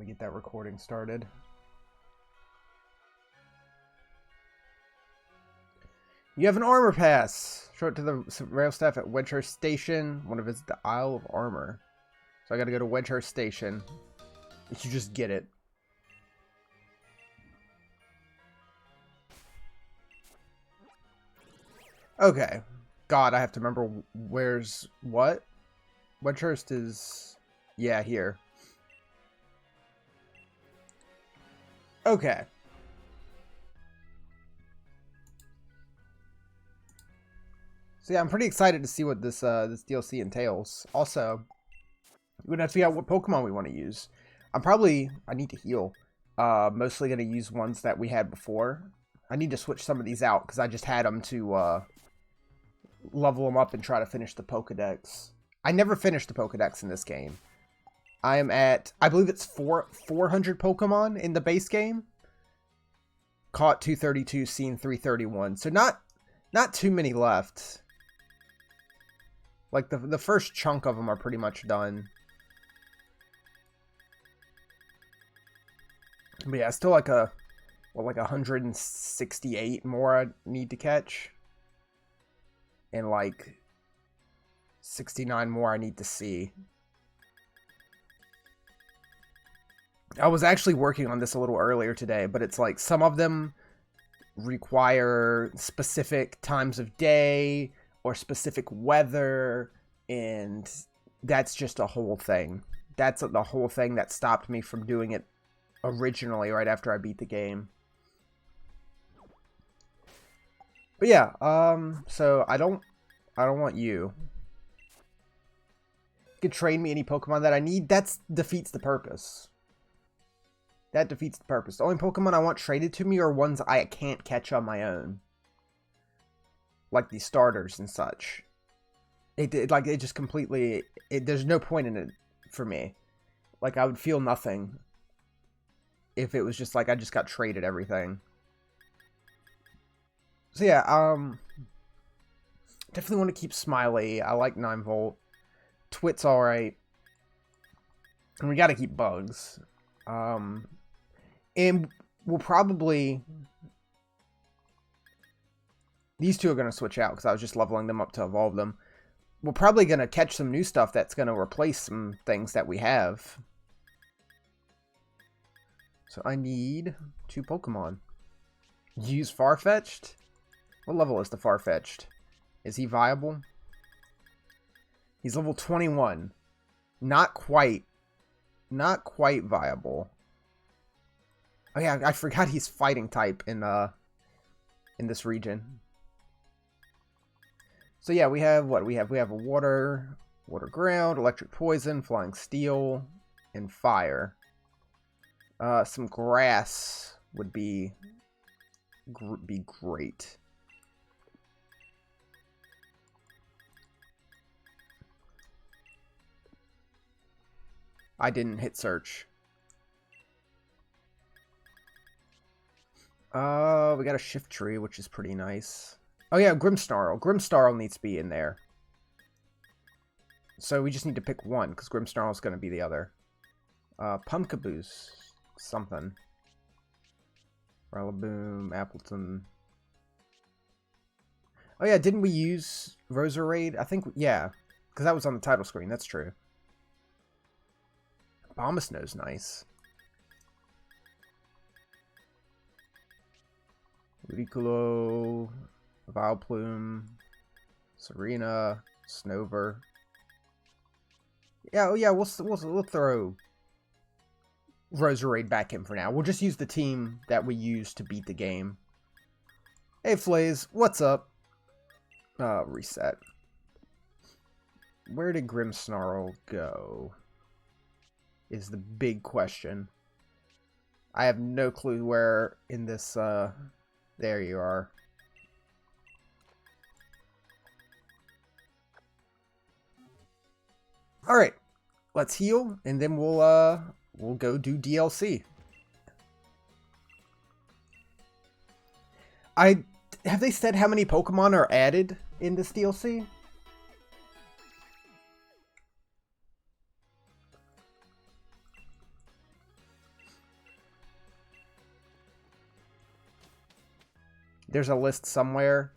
get that recording started. You have an armor pass. Show it to the rail staff at Wedgehurst Station. Want to visit the Isle of Armor. So I got to go to Wedgehurst Station. You just get it. Okay. God, I have to remember where's what? Wedgehurst is... yeah, here. Okay. So yeah, I'm pretty excited to see what this this DLC entails. Also, we're gonna have to figure out what Pokemon we want to use. I need to heal. Mostly gonna use ones that we had before. I need to switch some of these out because I just had them to level them up and try to finish the Pokedex. I never finished the Pokedex in this game. I am at, I believe it's 400 Pokemon in the base game. Caught 232, seen 331. So not too many left. Like the first chunk of them are pretty much done. But yeah, still like like 168 more I need to catch. And like 69 more I need to see. I was actually working on this a little earlier today, but it's like some of them require specific times of day or specific weather, and that's just a whole thing. That's the whole thing that stopped me from doing it originally right after I beat the game. But yeah, so I don't want you. You can train me any Pokemon that I need. That defeats the purpose. That defeats the purpose. The only Pokemon I want traded to me are ones I can't catch on my own. Like the starters and such. It just completely... there's no point in it for me. Like, I would feel nothing if it was just like I just got traded everything. So yeah, definitely want to keep Smiley. I like 9-volt. Twit's alright. And we gotta keep Bugs. And we'll probably... these two are going to switch out because I was just leveling them up to evolve them. We're probably going to catch some new stuff that's going to replace some things that we have. So I need 2 Pokemon. Use Farfetch'd? What level is the Farfetch'd? Is he viable? He's level 21. Not quite viable. Oh yeah, I forgot he's fighting type in this region. So yeah, we have what? We have a water ground, electric poison, flying steel, and fire. Some grass would be great. I didn't hit search. We got a shift tree, which is pretty nice. Oh yeah, Grimmsnarl. Grimmsnarl needs to be in there. So we just need to pick one, because Grimmsnarl is going to be the other. Pumpkaboo's something. Rillaboom, Appleton. Oh yeah, didn't we use Roserade? I think, yeah, because that was on the title screen. That's true. Abomasnow's nice. Ludicolo, Vileplume, Serena, Snover. Yeah, oh yeah, we'll throw Roserade back in for now. We'll just use the team that we used to beat the game. Hey Flaze, what's up? Reset. Where did Grimmsnarl go? Is the big question. I have no clue where in this, there you are. Alright, let's heal, and then we'll go do DLC. Have they said how many Pokemon are added in this DLC? There's a list somewhere.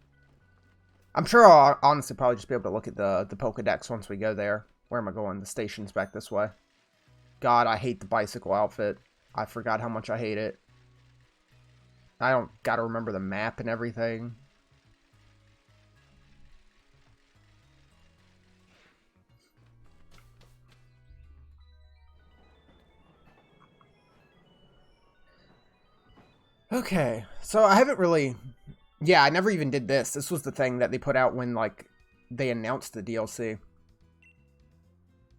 I'm sure I'll honestly probably just be able to look at the Pokedex once we go there. Where am I going? The station's back this way. God, I hate the bicycle outfit. I forgot how much I hate it. I don't gotta remember the map and everything. Okay, so I haven't really... Yeah, I never even did this. This was the thing that they put out when, like, they announced the DLC.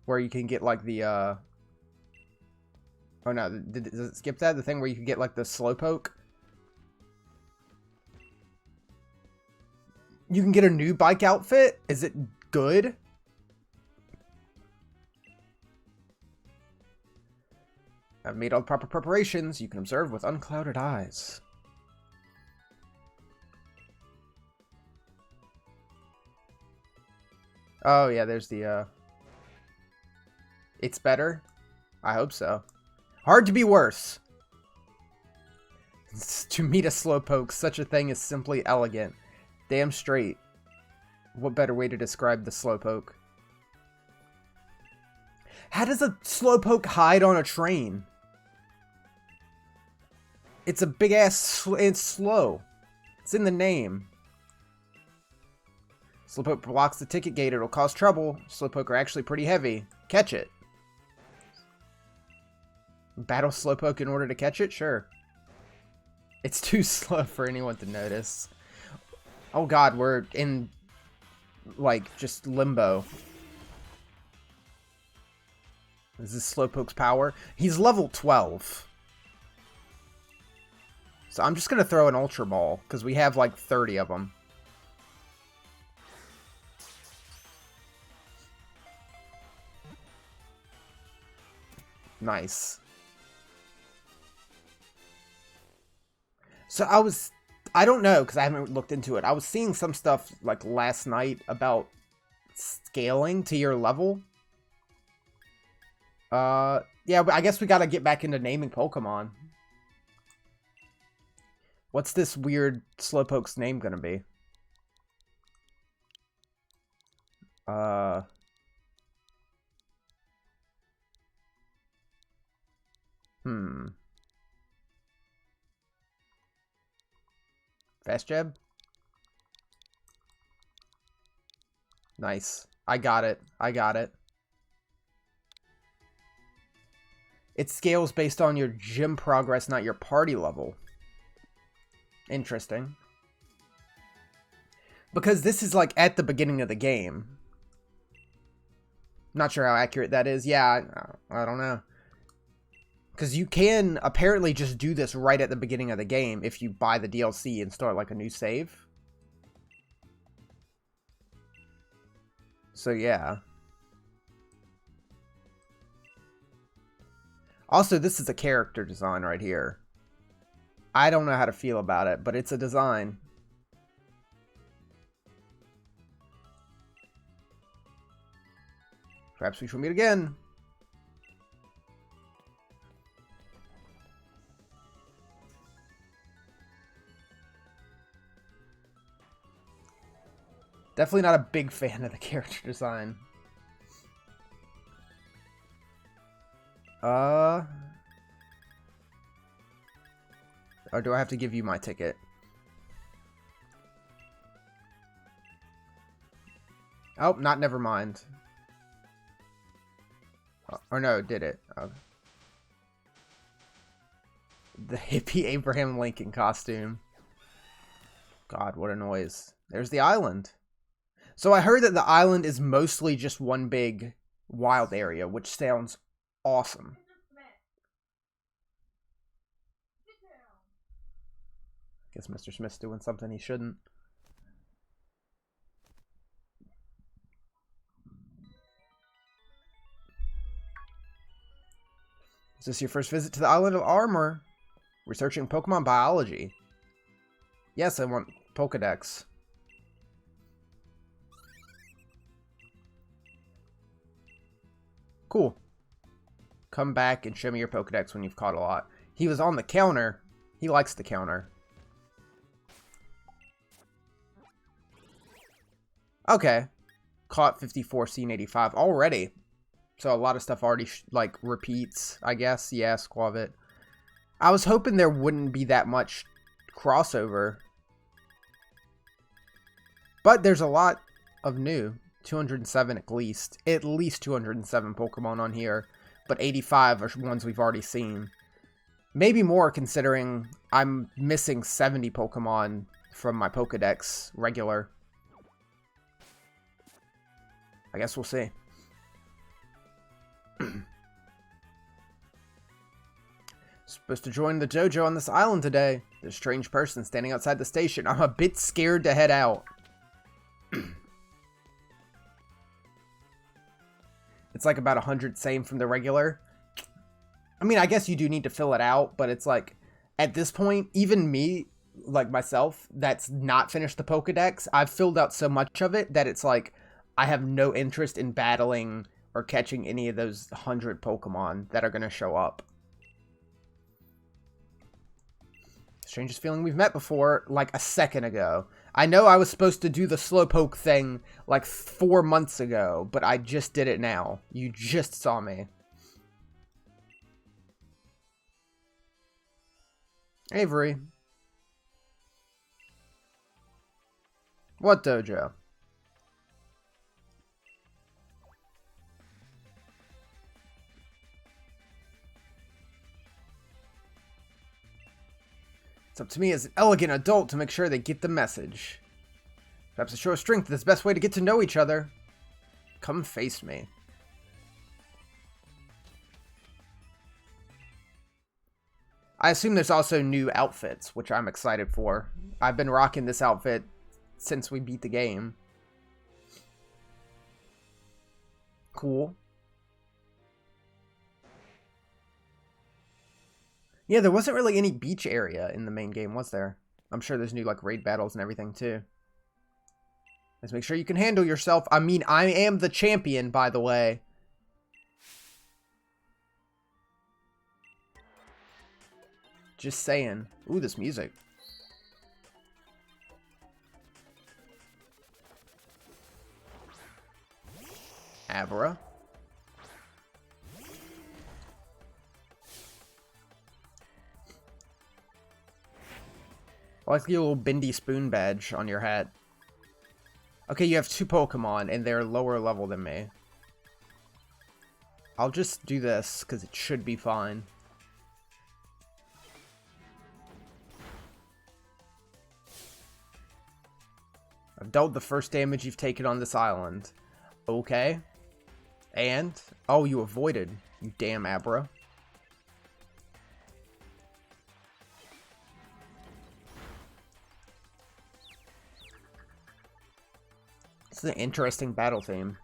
Where you can get, like, the, Oh, no, does it skip that? The thing where you can get, like, the Slowpoke? You can get a new bike outfit? Is it good? I've made all the proper preparations. You can observe with unclouded eyes. Oh, yeah, there's the, It's better? I hope so. Hard to be worse. To meet a Slowpoke, such a thing is simply elegant. Damn straight. What better way to describe the Slowpoke? How does a Slowpoke hide on a train? It's a big ass... It's slow. It's in the name. Slowpoke blocks the ticket gate. It'll cause trouble. Slowpoke are actually pretty heavy. Catch it. Battle Slowpoke in order to catch it? Sure. It's too slow for anyone to notice. Oh god, we're in, like, just limbo. Is this Slowpoke's power? He's level 12. So I'm just going to throw an Ultra Ball, because we have, like, 30 of them. Nice. So I don't know, because I haven't looked into it. I was seeing some stuff, like, last night about scaling to your level. Yeah, but I guess we gotta get back into naming Pokemon. What's this weird Slowpoke's name gonna be? Fast Jab? Nice. I got it. I got it. It scales based on your gym progress, not your party level. Interesting. Because this is, like, at the beginning of the game. Not sure how accurate that is. Yeah, I don't know. Because you can apparently just do this right at the beginning of the game if you buy the DLC and start, like, a new save. So, yeah. Also, this is a character design right here. I don't know how to feel about it, but it's a design. Perhaps we shall meet again. Definitely not a big fan of the character design. Or do I have to give you my ticket? Oh, never mind. Or no, did it? The hippie Abraham Lincoln costume. God, what a noise. There's the island. So I heard that the island is mostly just one big wild area, which sounds awesome. Guess Mr. Smith's doing something he shouldn't. Is this your first visit to the island of Armor? Researching Pokemon biology. Yes, I want Pokedex. Cool. Come back and show me your Pokedex when you've caught a lot. He was on the counter. He likes the counter. Okay. Caught 54, seen 85 already. So a lot of stuff already, like, repeats, I guess. Yeah, Squavit. I was hoping there wouldn't be that much crossover. But there's a lot of new. 207 at least. At least 207 Pokemon on here. But 85 are ones we've already seen. Maybe more considering I'm missing 70 Pokemon from my Pokedex regular. I guess we'll see. Supposed to join the dojo on this island today. There's a strange person standing outside the station. I'm a bit scared to head out. It's like about 100 same from the regular. I mean, I guess you do need to fill it out, but it's like, at this point, even me, like myself, that's not finished the Pokedex, I've filled out so much of it that it's like, I have no interest in battling or catching any of those 100 Pokemon that are going to show up. Strangest feeling we've met before, like a second ago. I know I was supposed to do the Slowpoke thing like 4 months ago, but I just did it now. You just saw me. Avery. What dojo? It's up to me as an elegant adult to make sure they get the message. Perhaps a show of strength is the best way to get to know each other. Come face me. I assume there's also new outfits, which I'm excited for. I've been rocking this outfit since we beat the game. Cool. Yeah, there wasn't really any beach area in the main game, was there? I'm sure there's new, like, raid battles and everything, too. Let's make sure you can handle yourself. I mean, I am the champion, by the way. Just saying. Ooh, this music. Abra. I like the little bendy spoon badge on your hat. Okay, you have 2 Pokemon, and they're lower level than me. I'll just do this, because it should be fine. I've dealt the first damage you've taken on this island. Okay. And? Oh, you avoided. You damn Abra. This is an interesting battle theme.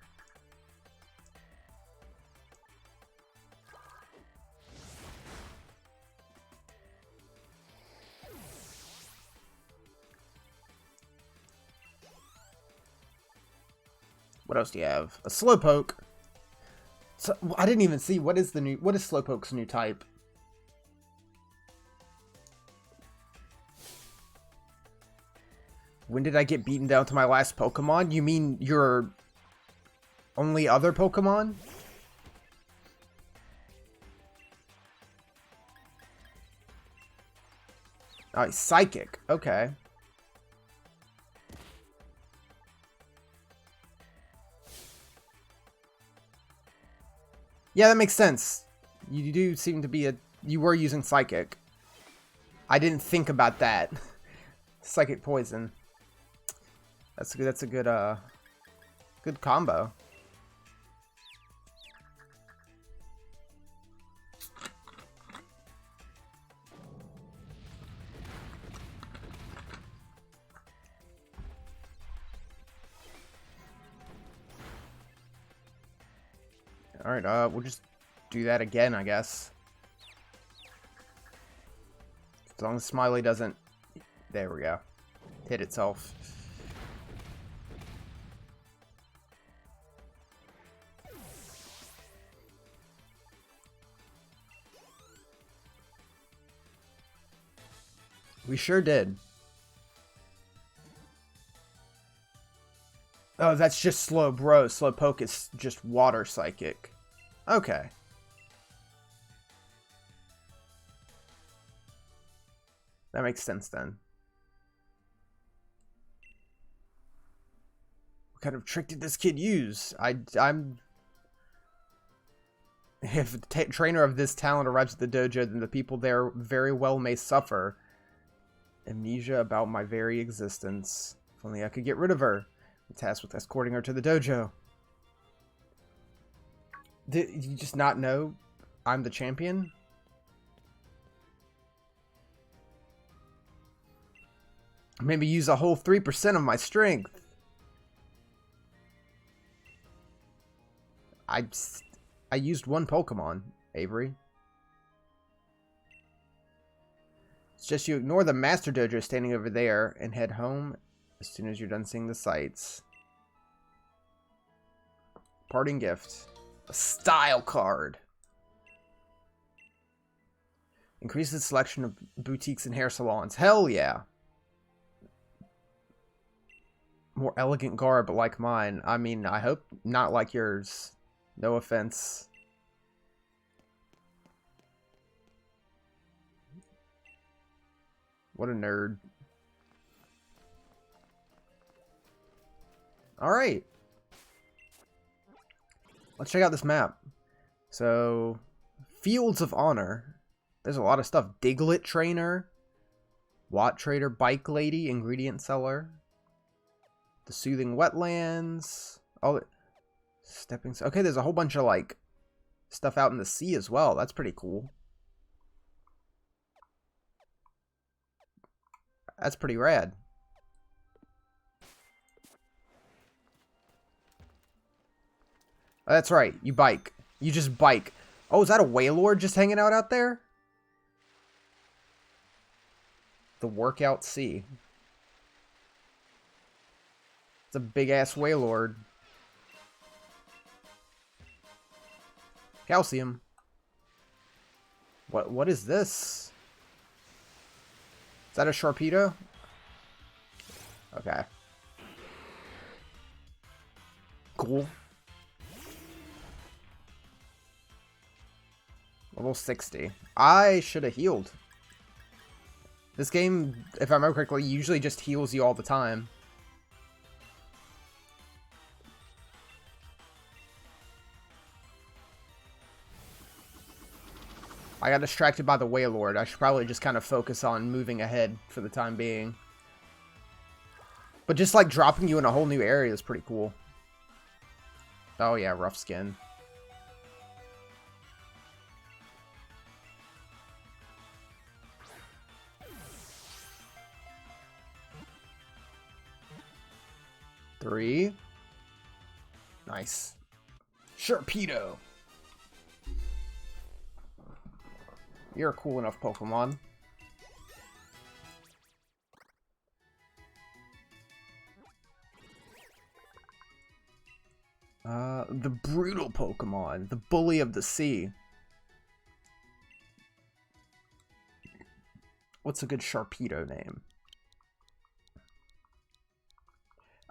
What else do you have? A Slowpoke. So, I didn't even see what is Slowpoke's new type. When did I get beaten down to my last Pokemon? You mean your only other Pokemon? Oh, Psychic. Okay. Yeah, that makes sense. You do seem to be you were using Psychic. I didn't think about that. Psychic Poison. That's a good combo. Alright, we'll just do that again, I guess. As long as Smiley doesn't... There we go. Hit itself. We sure did. Oh, that's just slow, bro. Slowpoke is just water psychic. Okay. That makes sense then. What kind of trick did this kid use? I'm... If a trainer of this talent arrives at the dojo, then the people there very well may suffer amnesia about my very existence. If only I could get rid of her. I'm tasked with escorting her to the dojo. Did you just not know I'm the champion? Maybe use a whole 3% of my strength. I used one Pokemon, Avery. It's just you ignore the Master Dojo standing over there and head home as soon as you're done seeing the sights. Parting gift. A style card. Increase the selection of boutiques and hair salons. Hell yeah. More elegant garb like mine. I mean, I hope not like yours. No offense. What a nerd. Alright. Let's check out this map. So, Fields of Honor. There's a lot of stuff. Diglett Trainer. Watt Trader, Bike Lady, Ingredient Seller. The Soothing Wetlands. Oh, Stepping... Okay, there's a whole bunch of, like, stuff out in the sea as well. That's pretty cool. That's pretty rad. Oh, that's right. You bike. You just bike. Oh, is that a Wailord just hanging out there? The Workout Sea. It's a big-ass Wailord. Calcium. What is this? Is that a Sharpedo? Okay. Cool. Level 60. I should have healed. This game, if I remember correctly, usually just heals you all the time. I got distracted by the Wailord. I should probably just kind of focus on moving ahead for the time being. But just like dropping you in a whole new area is pretty cool. Oh yeah, rough skin. Three. Nice. Sharpedo. You're a cool enough Pokemon. The brutal Pokemon. The bully of the sea. What's a good Sharpedo name?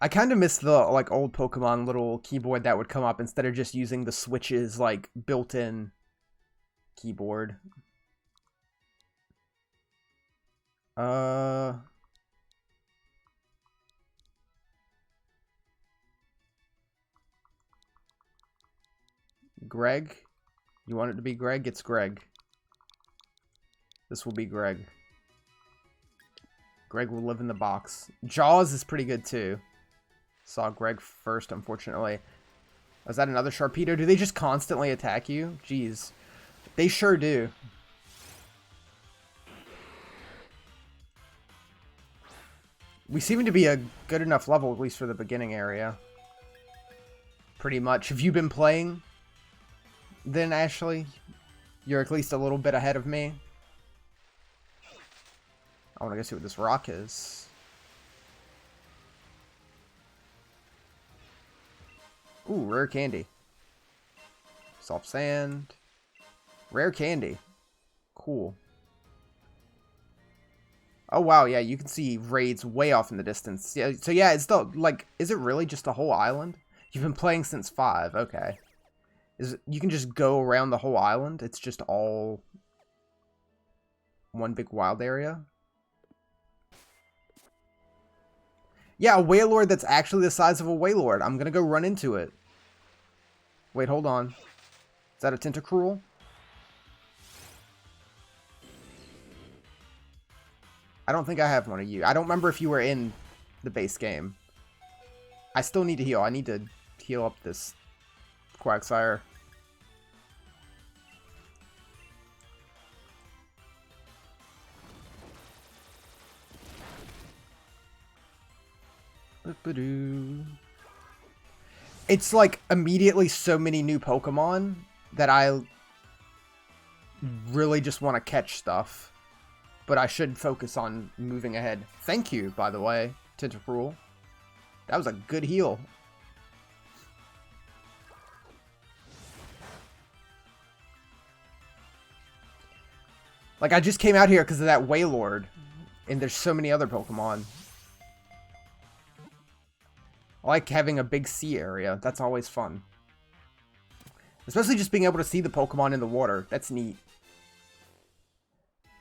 I kind of miss the, like, old Pokemon little keyboard that would come up instead of just using the Switch's, like, built-in keyboard. Greg? You want it to be Greg? It's Greg. This will be Greg. Greg will live in the box. Jaws is pretty good too. Saw Greg first, unfortunately. Is that another Sharpedo? Do they just constantly attack you? Jeez. They sure do. We seem to be a good enough level, at least for the beginning area. Pretty much. Have you been playing? Then, Ashley? You're at least a little bit ahead of me. I want to go see what this rock is. Ooh, rare candy. Soft sand. Rare candy. Cool. Oh, wow, yeah, you can see raids way off in the distance. Yeah, so yeah, it's the, like, is it really just a whole island? You've been playing since 5, okay. You can just go around the whole island? It's just all one big wild area? Yeah, a Wailord that's actually the size of a Wailord. I'm gonna go run into it. Wait, hold on. Is that a Tentacruel? I don't think I have one of you. I don't remember if you were in the base game. I still need to heal. I need to heal up this Quagsire. It's like immediately so many new Pokemon that I really just want to catch stuff. But I should focus on moving ahead. Thank you, by the way, Tentacruel. That was a good heal. Like, I just came out here because of that Wailord. And there's so many other Pokemon. I like having a big sea area. That's always fun. Especially just being able to see the Pokemon in the water. That's neat.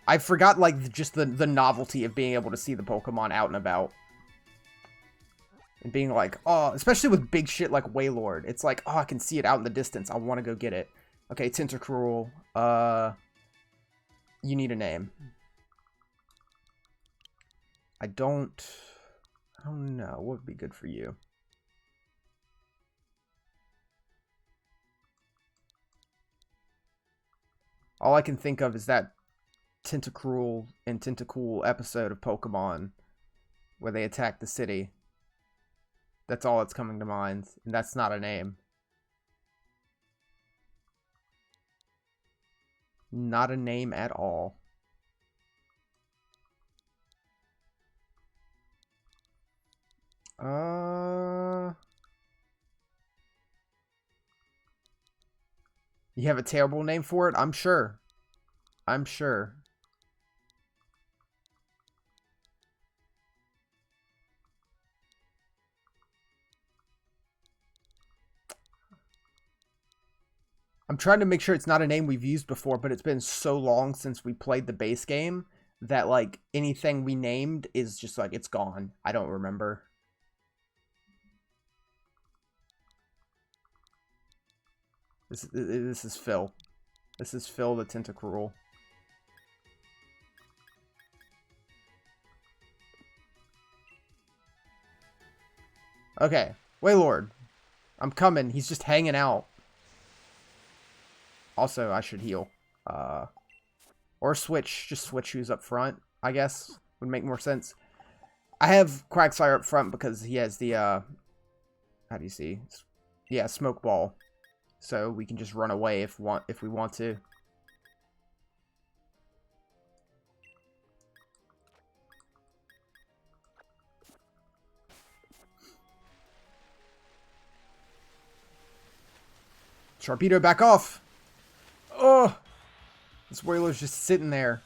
I forgot, like, just the novelty of being able to see the Pokemon out and about. And being like, oh, especially with big shit like Wailord. It's like, oh, I can see it out in the distance. I want to go get it. Okay, Tentacruel. You need a name. I don't know. What would be good for you? All I can think of is that Tentacruel and Tentacool episode of Pokemon where they attack the city. That's all that's coming to mind, and that's not a name. Not a name at all. You have a terrible name for it? I'm sure. I'm sure. I'm trying to make sure it's not a name we've used before, but it's been so long since we played the base game that, like, anything we named is just, like, it's gone. I don't remember. This is Phil. This is Phil the Tentacruel. Okay, Wailord. I'm coming. He's just hanging out. Also, I should heal. Or switch. Just switch who's up front, I guess. Would make more sense. I have Quagsire up front because he has the, how do you see? Yeah, Smoke Ball. So we can just run away if we want to. Sharpedo, back off! Oh! This Wailord's just sitting there.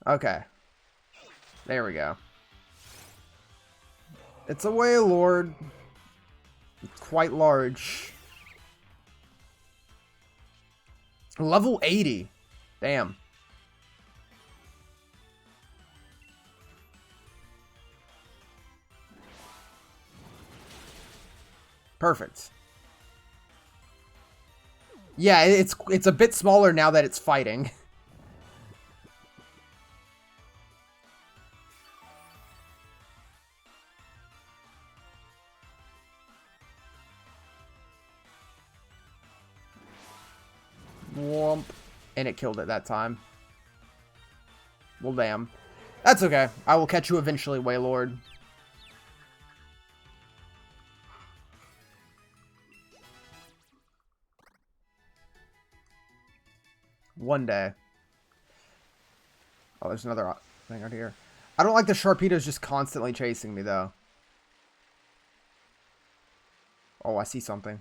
Okay. There we go. It's a Wailord. It's quite large. Level 80. Damn. Perfect. Yeah, it's a bit smaller now that it's fighting. Whomp. And it killed it that time. Well, damn. That's okay. I will catch you eventually, Wailord. One day. Oh, there's another thing out here. I don't like the Sharpedos just constantly chasing me, though. Oh, I see something.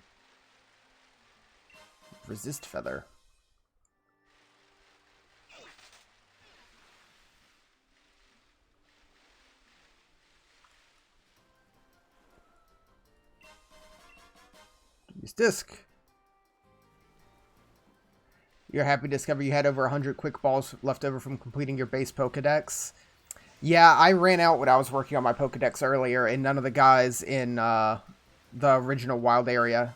Resist feather. Use disc. You're happy to discover you had over 100 quick balls left over from completing your base Pokedex. Yeah, I ran out when I was working on my Pokedex earlier, and none of the guys in the original wild area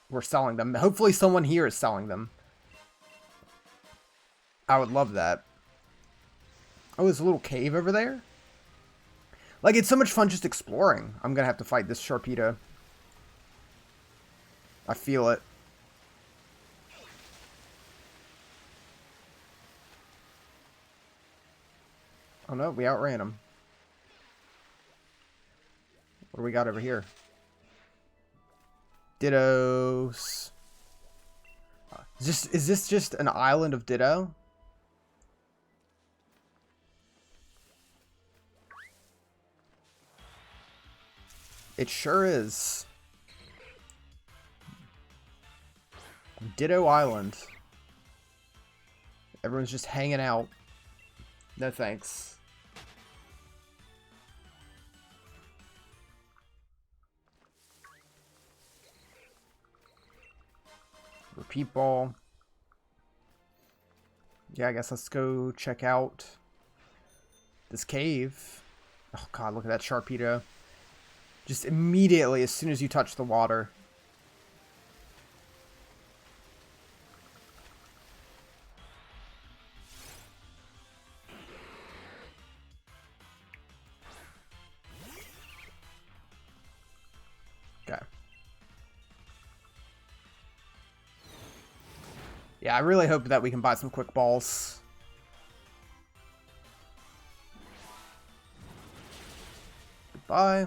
were selling them. Hopefully someone here is selling them. I would love that. Oh, there's a little cave over there? Like, it's so much fun just exploring. I'm gonna have to fight this Sharpedo. I feel it. Oh no, we outran him. What do we got over here? Dittos. Is this just an island of Ditto? It sure is. Ditto Island. Everyone's just hanging out. No thanks. Repeat ball. Yeah, I guess let's go check out this cave. Oh god, look at that Sharpedo. Just immediately, as soon as you touch the water. Okay. Yeah, I really hope that we can buy some quick balls. Goodbye.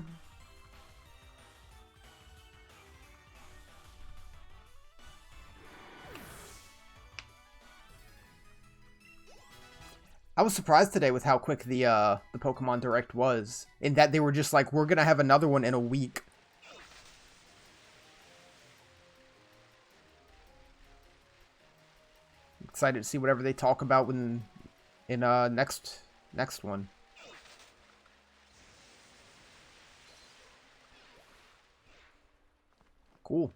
I was surprised today with how quick the Pokemon Direct was, in that they were just like, we're gonna have another one in a week. Excited to see whatever they talk about when in next one. Cool.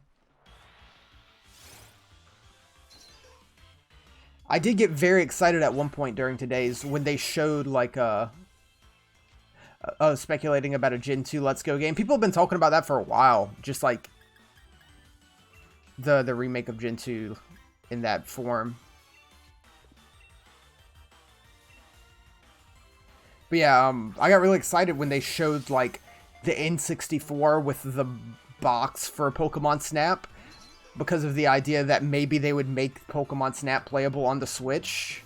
I did get very excited at one point during today's when they showed like speculating about a Gen 2 Let's Go game. People have been talking about that for a while, just like the remake of Gen 2 in that form. But yeah, I got really excited when they showed like the N64 with the box for Pokemon Snap, because of the idea that maybe they would make Pokemon Snap playable on the Switch.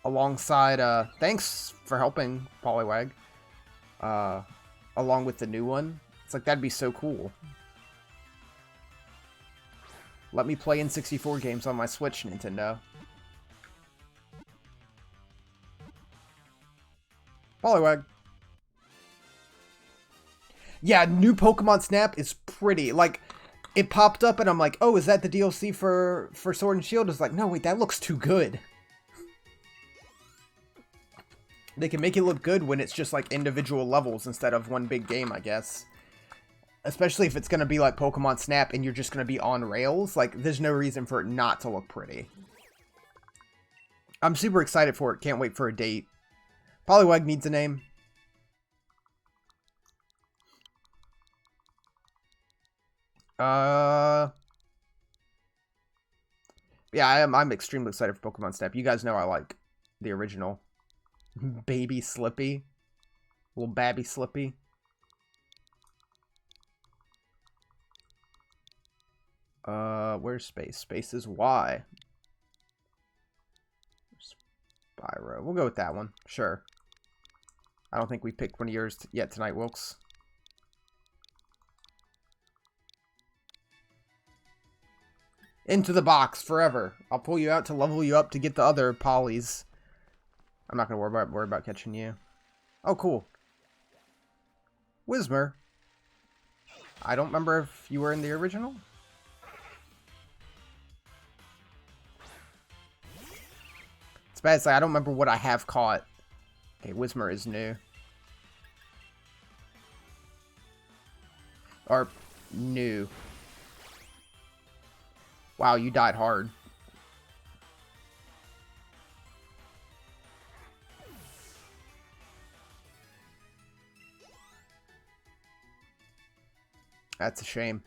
Alongside, thanks for helping, Poliwag. Along with the new one. It's like, that'd be so cool. Let me play N64 games on my Switch, Nintendo. Poliwag. Yeah, new Pokemon Snap is pretty. Like, it popped up and I'm like, oh, is that the DLC for Sword and Shield? It's like, no, wait, that looks too good. They can make it look good when it's just like individual levels instead of one big game, I guess. Especially if it's going to be like Pokemon Snap and you're just going to be on rails. Like, there's no reason for it not to look pretty. I'm super excited for it. Can't wait for a date. Poliwag needs a name. Yeah, I'm extremely excited for Pokemon Snap. You guys know I like the original. Baby Slippy. Little babby Slippy. Where's space? Space is Y. Spyro. We'll go with that one. Sure. I don't think we picked one of yours yet tonight, Wilkes. Into the box forever. I'll pull you out to level you up to get the other polys. I'm not gonna worry about catching you. Oh, cool. Whismer. I don't remember if you were in the original. It's bad. It's like I don't remember what I have caught. Okay, Whismur is new. Or new. Wow, you died hard. That's a shame.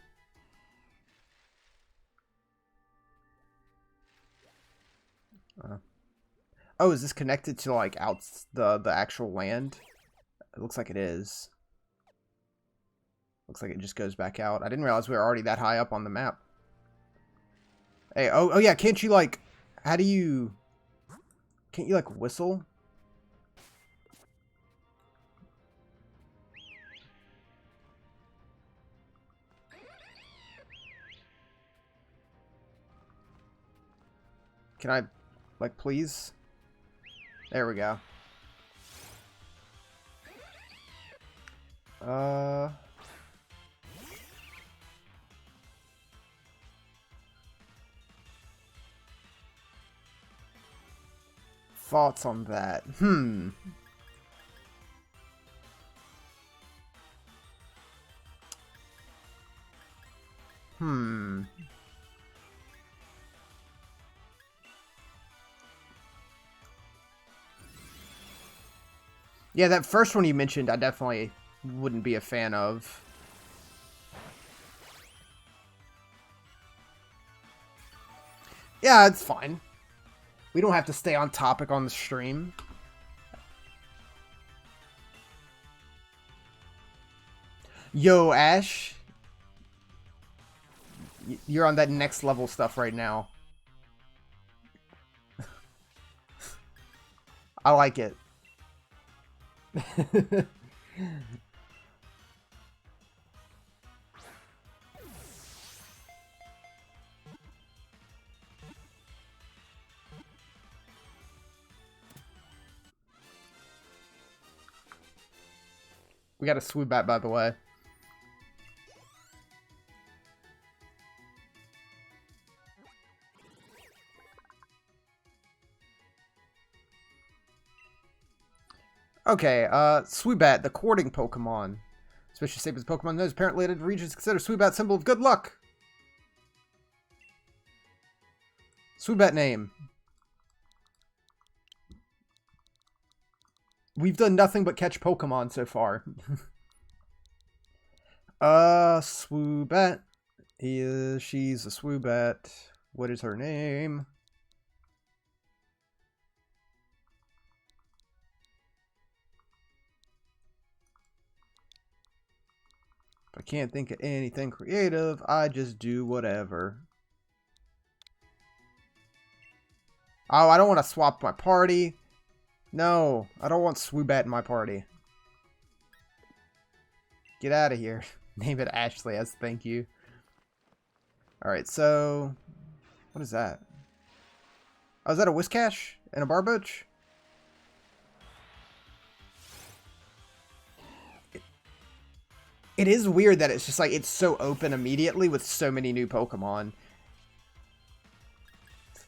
Oh, is this connected to like out the actual land? It looks like it is. Looks like it just goes back out. I didn't realize we were already that high up on the map. Hey, oh yeah, can't you like, how do you, can't you like whistle? Can I, like, please? There we go. Thoughts on that? Yeah, that first one you mentioned, I definitely wouldn't be a fan of. Yeah, it's fine. We don't have to stay on topic on the stream. Yo, Ash. You're on that next level stuff right now. I like it. We got a Swoobat, by the way. Okay, Swoobat, the courting Pokemon. Especially safe as Pokemon knows. Apparently, the region is considered Swoobat symbol of good luck. Swoobat name. We've done nothing but catch Pokemon so far. Swoobat. She's a Swoobat. What is her name? If I can't think of anything creative, I just do whatever. Oh, I don't want to swap my party. No, I don't want Swoobat in my party. Get out of here. Name it Ashley as thank you. Alright, so... what is that? Oh, is that a Whiscash and a Barboach? It is weird that it's just like, it's so open immediately with so many new Pokemon.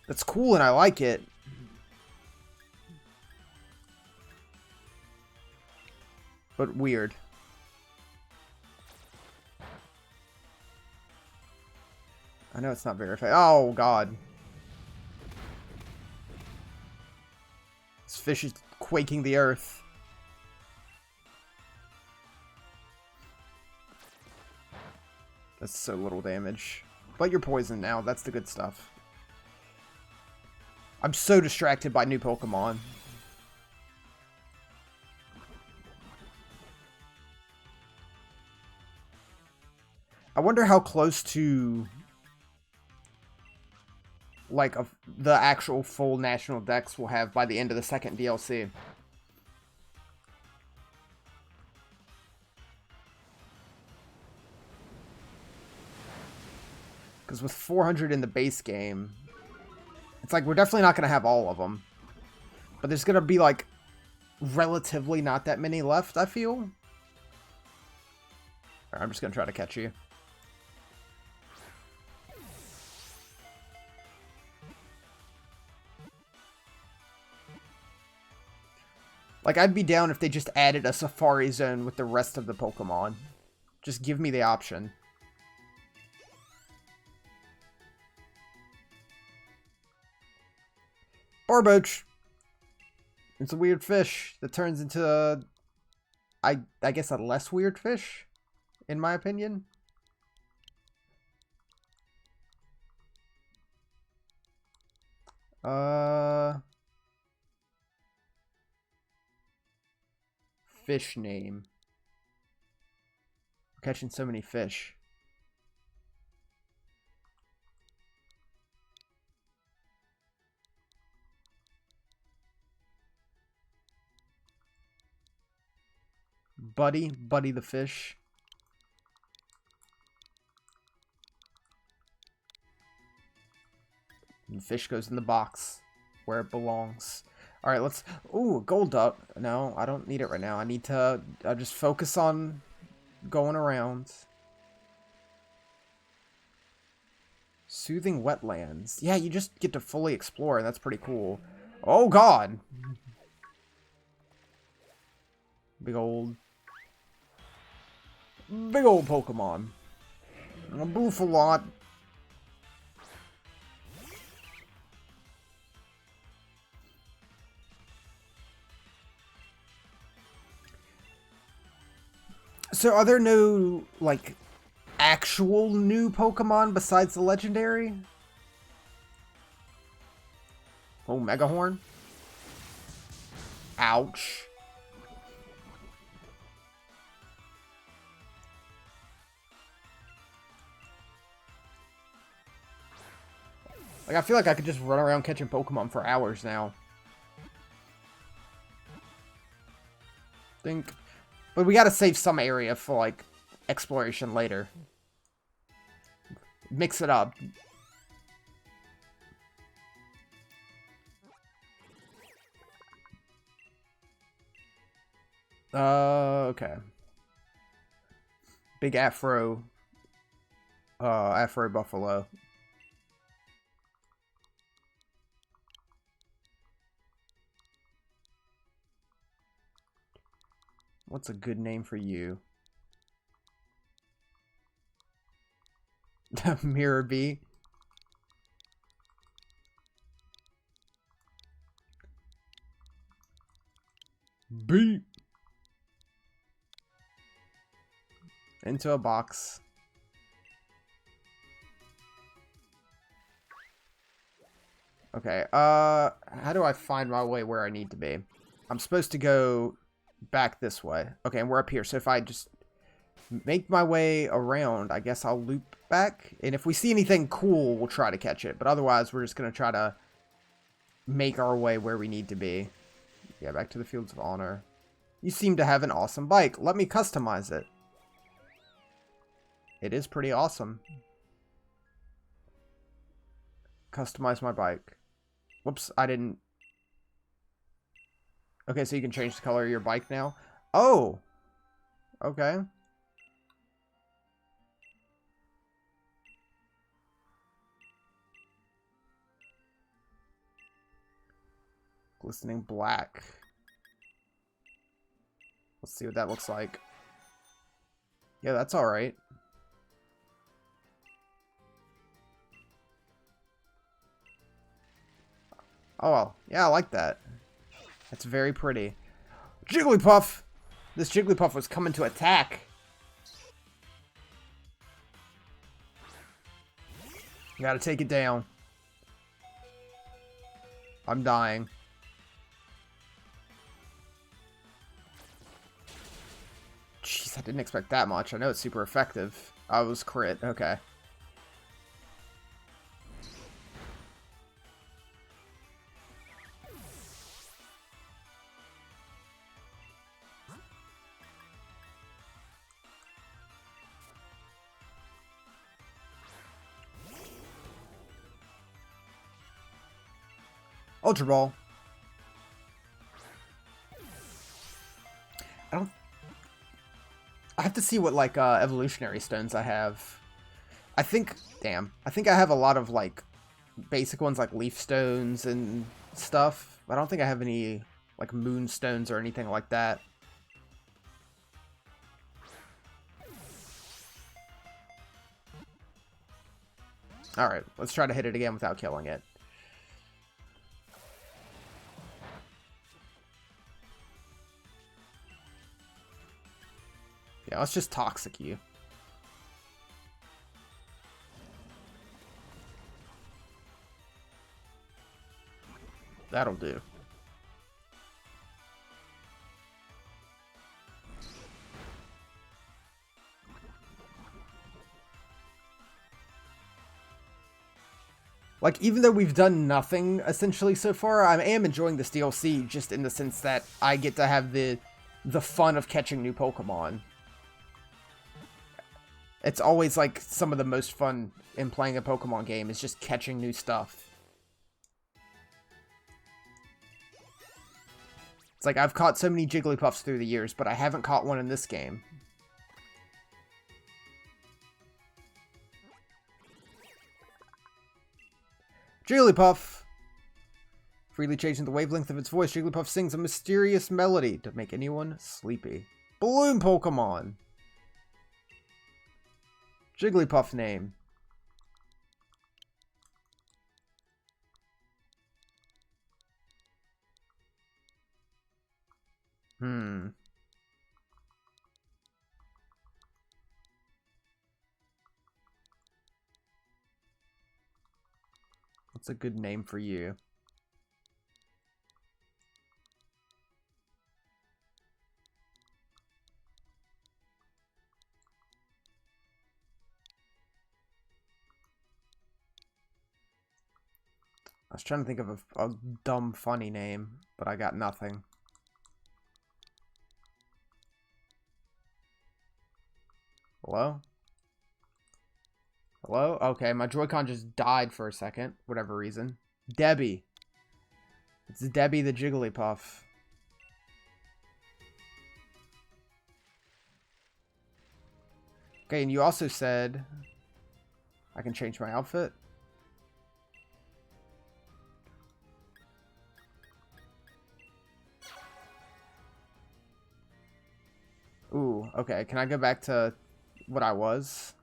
That's cool and I like it. But weird. I know it's not verified. Oh, God. This fish is quaking the earth. That's so little damage. But you're poisoned now. That's the good stuff. I'm so distracted by new Pokemon. I wonder how close to... like the actual full national dex we'll have by the end of the second DLC. Because with 400 in the base game, it's like we're definitely not going to have all of them. But there's going to be like relatively not that many left, I feel. I'm just gonna try to catch you. Like, I'd be down if they just added a Safari Zone with the rest of the Pokemon. Just give me the option. Barboach! It's a weird fish that turns into a... I guess a less weird fish, in my opinion. Fish name. We're catching so many fish. Buddy the fish. And the fish goes in the box where it belongs. All right, let's... Ooh, gold duck. No, I don't need it right now. I need to just focus on going around. Soothing wetlands. Yeah, you just get to fully explore, and that's pretty cool. Oh, God! Big old Pokemon. A Boofalot. So are there no, like, actual new Pokemon besides the legendary? Oh, Megahorn. Ouch. Like, I feel like I could just run around catching Pokemon for hours now. But we gotta save some area for, like, exploration later. Mix it up. Okay. Big Afro. Afro Buffalo. What's a good name for you? Mirror B. B. Into a box. Okay, how do I find my way where I need to be? I'm supposed to go back this way. Okay, and we're up here, so if I just make my way around, I guess I'll loop back. And if we see anything cool, we'll try to catch it. But otherwise, we're just going to try to make our way where we need to be. Yeah, back to the Fields of Honor. You seem to have an awesome bike. Let me customize it. It is pretty awesome. Customize my bike. Whoops, I didn't... Okay, so you can change the color of your bike now. Oh! Okay. Glistening black. Let's see what that looks like. Yeah, that's alright. Oh, well. Yeah, I like that. That's very pretty. Jigglypuff! This Jigglypuff was coming to attack. Gotta take it down. I'm dying. Jeez, I didn't expect that much. I know it's super effective. I was crit. Okay. Ultra Ball. I have to see what, like, evolutionary stones I have. I think, damn, I think I have a lot of, like, basic ones, like leaf stones and stuff. I don't think I have any, like, moon stones or anything like that. Alright, let's try to hit it again without killing it. Yeah, let's just toxic you. That'll do. Like, even though we've done nothing, essentially, so far, I am enjoying this DLC, just in the sense that I get to have the fun of catching new Pokemon. It's always, like, some of the most fun in playing a Pokemon game, is just catching new stuff. It's like, I've caught so many Jigglypuffs through the years, but I haven't caught one in this game. Jigglypuff! Freely changing the wavelength of its voice, Jigglypuff sings a mysterious melody to make anyone sleepy. Balloon Pokemon! Jigglypuff name. What's a good name for you? I was trying to think of a dumb, funny name, but I got nothing. Hello? Hello? Okay, my Joy-Con just died for a second, whatever reason. Debbie. It's Debbie the Jigglypuff. Okay, and you also said I can change my outfit. Ooh, okay. Can I go back to what I was?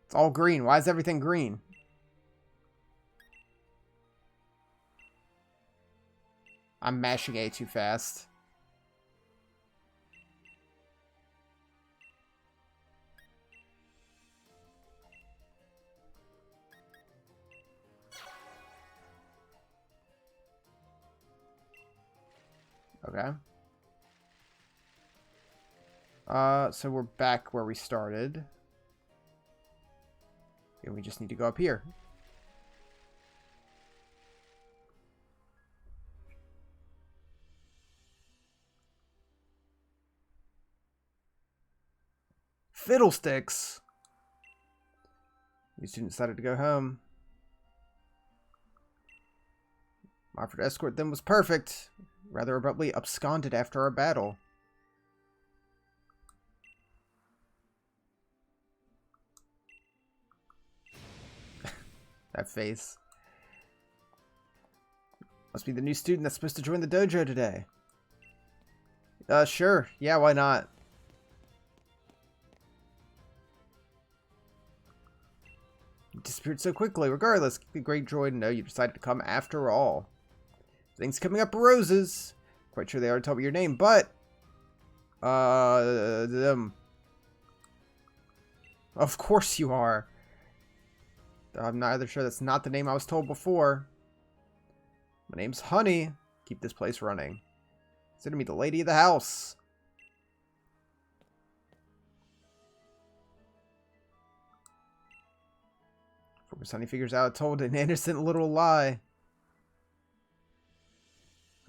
It's all green. Why is everything green? I'm mashing A too fast. Okay. So we're back where we started. And we just need to go up here. Fiddlesticks! The student decided to go home. My offer to escort them was perfect. Rather abruptly absconded after our battle. That face. Must be the new student that's supposed to join the dojo today. Sure. Yeah, why not? You disappeared so quickly. Regardless, it'd be great joy to know you decided to come after all. Things coming up roses. Quite sure they already told me your name, but... Of course you are. I'm neither sure that's not the name I was told before. My name's Honey. Keep this place running. Consider me the lady of the house. Before Honey figures out I told an innocent little lie.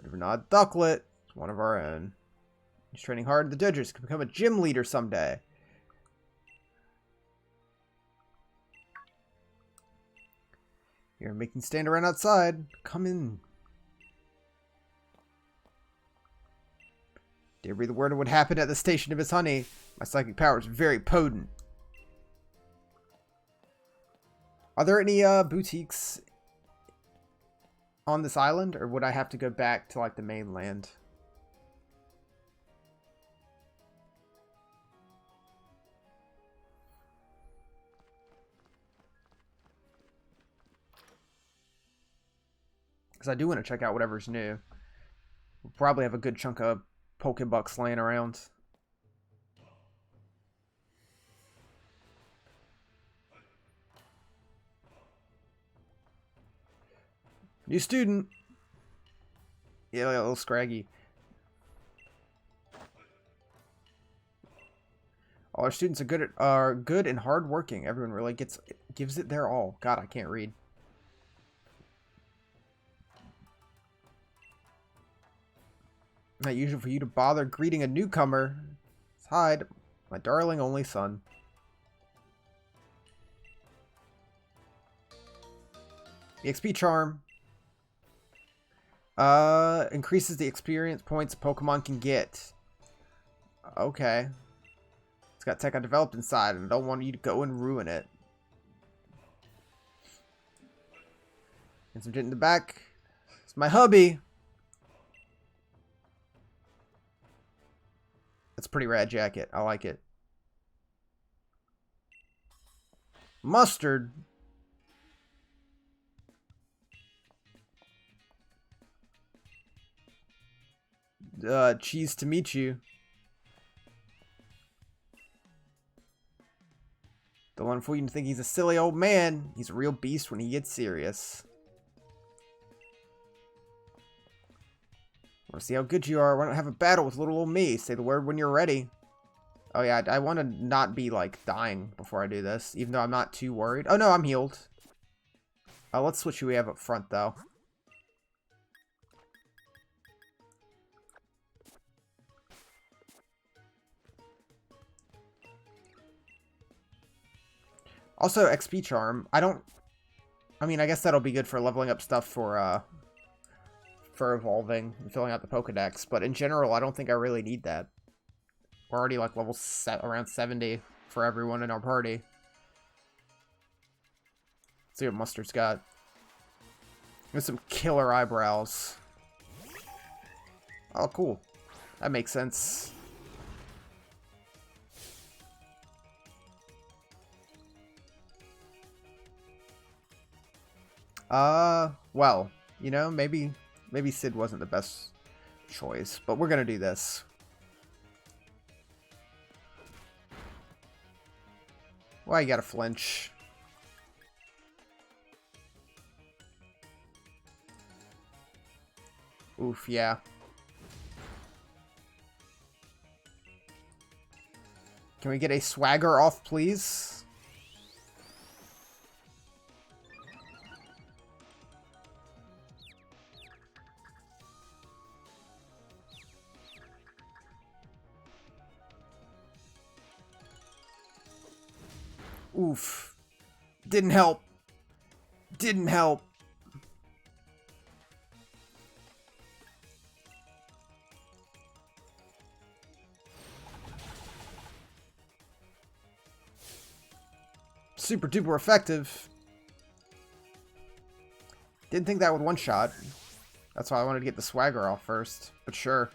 But not Ducklet. It's one of our own. He's training hard in the digits. Can become a gym leader someday. You're making stand around outside. Come in. Dare breathe the word of what happened at the station of his honey. My psychic power is very potent. Are there any boutiques on this island, or would I have to go back to like the mainland? Because I do want to check out whatever's new. We'll probably have a good chunk of Pokebucks laying around. New student. Yeah, a little scraggy. All our students are good and hardworking. Everyone really gives it their all. God, I can't read. Not usual for you to bother greeting a newcomer. Hide, my darling only son. EXP charm. Increases the experience points Pokemon can get. Okay. It's got tech I developed inside, and I don't want you to go and ruin it. And some gent in the back. It's my hubby. It's a pretty rad jacket. I like it. Mustard. Cheese to meet you. Don't want to fool you to think he's a silly old man. He's a real beast when he gets serious. Want to see how good you are? Why don't have a battle with little old me? Say the word when you're ready. Oh yeah, I want to not be like dying before I do this, even though I'm not too worried. Oh no, I'm healed. Let's switch who we have up front though. Also, XP charm. I mean, I guess that'll be good for leveling up stuff for evolving and filling out the Pokedex, but in general, I don't think I really need that. We're already like level around 70 for everyone in our party. Let's see what Mustard's got. With some killer eyebrows. Oh, cool. That makes sense. Well, you know, maybe Sid wasn't the best choice, but we're gonna do this. Why you gotta flinch? Oof, yeah. Can we get a swagger off, please? Oof. Didn't help. Didn't help. Super duper effective. Didn't think that would one shot. That's why I wanted to get the swagger off first, but sure.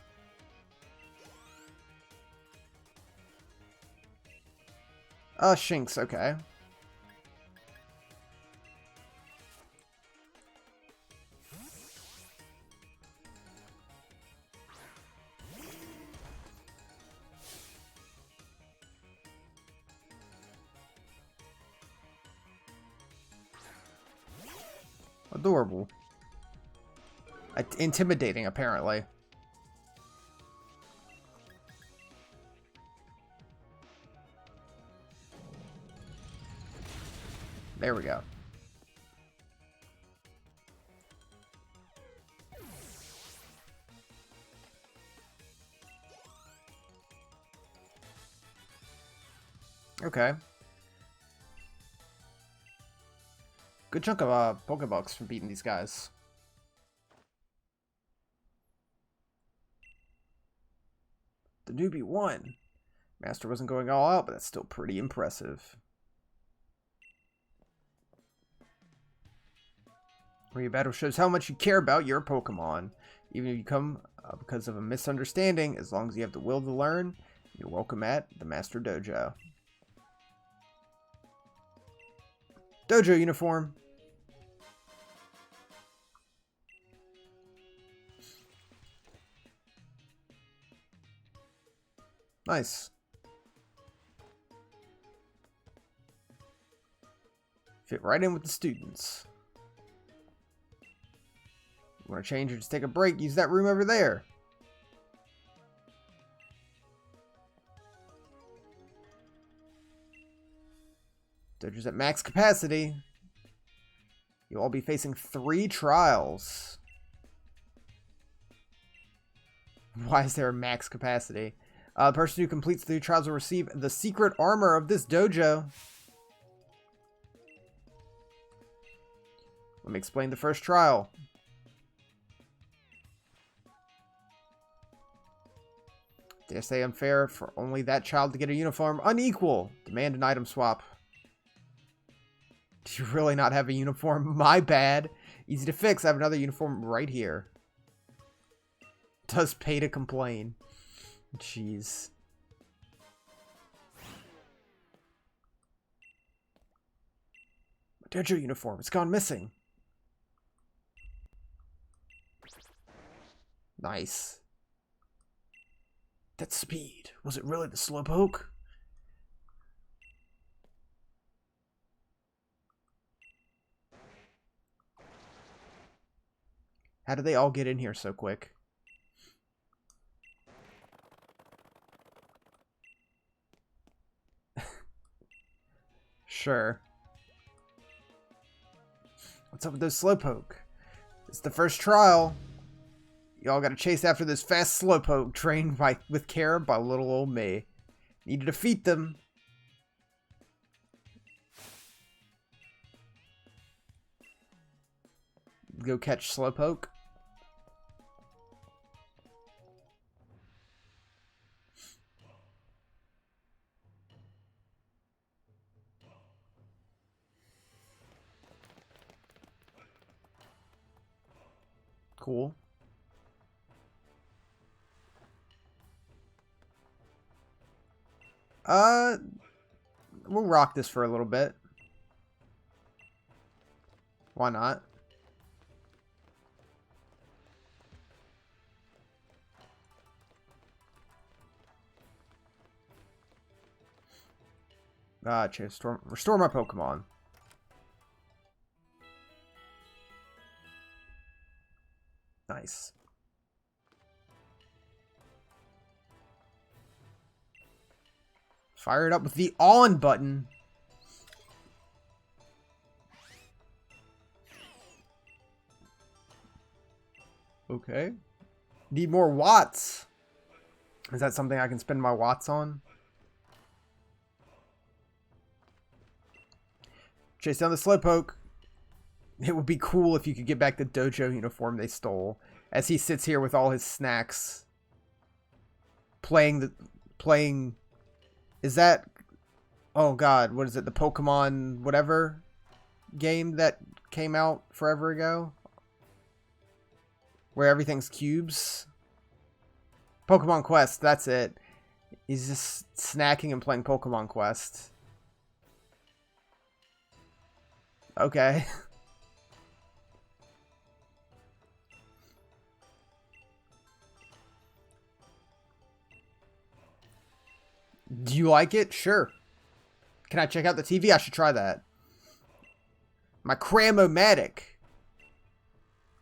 Shinx, okay. Adorable. Intimidating, apparently. There we go. Okay. Good chunk of Pokebucks from beating these guys. The newbie won. Master wasn't going all out, but that's still pretty impressive. Where your battle shows how much you care about your Pokemon. Even if you come because of a misunderstanding, as long as you have the will to learn, you're welcome at the Master Dojo. Dojo uniform. Nice. Fit right in with the students. You want to change or just take a break? Use that room over there. Dojo's at max capacity. You'll all be facing 3 trials. Why is there a max capacity? The person who completes 3 trials will receive the secret armor of this dojo. Let me explain the first trial. Did I say unfair for only that child to get a uniform? Unequal. Demand an item swap. Do you really not have a uniform? My bad. Easy to fix. I have another uniform right here. Does pay to complain. Jeez. My dojo uniform. It's gone missing. Nice. That speed. Was it really the Slowpoke? How did they all get in here so quick? Sure. What's up with those Slowpoke? It's the first trial. Y'all gotta chase after this fast Slowpoke trained with care by little old me. Need to defeat them. Go catch Slowpoke. Cool. We'll rock this for a little bit. Why not? Gotcha. Restore my Pokemon. Nice. Fire it up with the on button. Okay. Need more watts. Is that something I can spend my watts on? Chase down the Slowpoke. It would be cool if you could get back the dojo uniform they stole. As he sits here with all his snacks. Playing... Is that... Oh god, what is it? The Pokemon whatever game that came out forever ago? Where everything's cubes? Pokemon Quest, that's it. He's just snacking and playing Pokemon Quest. Okay. Do you like it? Sure. Can I check out the TV? I should try that. My Cram-O-Matic.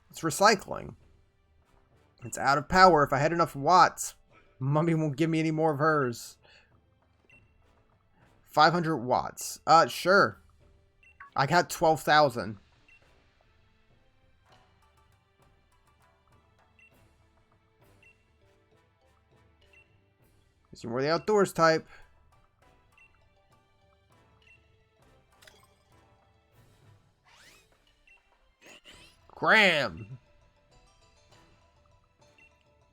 It's recycling. It's out of power. If I had enough watts, Mummy won't give me any more of hers. 500 watts. Sure. I got 12,000. You're more the outdoors type. Scram!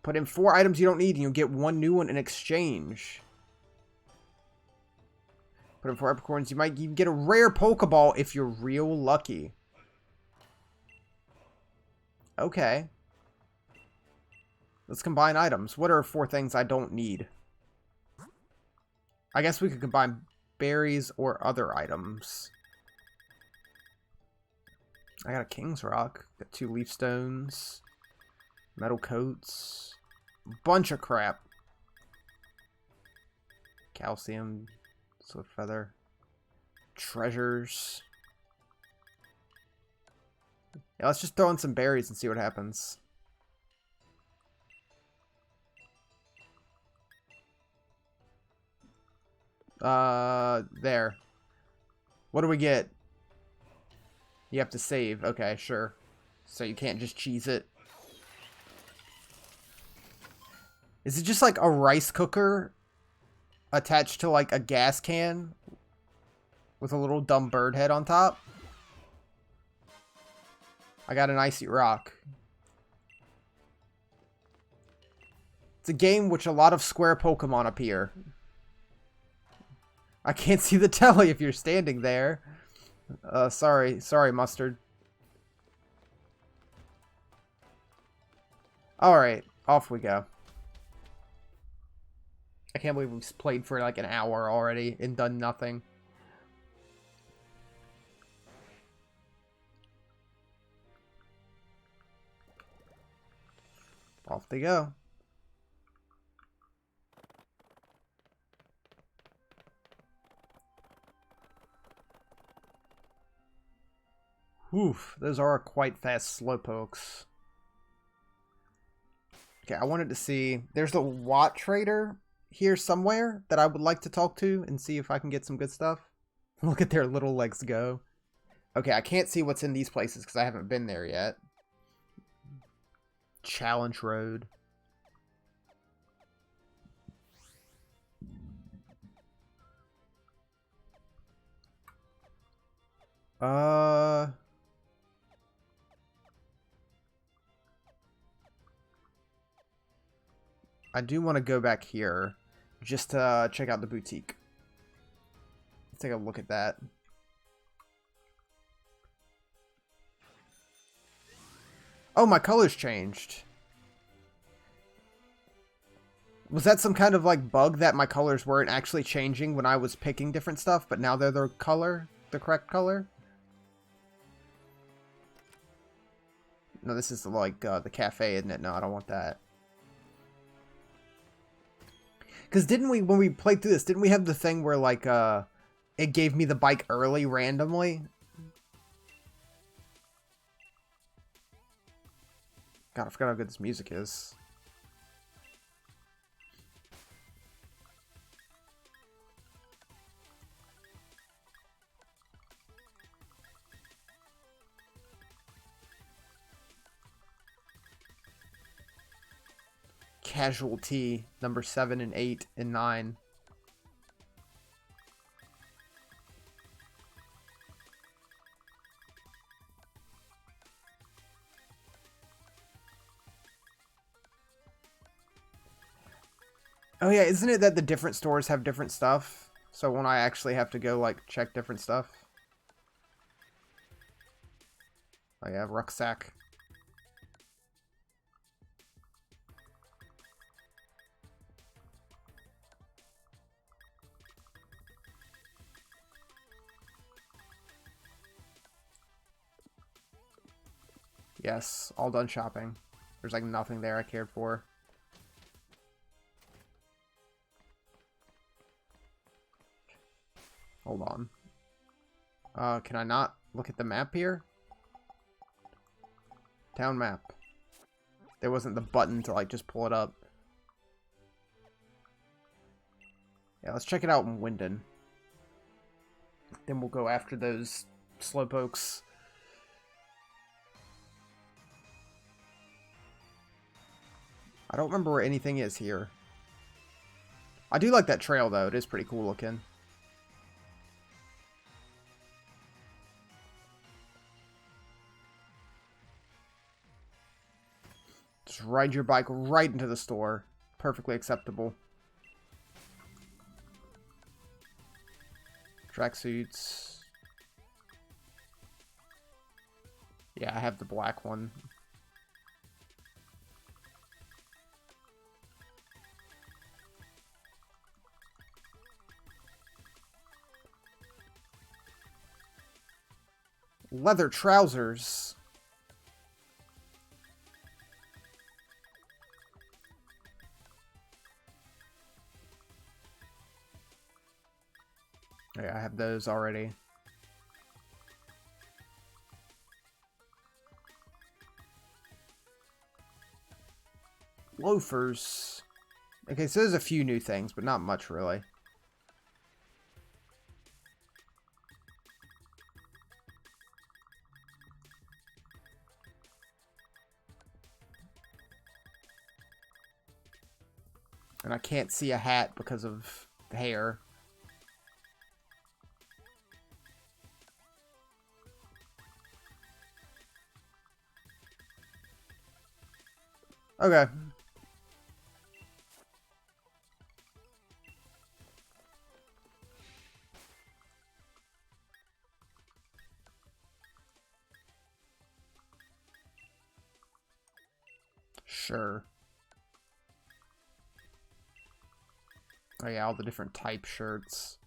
Put in 4 items you don't need and you'll get 1 new one in exchange. Put in 4 epicorns. You might even get a rare Pokeball if you're real lucky. Okay. Let's combine items. What are 4 things I don't need? I guess we could combine berries or other items. I got a King's Rock. Got 2 leaf stones. Metal coats. Bunch of crap. Calcium. Swift feather. Treasures. Yeah, let's just throw in some berries and see what happens. There. What do we get? You have to save. Okay, sure. So you can't just cheese it. Is it just like a rice cooker attached to like a gas can with a little dumb bird head on top? I got an icy rock. It's a game which a lot of square Pokemon appear. I can't see the telly if you're standing there. Sorry, Mustard. Alright, off we go. I can't believe we've played for like an hour already and done nothing. Off they go. Oof, those are quite fast slowpokes. Okay, I wanted to see... There's a Watt Trader here somewhere that I would like to talk to and see if I can get some good stuff. Look at their little legs go. Okay, I can't see what's in these places because I haven't been there yet. Challenge Road. I do want to go back here just to check out the boutique. Let's take a look at that. Oh, my color's changed. Was that some kind of like bug that my colors weren't actually changing when I was picking different stuff, but now they're the correct color? No, this is like the cafe, isn't it? No, I don't want that. Because didn't we, when we played through this, didn't we have the thing where, like, it gave me the bike early randomly? God, I forgot how good this music is. Casualty, number 7 and 8 and 9. Oh yeah, isn't it that the different stores have different stuff? So when I actually have to go, like, check different stuff? Oh yeah, rucksack. Yes, all done shopping. There's like nothing there I cared for. Hold on. Can I not look at the map here? Town map. There wasn't the button to like just pull it up. Yeah, let's check it out in Winden. Then we'll go after those slowpokes. I don't remember where anything is here. I do like that trail, though. It is pretty cool looking. Just ride your bike right into the store. Perfectly acceptable. Tracksuits. Yeah, I have the black one. Leather trousers. Yeah, I have those already. Loafers. Okay, so there's a few new things, but not much really. And I can't see a hat because of the hair. Okay. Sure. Oh yeah, all the different type shirts.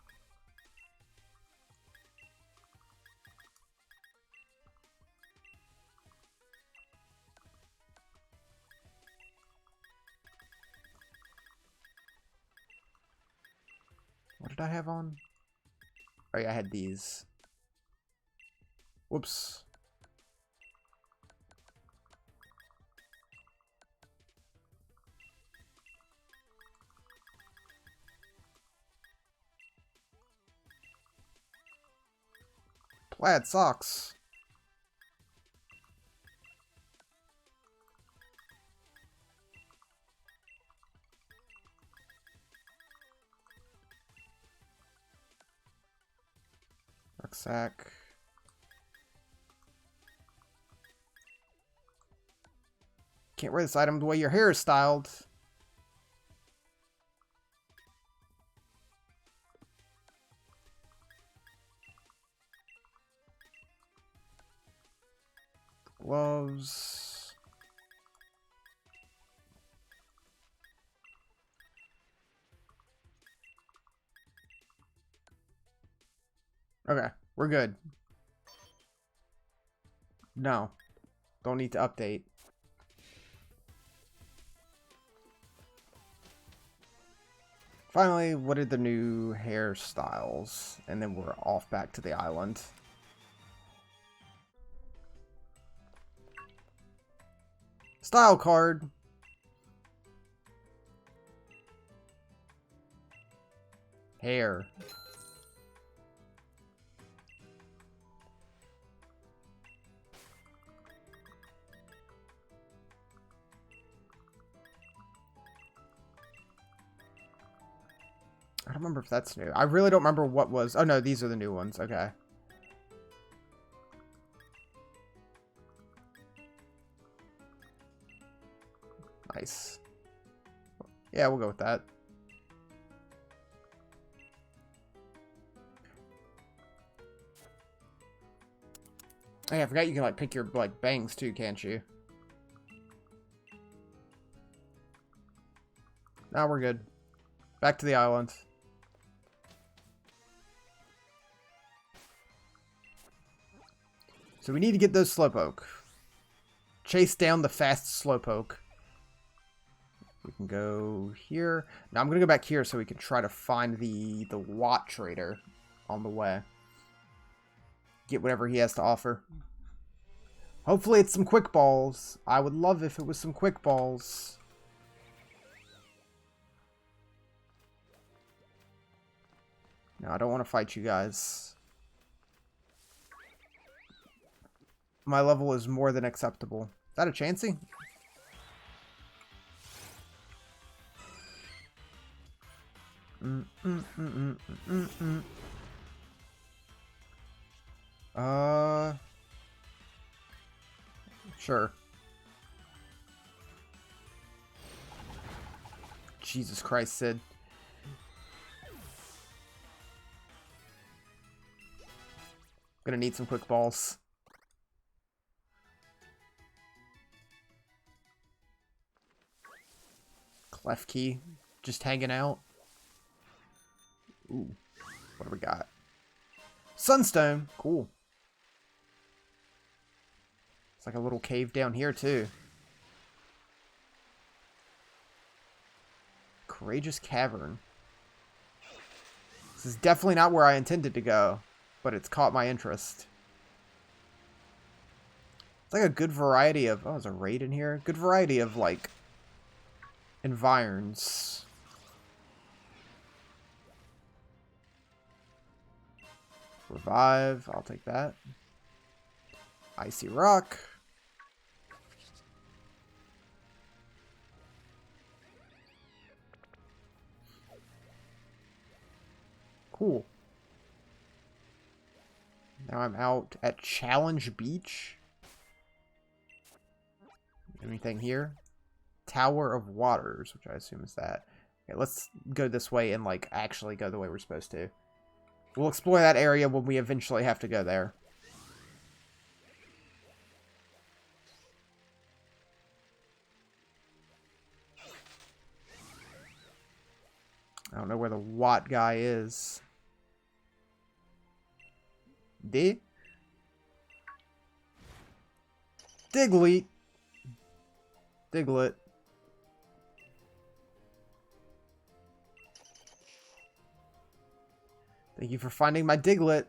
What did I have on? Oh yeah, I had these. Whoops. Plaid socks. Rucksack. Can't wear this item the way your hair is styled. Gloves. Okay, we're good. No. Don't need to update. Finally, what are the new hairstyles? And then we're off back to the island. Style card. Hair. I don't remember if that's new. I really don't remember what was... Oh, no, these are the new ones. Okay. Nice. Yeah, we'll go with that. Oh, yeah, I forgot you can, like, pick your, like, bangs, too, can't you? Now we're good. Back to the island. So we need to get those Slowpoke. Chase down the fast Slowpoke. We can go here. Now I'm going to go back here so we can try to find the Watt Trader on the way. Get whatever he has to offer. Hopefully it's some Quick Balls. I would love if it was some Quick Balls. No, I don't want to fight you guys. My level is more than acceptable. Is that a Chansey? Sure. Jesus Christ, Sid. Gonna need some quick balls. Clef key. Just hanging out. Ooh. What do we got? Sunstone. Cool. It's like a little cave down here, too. Courageous Cavern. This is definitely not where I intended to go, but it's caught my interest. It's like a good variety of... Oh, there's a raid in here. Good variety of, like, environs. Revive. I'll take that. Icy Rock. Cool. Now I'm out at Challenge Beach. Anything here? Tower of Waters, which I assume is that. Okay, let's go this way and, like, actually go the way we're supposed to. We'll explore that area when we eventually have to go there. I don't know where the Watt guy is. Diglett. Diglett. Thank you for finding my Diglett.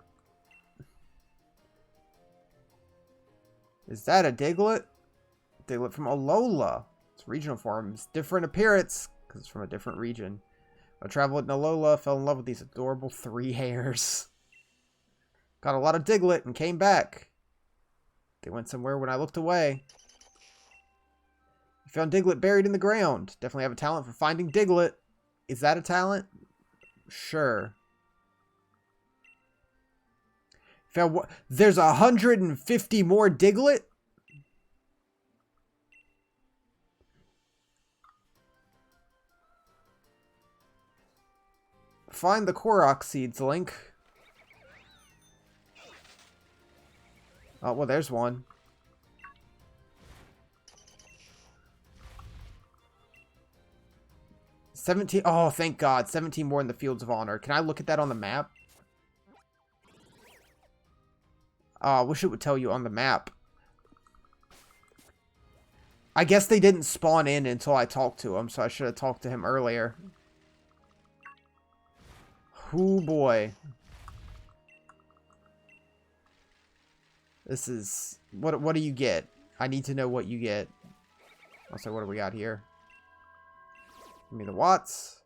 Is that a Diglett? Diglett from Alola. It's regional forms. Different appearance, because it's from a different region. I traveled in Alola, fell in love with these adorable 3 hairs. Got a lot of Diglett and came back. They went somewhere when I looked away. You found Diglett buried in the ground. Definitely have a talent for finding Diglett. Is that a talent? Sure. Found what? There's 150 more Diglett? Find the Korok seeds, Link. Oh, well, there's one. $17. Oh, thank God. 17 more in the Fields of Honor. Can I look at that on the map? Oh, I wish it would tell you on the map. I guess they didn't spawn in until I talked to him, so I should have talked to him earlier. Oh boy. This is... What do you get? I need to know what you get. Also, what do we got here? Give me the Watts.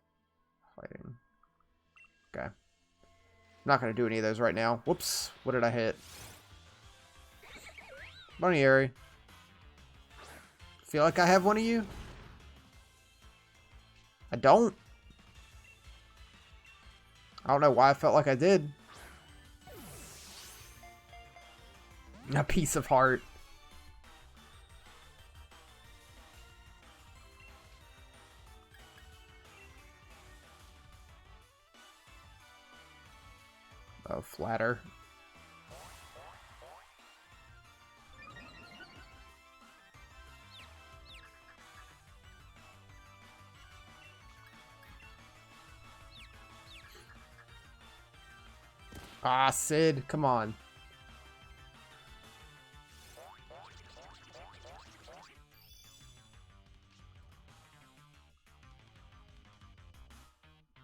Fighting. Okay. I'm not going to do any of those right now. Whoops. What did I hit? Bunny feel like I have one of you? I don't. I don't know why I felt like I did. A piece of heart. Oh, flatter. Ah, Sid, come on.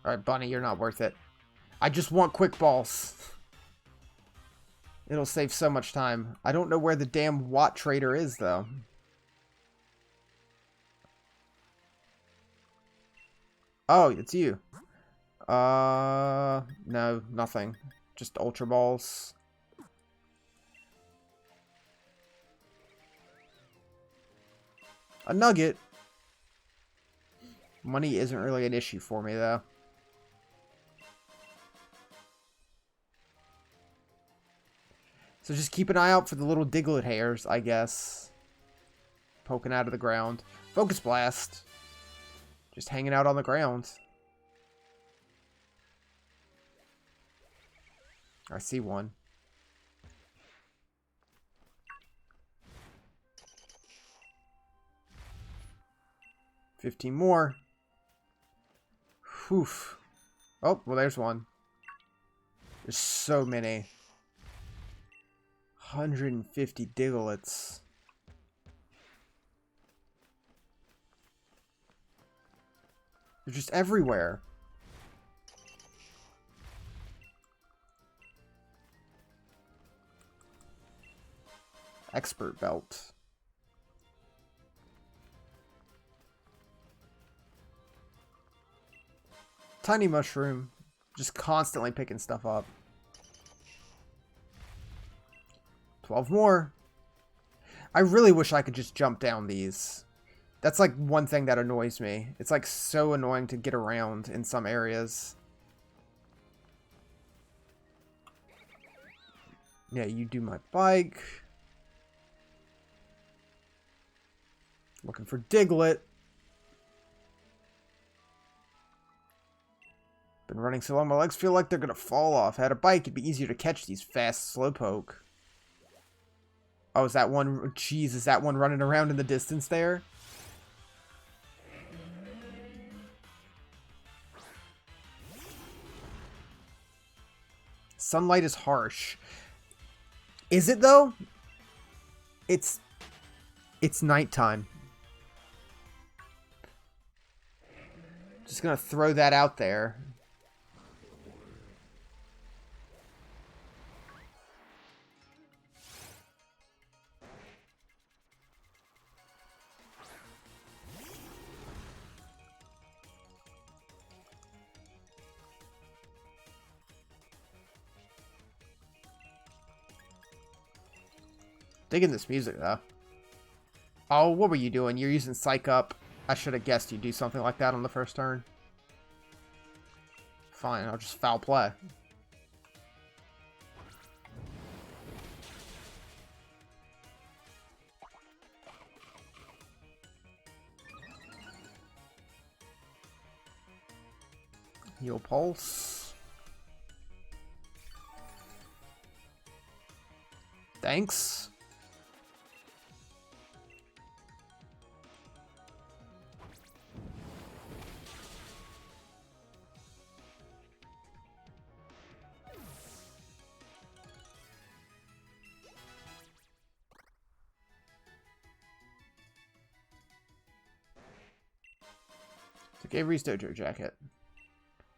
Alright, Bunny, you're not worth it. I just want quick balls. It'll save so much time. I don't know where the damn Watt trader is, though. Oh, it's you. No, nothing. Just Ultra Balls. A nugget. Money isn't really an issue for me, though. So just keep an eye out for the little Diglett hairs, I guess. Poking out of the ground. Focus Blast. Just hanging out on the ground. I see one. $15 more. Whew. Oh, well, there's one. There's so many. 150 diglets. They're just everywhere. Expert belt. Tiny mushroom. Just constantly picking stuff up. 12 more. I really wish I could just jump down these. That's like one thing that annoys me. It's like so annoying to get around in some areas. Yeah, you do my bike. Looking for diglett. Been running so long, my legs feel like they're gonna fall off. Had a bike, it'd be easier to catch these fast slowpoke. Oh, is that one? Jeez, is that one running around in the distance there? Sunlight is harsh. Is it though? It's nighttime. Just gonna throw that out there. Digging this music, though. Oh, what were you doing? You're using Psych Up. I should have guessed you'd do something like that on the first turn. Fine, I'll just foul play. Heal Pulse. Thanks. Took Avery's Dojo jacket.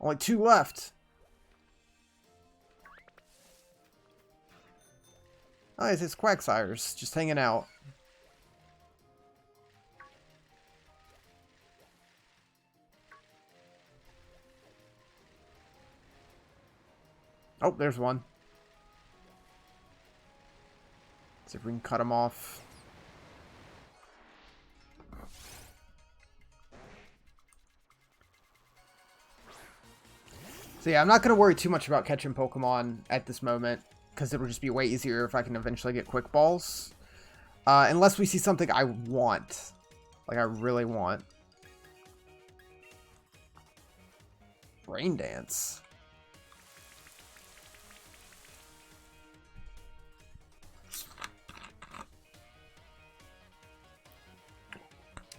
Only 2 left. Oh, it's Quagsires, just hanging out. Oh, there's one. See if we can cut him off. So yeah, I'm not going to worry too much about catching Pokemon at this moment, because it would just be way easier if I can eventually get Quick Balls. Unless we see something I want. Like, I really want. Rain Dance.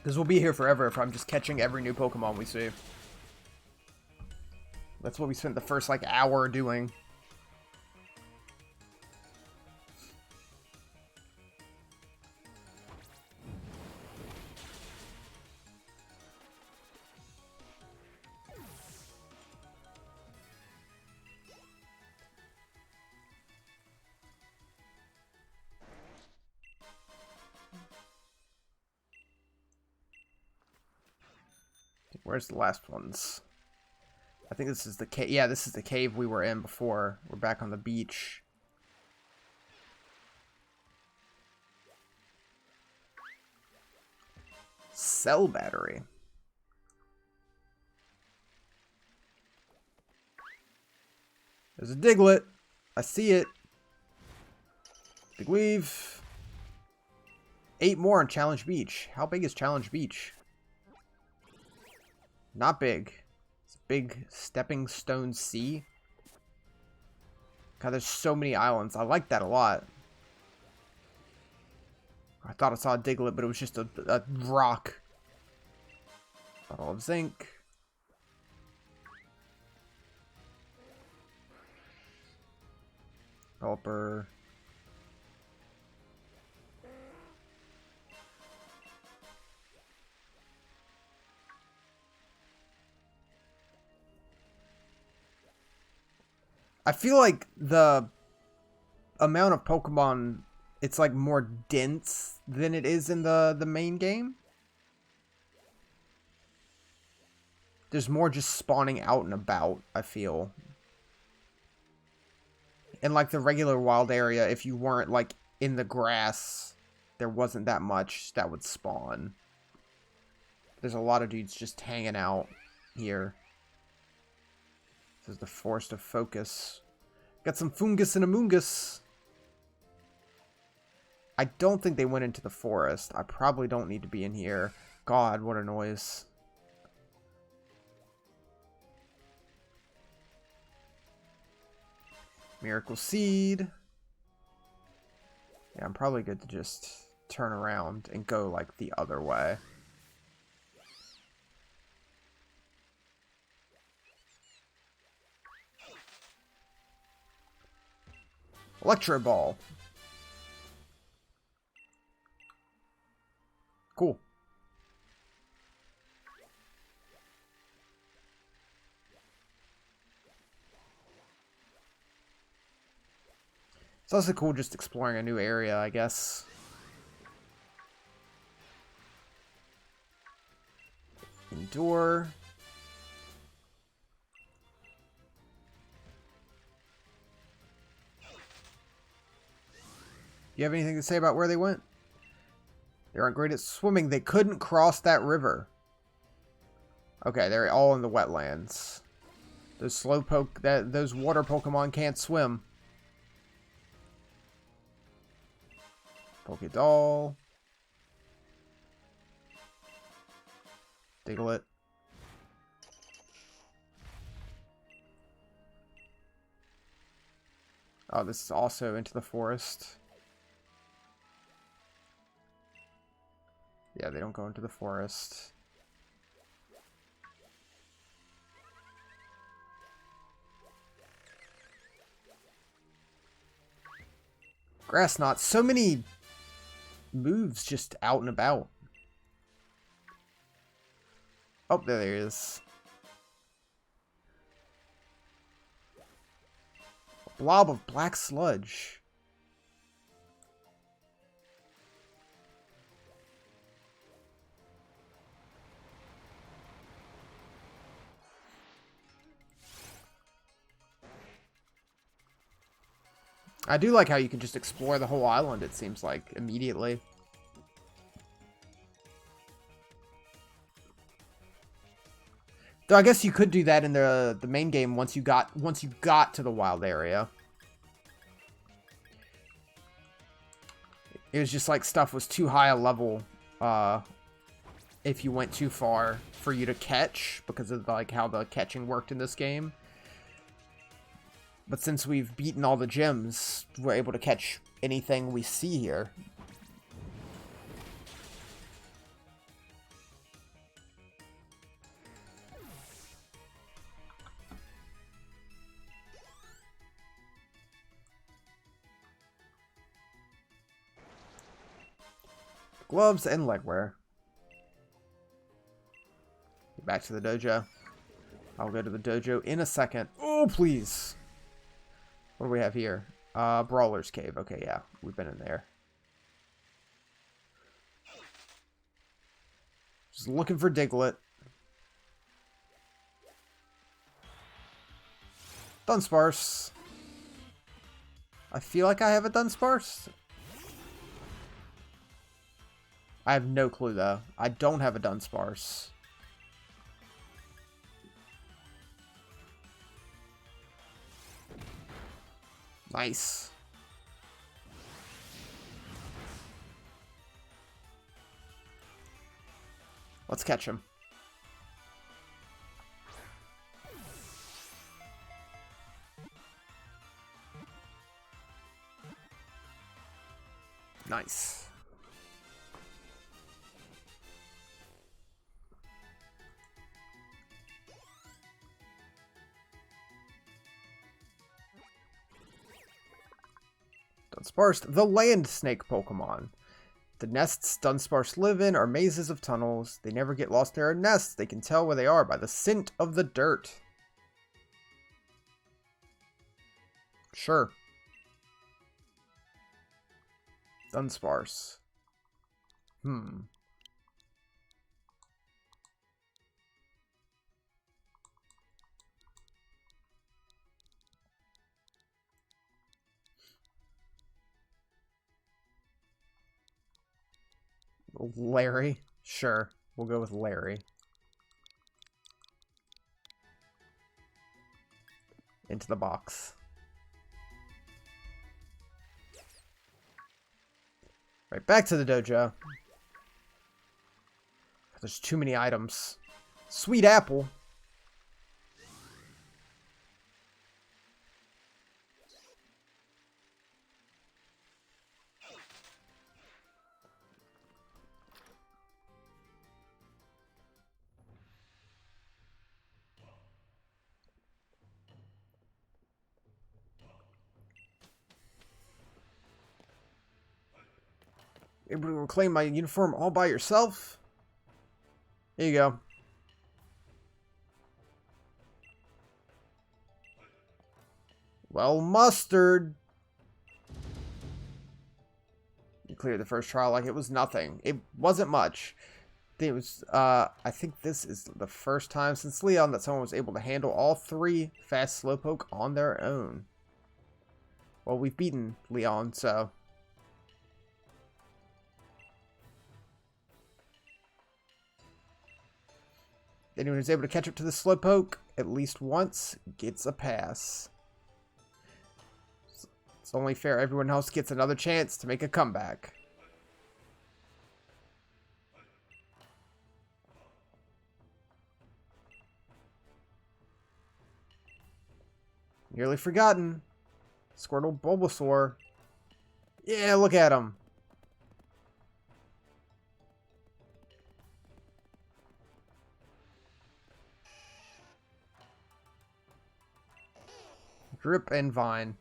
This will be here forever if I'm just catching every new Pokemon we see. That's what we spent the first, like, hour doing. Where's the last ones? I think this is the cave. Yeah, this is the cave we were in before. We're back on the beach. Cell battery. There's a Diglett. I see it. Big Weave. 8 more on Challenge Beach. How big is Challenge Beach? Not big. It's a big stepping stone sea. God, there's so many islands. I like that a lot. I thought I saw a diglett, but it was just a rock. Bottle of zinc. Helper. I feel like the amount of Pokemon, it's like more dense than it is in the main game. There's more just spawning out and about, I feel. In like the regular wild area, if you weren't like in the grass, there wasn't that much that would spawn. There's a lot of dudes just hanging out here. This is the Forest of Focus. Got some fungus and amoongus. I don't think they went into the forest. I probably don't need to be in here. God, what a noise. Miracle Seed. Yeah, I'm probably good to just turn around and go like the other way. Electro Ball. Cool. It's also cool just exploring a new area, I guess. Endure. You have anything to say about where they went? They aren't great at swimming. They couldn't cross that river. Okay, they're all in the wetlands. Those those water Pokemon can't swim. Pokédoll. Diglett. Oh, this is also into the forest. Yeah, they don't go into the forest. Grass knot. So many moves just out and about. Oh, there he is. A blob of black sludge. I do like how you can just explore the whole island, it seems like, immediately. Though I guess you could do that in the main game once you got to the wild area. It was just like stuff was too high a level if you went too far for you to catch because of like how the catching worked in this game. But since we've beaten all the gyms, we're able to catch anything we see here. Gloves and legwear. Get back to the dojo. I'll go to the dojo in a second. Oh, please. What do we have here? Brawler's Cave. Okay, yeah. We've been in there. Just looking for Diglett. Dunsparce. I feel like I have a Dunsparce. I have no clue, though. I don't have a Dunsparce. Nice. Let's catch him. Nice. Dunsparce, the land snake Pokemon. The nests Dunsparce live in are mazes of tunnels. They never get lost in their nests. They can tell where they are by the scent of the dirt. Sure. Dunsparce. Larry. Sure. We'll go with Larry. Into the box. Right, back to the dojo. There's too many items. Sweet apple. Able to reclaim my uniform all by yourself? Here you go. Well, mustard. You cleared the first trial like it was nothing. It wasn't much. It was, I think this is the first time since Leon that someone was able to handle all 3 fast Slowpoke on their own. Well, we've beaten Leon, so... Anyone who's able to catch up to the Slowpoke at least once gets a pass. It's only fair everyone else gets another chance to make a comeback. Nearly forgotten. Squirtle, Bulbasaur. Yeah, look at him. Drip and Vine.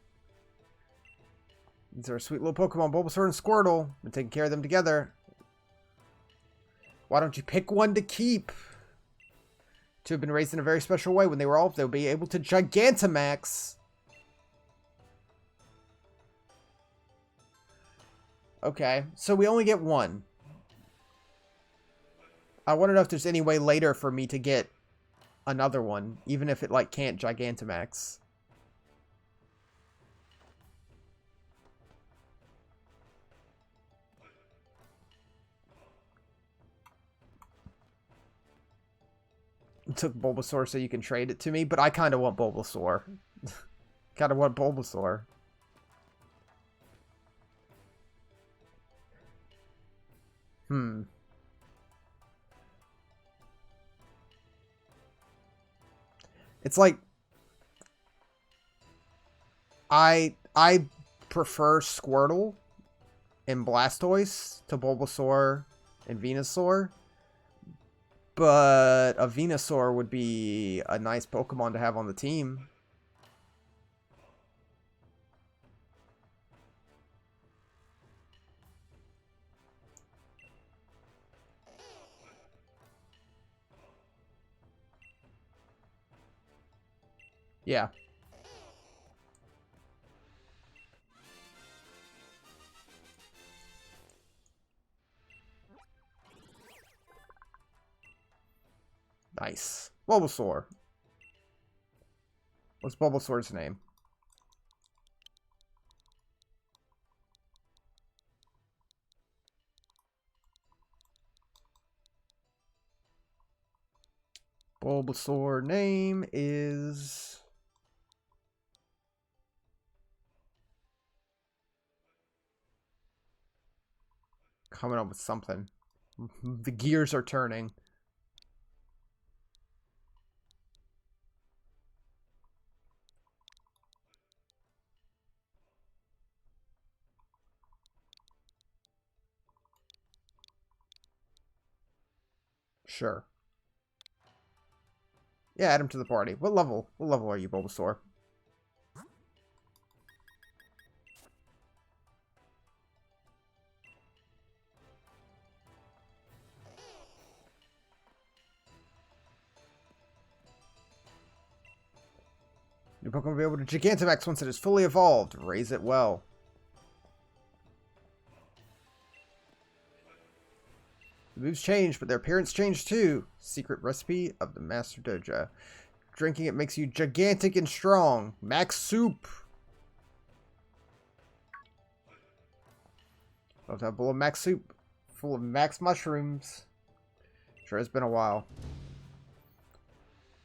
These are sweet little Pokemon, Bulbasaur and Squirtle. Been taking care of them together. Why don't you pick one to keep? Two have been raised in a very special way. When they were all, they'll be able to Gigantamax. Okay, so we only get one. I want to know if there's any way later for me to get another one, even if it, like, can't Gigantamax. Took Bulbasaur so you can trade it to me, but I kind of want Bulbasaur. Kind of want Bulbasaur. It's like I prefer Squirtle and Blastoise to Bulbasaur and Venusaur. But a Venusaur would be a nice Pokemon to have on the team. Yeah. Nice. Bulbasaur. What's Bulbasaur's name? Bulbasaur name is... Coming up with something. The gears are turning. Sure. Yeah, add him to the party. What level? What level are you, Bulbasaur? New Pokemon will be able to Gigantamax once it is fully evolved. Raise it well. The moves change, but their appearance changed too. Secret recipe of the Master Dojo. Drinking it makes you gigantic and strong. Max Soup. Love to have a bowl of Max Soup. Full of Max Mushrooms. Sure has been a while.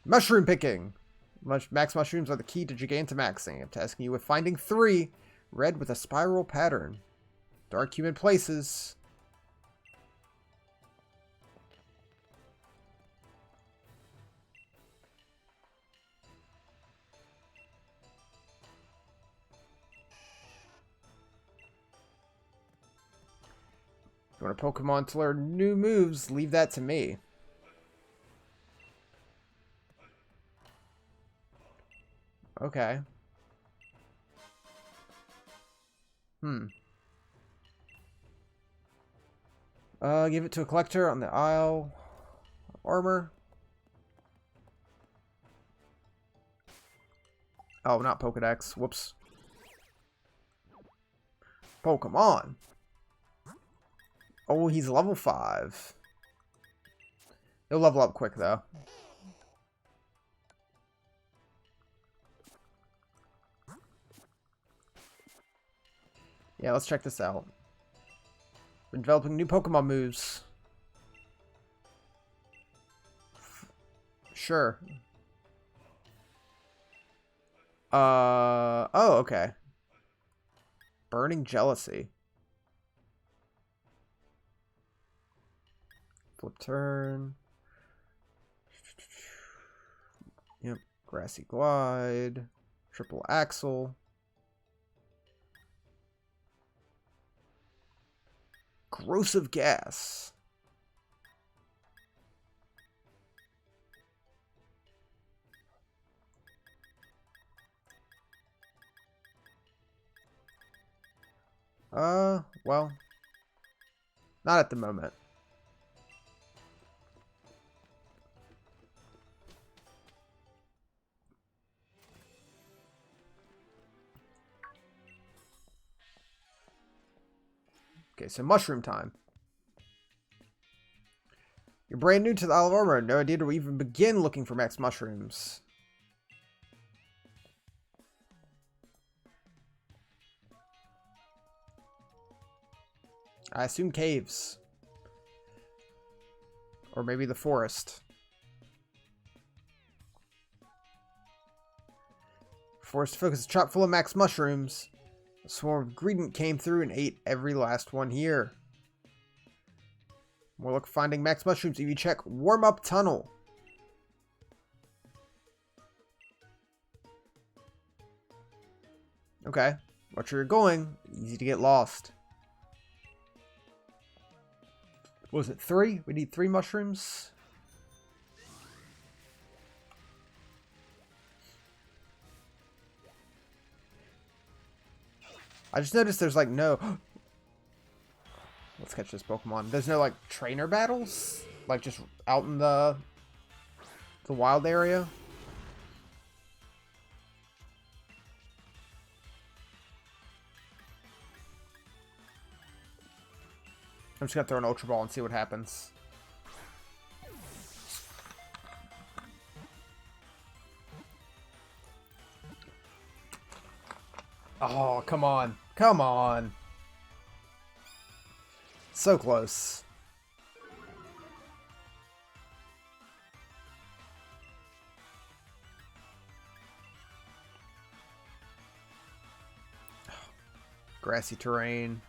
Mushroom picking. Max Mushrooms are the key to Gigantamaxing. I'm tasking you with finding 3. Red with a spiral pattern. Dark humid places. You want a Pokemon to learn new moves? Leave that to me. Okay. Give it to a collector on the Isle of Armor. Oh, not Pokedex. Whoops. Pokemon. Oh, he's level 5. He'll level up quick, though. Yeah, let's check this out. Been developing new Pokemon moves. Sure. Oh, okay. Burning Jealousy. Flip turn. Yep. Grassy Glide. Triple Axle. Corrosive Gas. Well. Not at the moment. Okay, so mushroom time. You're brand new to the Isle of Armor. No idea to even begin looking for max mushrooms. I assume caves. Or maybe the forest. Forest focus is chock full of max mushrooms. A swarm of Greedent came through and ate every last one here. More luck finding max mushrooms if you check warm-up tunnel. Okay. Watch where you're going. Easy to get lost. What was it, 3? We need 3 mushrooms. I just noticed there's like no... Let's catch this Pokemon. There's no like trainer battles? Like just out in the wild area? I'm just gonna throw an Ultra Ball and see what happens. Oh, come on. Come on. So close. Grassy terrain.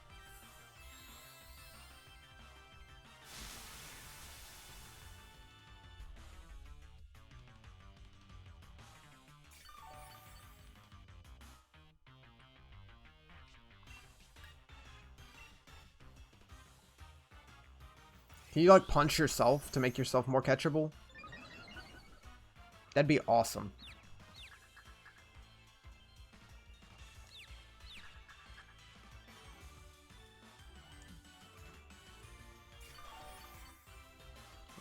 Can you, like, punch yourself to make yourself more catchable? That'd be awesome.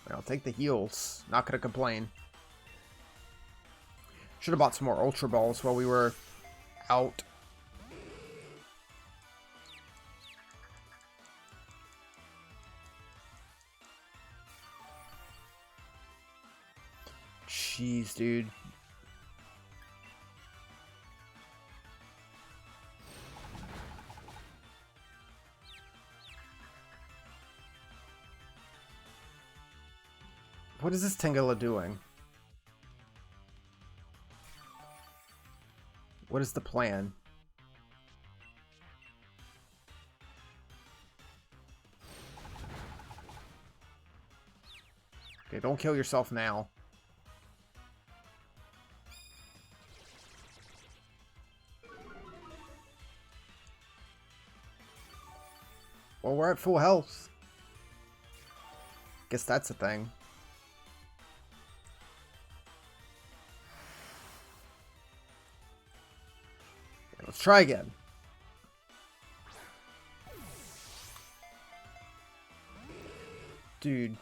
I'll take the heals. Not gonna complain. Should have bought some more Ultra Balls while we were out. Jeez, dude. What is this Tangela doing? What is the plan? Okay, don't kill yourself now. Well, we're at full health. Guess that's a thing. Okay, let's try again. Dude.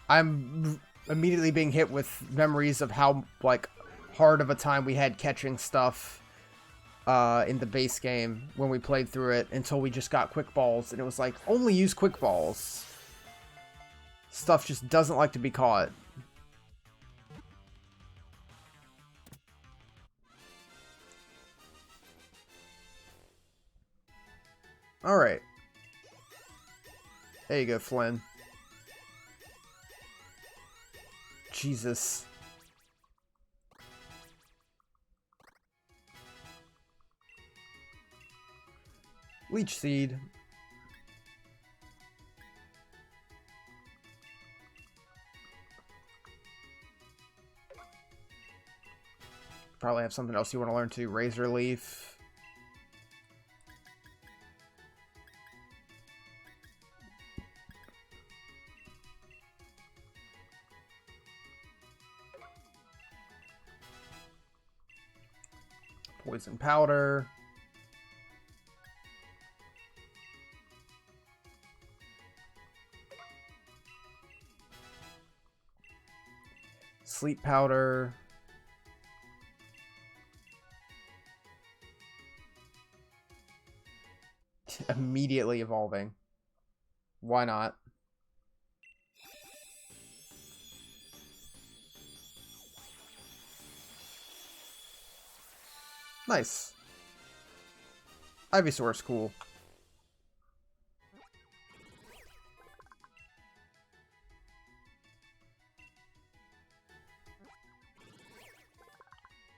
I'm immediately being hit with memories of how, like, hard of a time we had catching stuff in the base game when we played through it until we just got quick balls, and it was like, only use quick balls. Stuff just doesn't like to be caught. Alright. There you go, Flynn. Jesus. Leech Seed. Probably have something else you want to learn too. Razor Leaf. Poison Powder. Sleep Powder. Immediately evolving. Why not? Nice. Ivysaur's cool.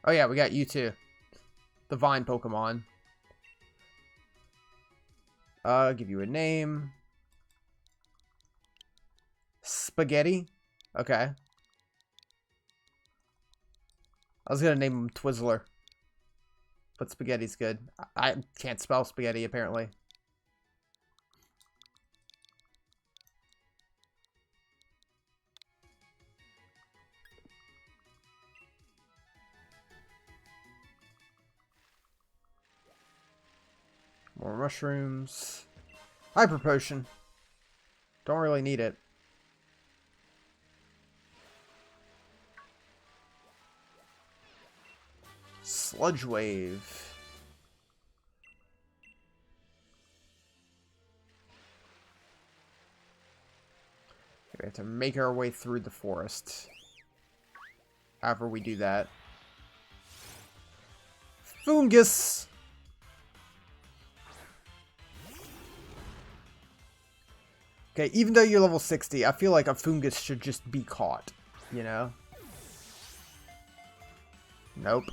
Oh yeah, we got you too. The Vine Pokemon. Give you a name. Spaghetti? Okay. I was gonna name him Twizzler. But Spaghetti's good. I can't spell spaghetti, apparently. More mushrooms. Hyper Potion. Don't really need it. Sludge Wave. We have to make our way through the forest. However we do that. Fungus! Okay, even though you're level 60, I feel like a Fungus should just be caught, you know? Nope.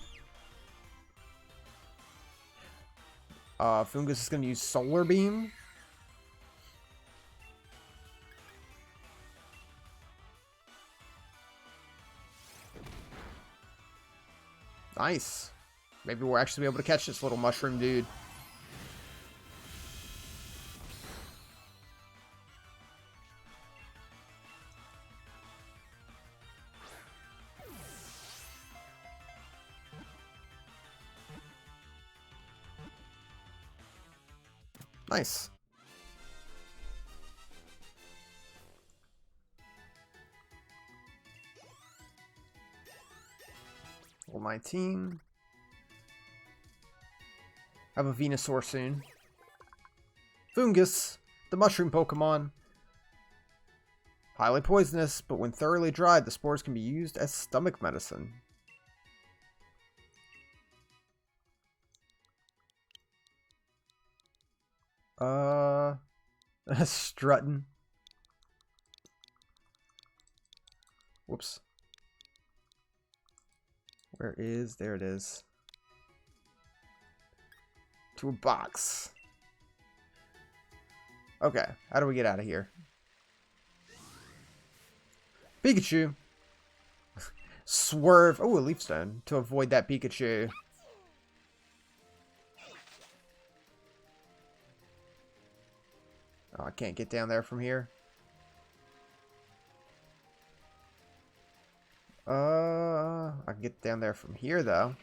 Fungus is gonna use Solar Beam. Nice. Maybe we'll actually be able to catch this little mushroom dude. Nice. Level 19. I have a Venusaur soon. Fungus, the mushroom Pokemon. Highly poisonous, but when thoroughly dried, the spores can be used as stomach medicine. Strutting. Whoops. Where is... There it is. To a box. Okay, how do we get out of here? Pikachu. Swerve. Oh, a leaf stone to avoid that Pikachu. Oh, I can't get down there from here. I can get down there from here, though.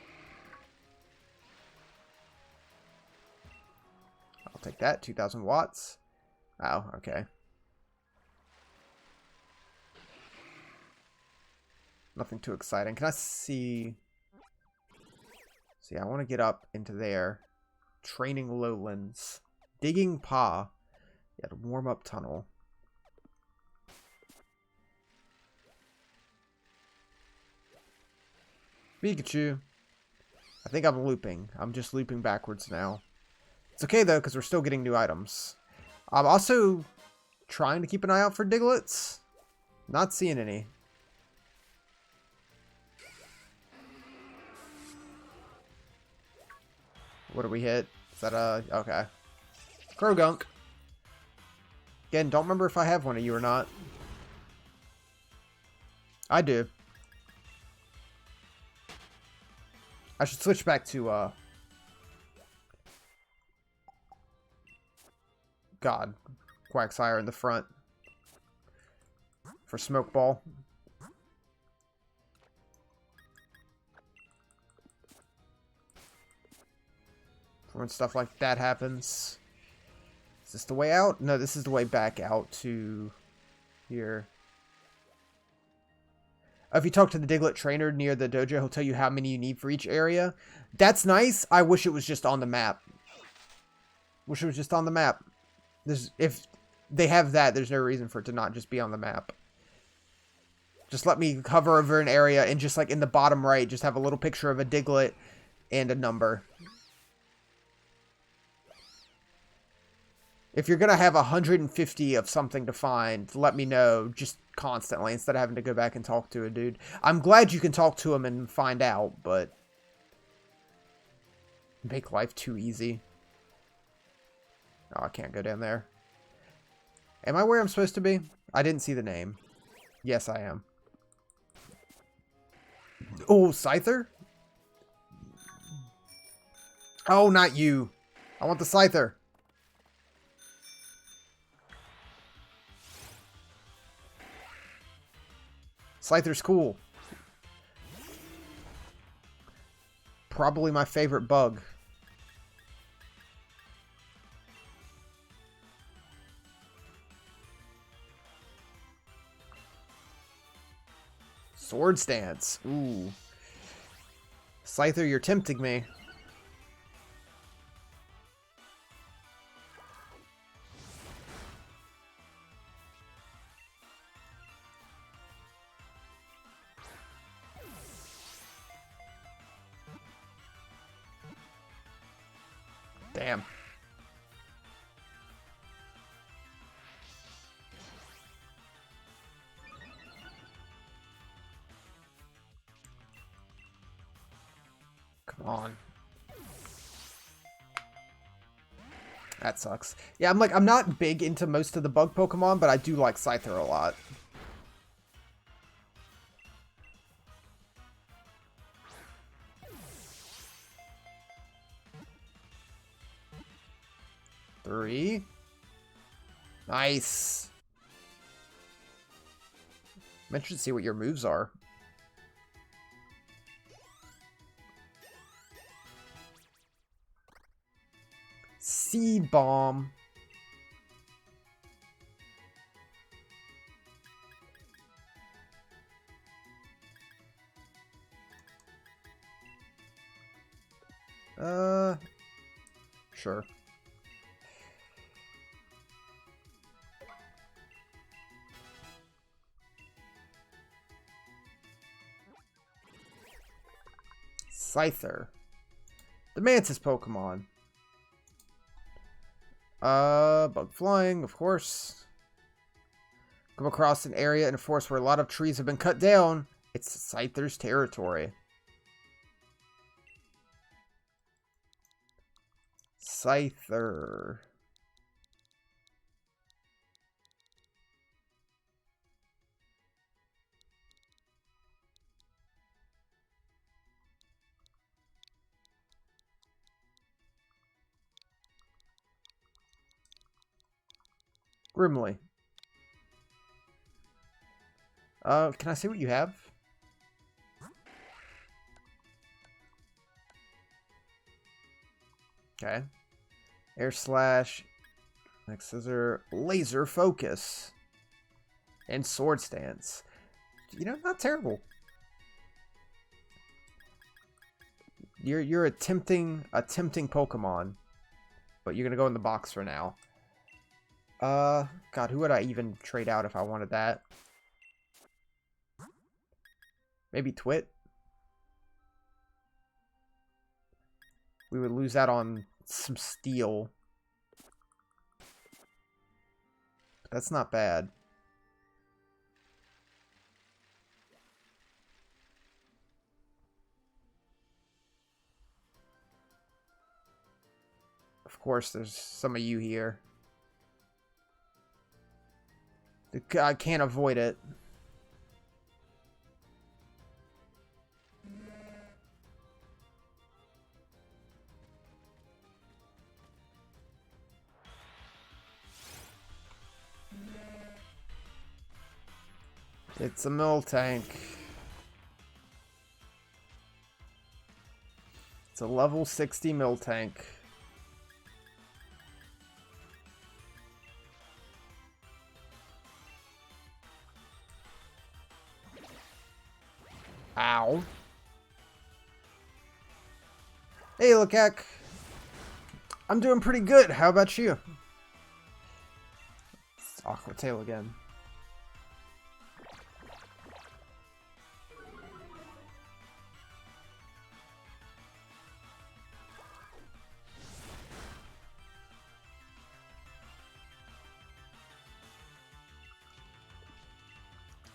I'll take that. 2,000 watts. Oh, okay. Nothing too exciting. Can I see... See, I want to get up into there. Training lowlands. Digging paw. Yeah, the warm-up tunnel. Pikachu. I think I'm looping. I'm just looping backwards now. It's okay, though, because we're still getting new items. I'm also trying to keep an eye out for Digletts. Not seeing any. What do we hit? Is that a... Okay. Krogunk. Again, don't remember if I have one of you or not. I do. I should switch back to, God. Quagsire in the front. For Smoke Ball. For when stuff like that happens. Is this the way out? No, this is the way back out to here. If you talk to the Diglett trainer near the dojo, he'll tell you how many you need for each area. That's nice. I wish it was just on the map. Wish it was just on the map. If they have that, there's no reason for it to not just be on the map. Just let me hover over an area and just like in the bottom right, just have a little picture of a Diglett and a number. If you're going to have 150 of something to find, let me know just constantly instead of having to go back and talk to a dude. I'm glad you can talk to him and find out, but make life too easy. Oh, I can't go down there. Am I where I'm supposed to be? I didn't see the name. Yes, I am. Oh, Scyther? Oh, not you. I want the Scyther. Scyther's cool. Probably my favorite bug. Sword Stance. Ooh. Scyther, you're tempting me. Damn. Come on. That sucks. Yeah, I'm not big into most of the bug Pokemon, but I do like Scyther a lot. Three. Nice. I'm interested to see what your moves are. Seed Bomb. Sure. Scyther. The Mantis Pokemon. Bug flying, of course. Come across an area in a forest where a lot of trees have been cut down. It's Scyther's territory. Scyther. Grimly. Can I see what you have? Okay. Air Slash. Next scissor. Laser Focus. And Sword Stance. You know, not terrible. You're a tempting Pokemon. But you're gonna go in the box for now. God, who would I even trade out if I wanted that? Maybe Twit? We would lose out on some steel. That's not bad. Of course, there's some of you here. I can't avoid it. It's a Miltank. It's a level 60 Miltank. Ow. Hey, Lekak. I'm doing pretty good. How about you? It's Aqua Tail again.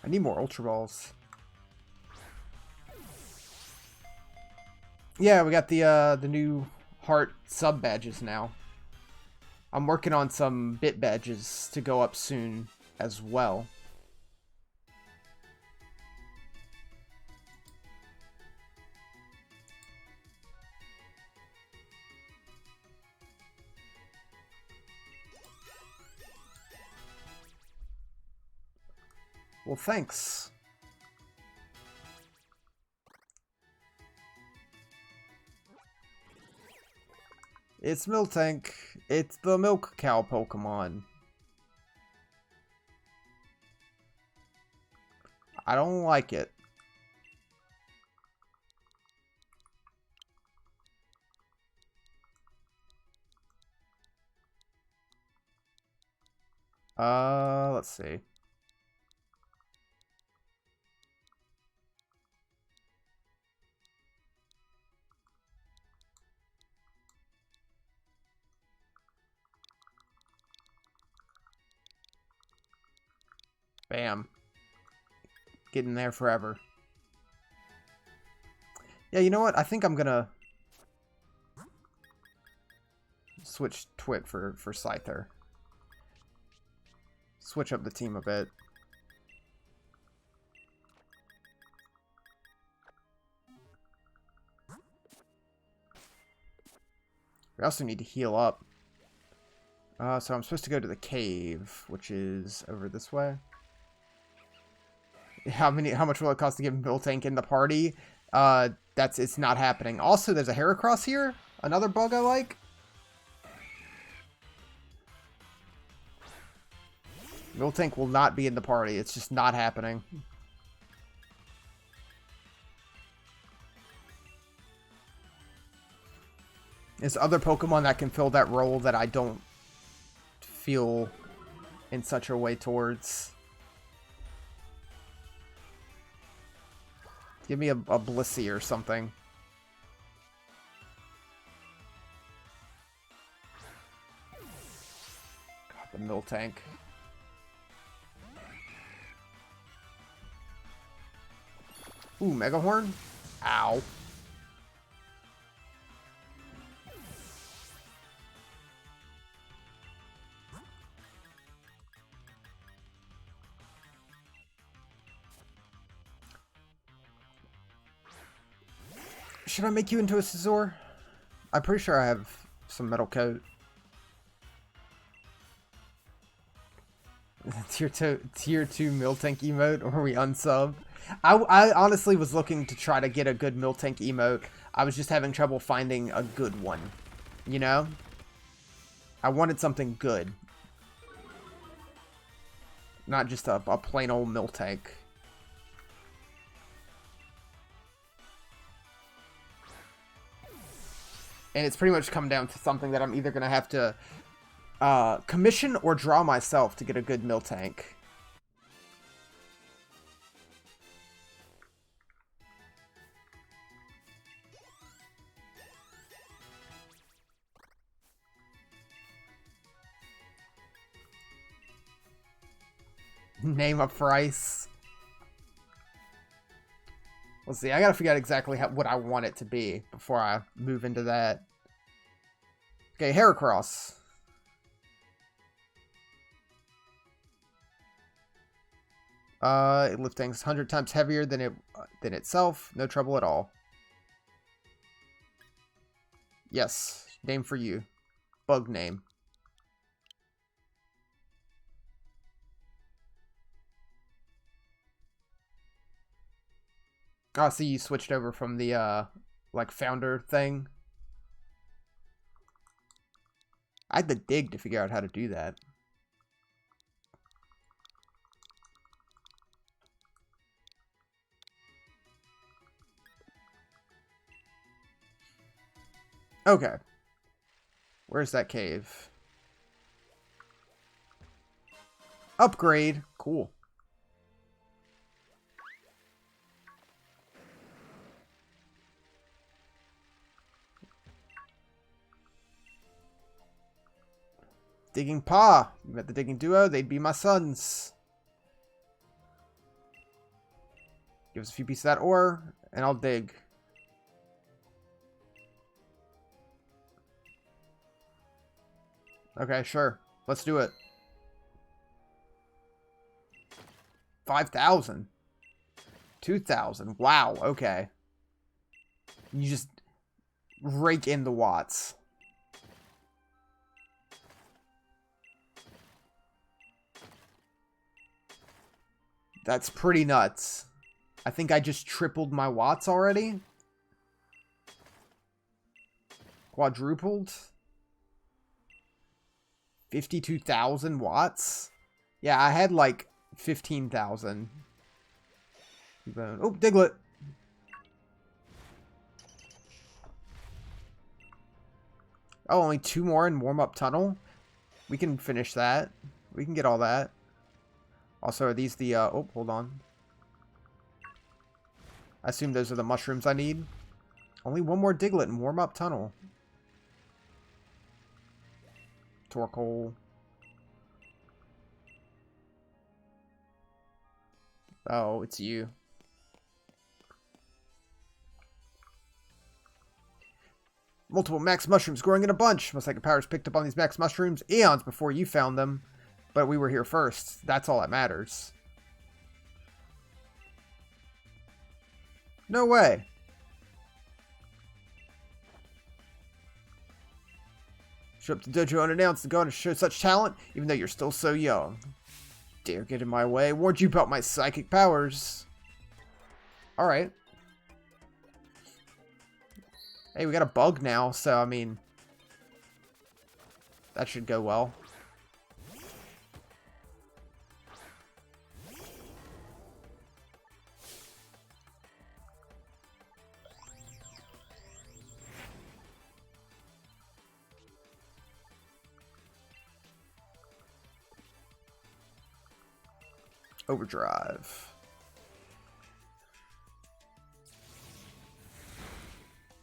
I need more Ultra Balls. Yeah, we got the new heart sub badges now. I'm working on some bit badges to go up soon as well. Well, thanks. It's Miltank. It's the milk cow Pokemon. I don't like it. Let's see. Bam. Getting there forever. Yeah, you know what? I think I'm gonna switch Twit for Scyther. Switch up the team a bit. We also need to heal up. So I'm supposed to go to the cave, which is over this way. How much will it cost to get Miltank in the party? It's not happening. Also, there's a Heracross here. Another bug I like. Miltank will not be in the party. It's just not happening. There's other Pokemon that can fill that role that I don't feel in such a way towards. Give me a Blissey or something. God, the Miltank. Ooh, Megahorn? Ow. Should I make you into a Scizor? I'm pretty sure I have some Metal Coat. tier 2 Miltank emote, or we unsub? I honestly was looking to try to get a good Miltank emote. I was just having trouble finding a good one. You know? I wanted something good. Not just a plain old Miltank. And it's pretty much come down to something that I'm either going to have to commission or draw myself to get a good Miltank. Name a price. Let's see, I gotta figure out exactly what I want it to be before I move into that. Okay, Heracross. It lifts things 100 times heavier than itself. No trouble at all. Yes, name for you. Bug name. Oh, I see you switched over from the, like, founder thing. I had to dig to figure out how to do that. Okay. Where's that cave? Upgrade. Cool. Digging Paw. You met the Digging Duo. They'd be my sons. Give us a few pieces of that ore, and I'll dig. Okay, sure. Let's do it. 5,000. 2,000. Wow, okay. You just rake in the watts. That's pretty nuts. I think I just tripled my watts already. Quadrupled. 52,000 watts. Yeah, I had like 15,000. Oh, Diglett. Oh, only 2 more in warm-up tunnel. We can finish that. We can get all that. Also, are these the, oh, hold on. I assume those are the mushrooms I need. Only 1 more Diglett in warm-up tunnel. Torkoal. Oh, it's you. Multiple max mushrooms growing in a bunch. Most like your powers picked up on these max mushrooms eons before you found them. But we were here first. That's all that matters. No way. Show up to dojo unannounced and go on to show such talent, even though you're still so young. Dare get in my way. Warned you about my psychic powers. Alright. Hey, we got a bug now, so, I mean, that should go well. Overdrive.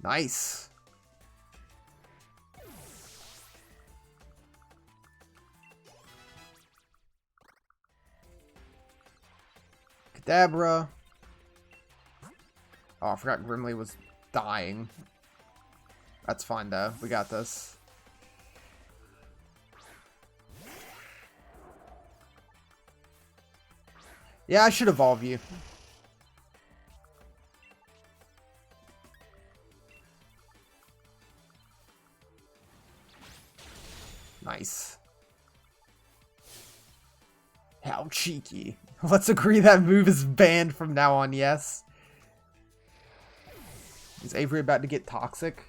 Nice. Kadabra. Oh, I forgot Grimly was dying. That's fine though. We got this. Yeah, I should evolve you. Nice. How cheeky. Let's agree that move is banned from now on, yes. Is Avery about to get toxic?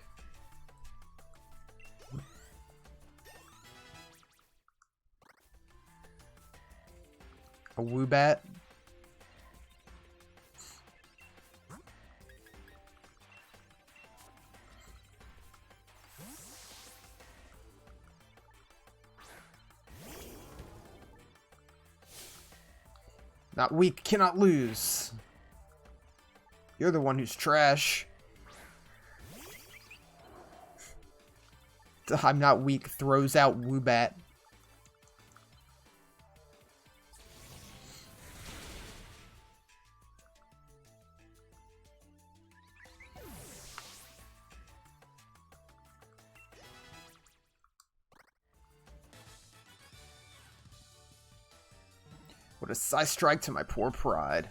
A Woobat? Not weak, cannot lose. You're the one who's trash. I'm not weak, throws out Woobat. What a side strike to my poor pride.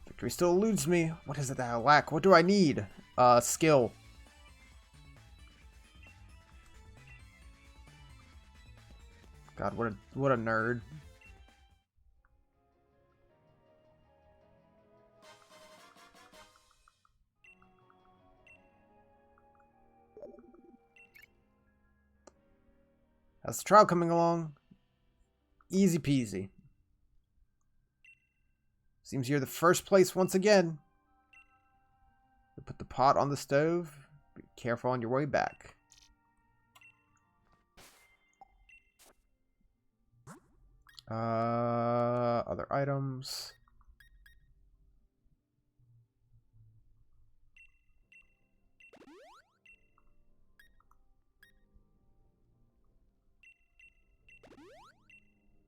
Victory still eludes me. What is it that I lack? What do I need? Skill. God, what a nerd. How's the trial coming along? Easy peasy. Seems you're the first place once again. Put the pot on the stove. Be careful on your way back. Other items.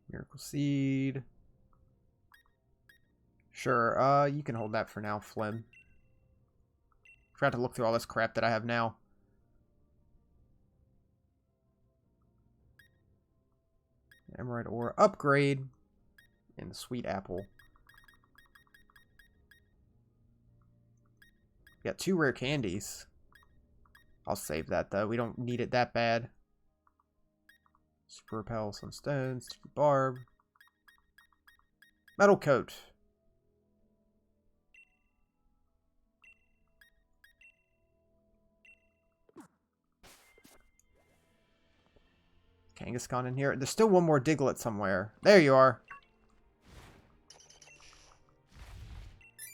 Miracle Seed. Sure, you can hold that for now, Flynn. Forgot to look through all this crap that I have now. Emerald Ore upgrade. And the Sweet Apple. Got 2 rare candies. I'll save that, though. We don't need it that bad. Super Repel, some stones, Sticky Barb. Metal Coat. Kangaskhan in here. There's still one more Diglett somewhere. There you are.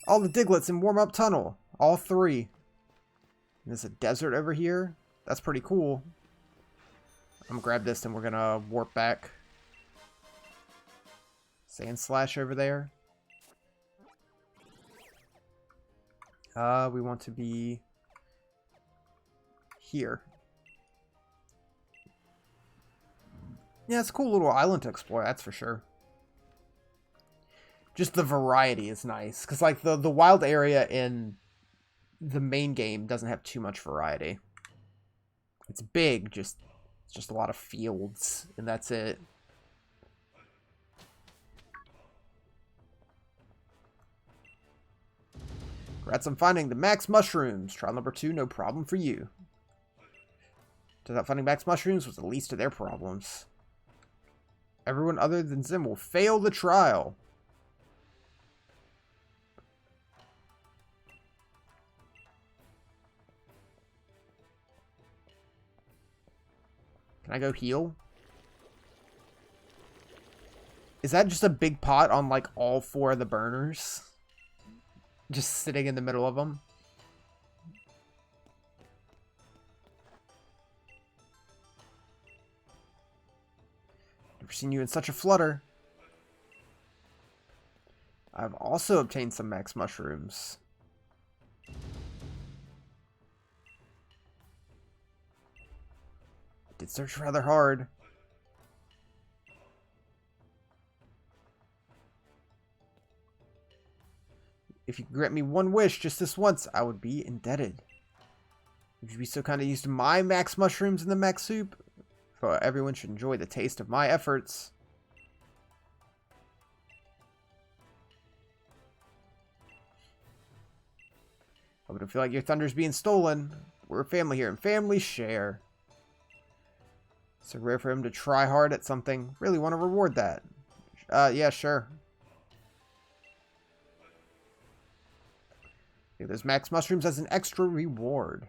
All the Digletts in warm-up tunnel. All 3. There's a desert over here. That's pretty cool. I'm gonna grab this and we're gonna warp back. Sand Slash over there. We want to be here. Yeah, it's a cool little island to explore, that's for sure. Just the variety is nice. Because, like, the wild area in the main game doesn't have too much variety. It's big, it's just a lot of fields, and that's it. Congrats on finding the max mushrooms. Trial number 2, no problem for you. Turns out finding max mushrooms was the least of their problems. Everyone other than Zim will fail the trial. Can I go heal? Is that just a big pot on, like, all 4 of the burners? Just sitting in the middle of them? Never seen you in such a flutter. I've also obtained some max mushrooms. I did search rather hard. If you could grant me one wish just this once, I would be indebted. Would you be so kind to use my max mushrooms in the max soup? For everyone should enjoy the taste of my efforts. I don't feel like your thunder's being stolen. We're a family here, and families share. So rare for him to try hard at something. Really want to reward that. Yeah, sure. Take those max mushrooms as an extra reward.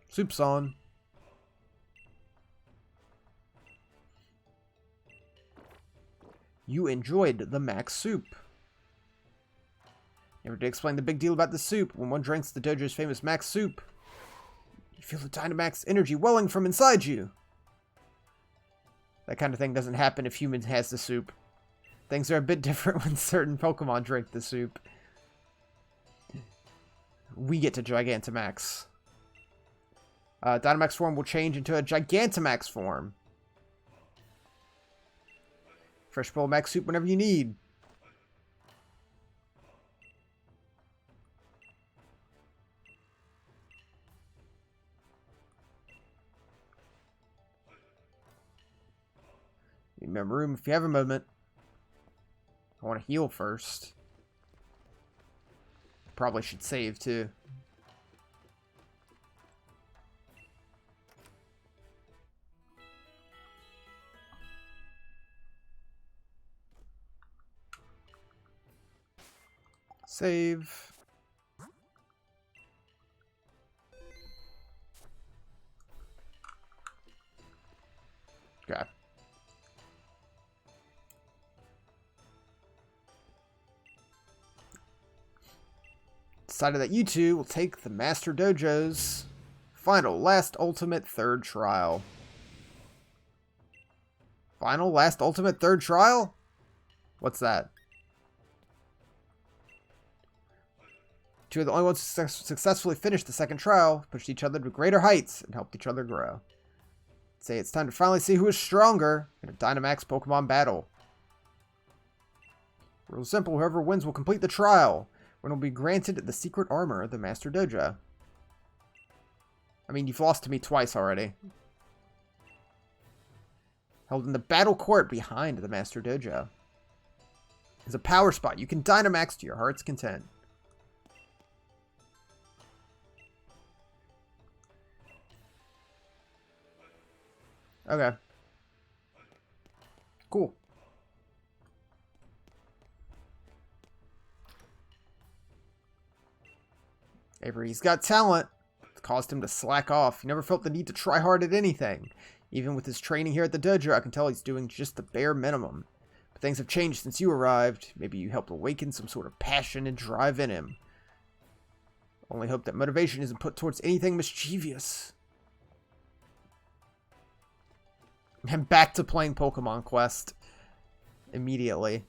Soup's on. You enjoyed the max soup. Never did explain the big deal about the soup. When one drinks the dojo's famous max soup, you feel the Dynamax energy welling from inside you. That kind of thing doesn't happen if humans has the soup. Things are a bit different when certain Pokemon drink the soup. We get to Gigantamax. Dynamax form will change into a Gigantamax form. Fresh bowl of max soup whenever you need. Remember room if you have a moment. I want to heal first. Probably should save too. Save. Okay. Decided that you two will take the Master Dojo's final, last, ultimate, third trial. Final, last, ultimate, third trial? What's that? Two of the only ones who successfully finished the second trial, pushed each other to greater heights, and helped each other grow. Say it's time to finally see who is stronger in a Dynamax Pokemon battle. Rules simple, whoever wins will complete the trial, when will be granted the secret armor of the Master Dojo. I mean, you've lost to me twice already. Held in the battle court behind the Master Dojo. It's a power spot. You can Dynamax to your heart's content. Okay. Cool. Avery's got talent. It's caused him to slack off. He never felt the need to try hard at anything. Even with his training here at the dojo, I can tell he's doing just the bare minimum. But things have changed since you arrived. Maybe you helped awaken some sort of passion and drive in him. Only hope that motivation isn't put towards anything mischievous. I'm back to playing Pokemon Quest immediately.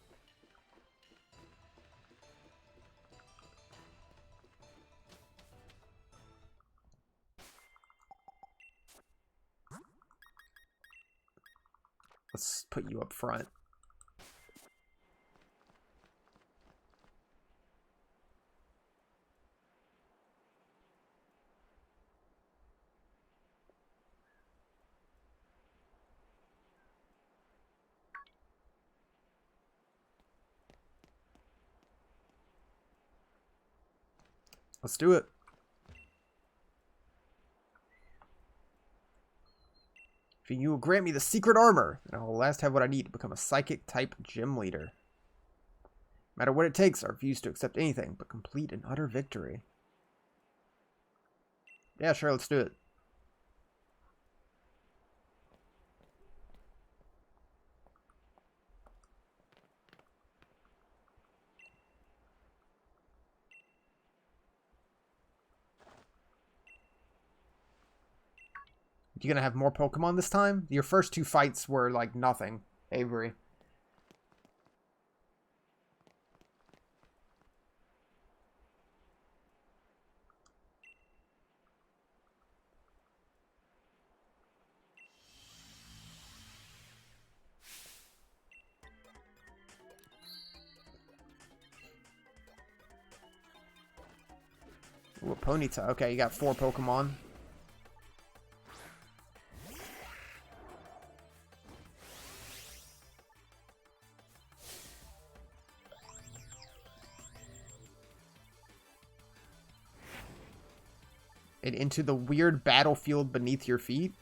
Let's put you up front. Let's do it. If you will grant me the secret armor, then I will last have what I need to become a psychic-type gym leader. No matter what it takes, I refuse to accept anything but complete and utter victory. Yeah, sure, let's do it. You gonna have more Pokemon this time? Your first 2 fights were like nothing, Avery. Ooh, a Ponyta. Okay, you got 4 Pokemon. And into the weird battlefield beneath your feet.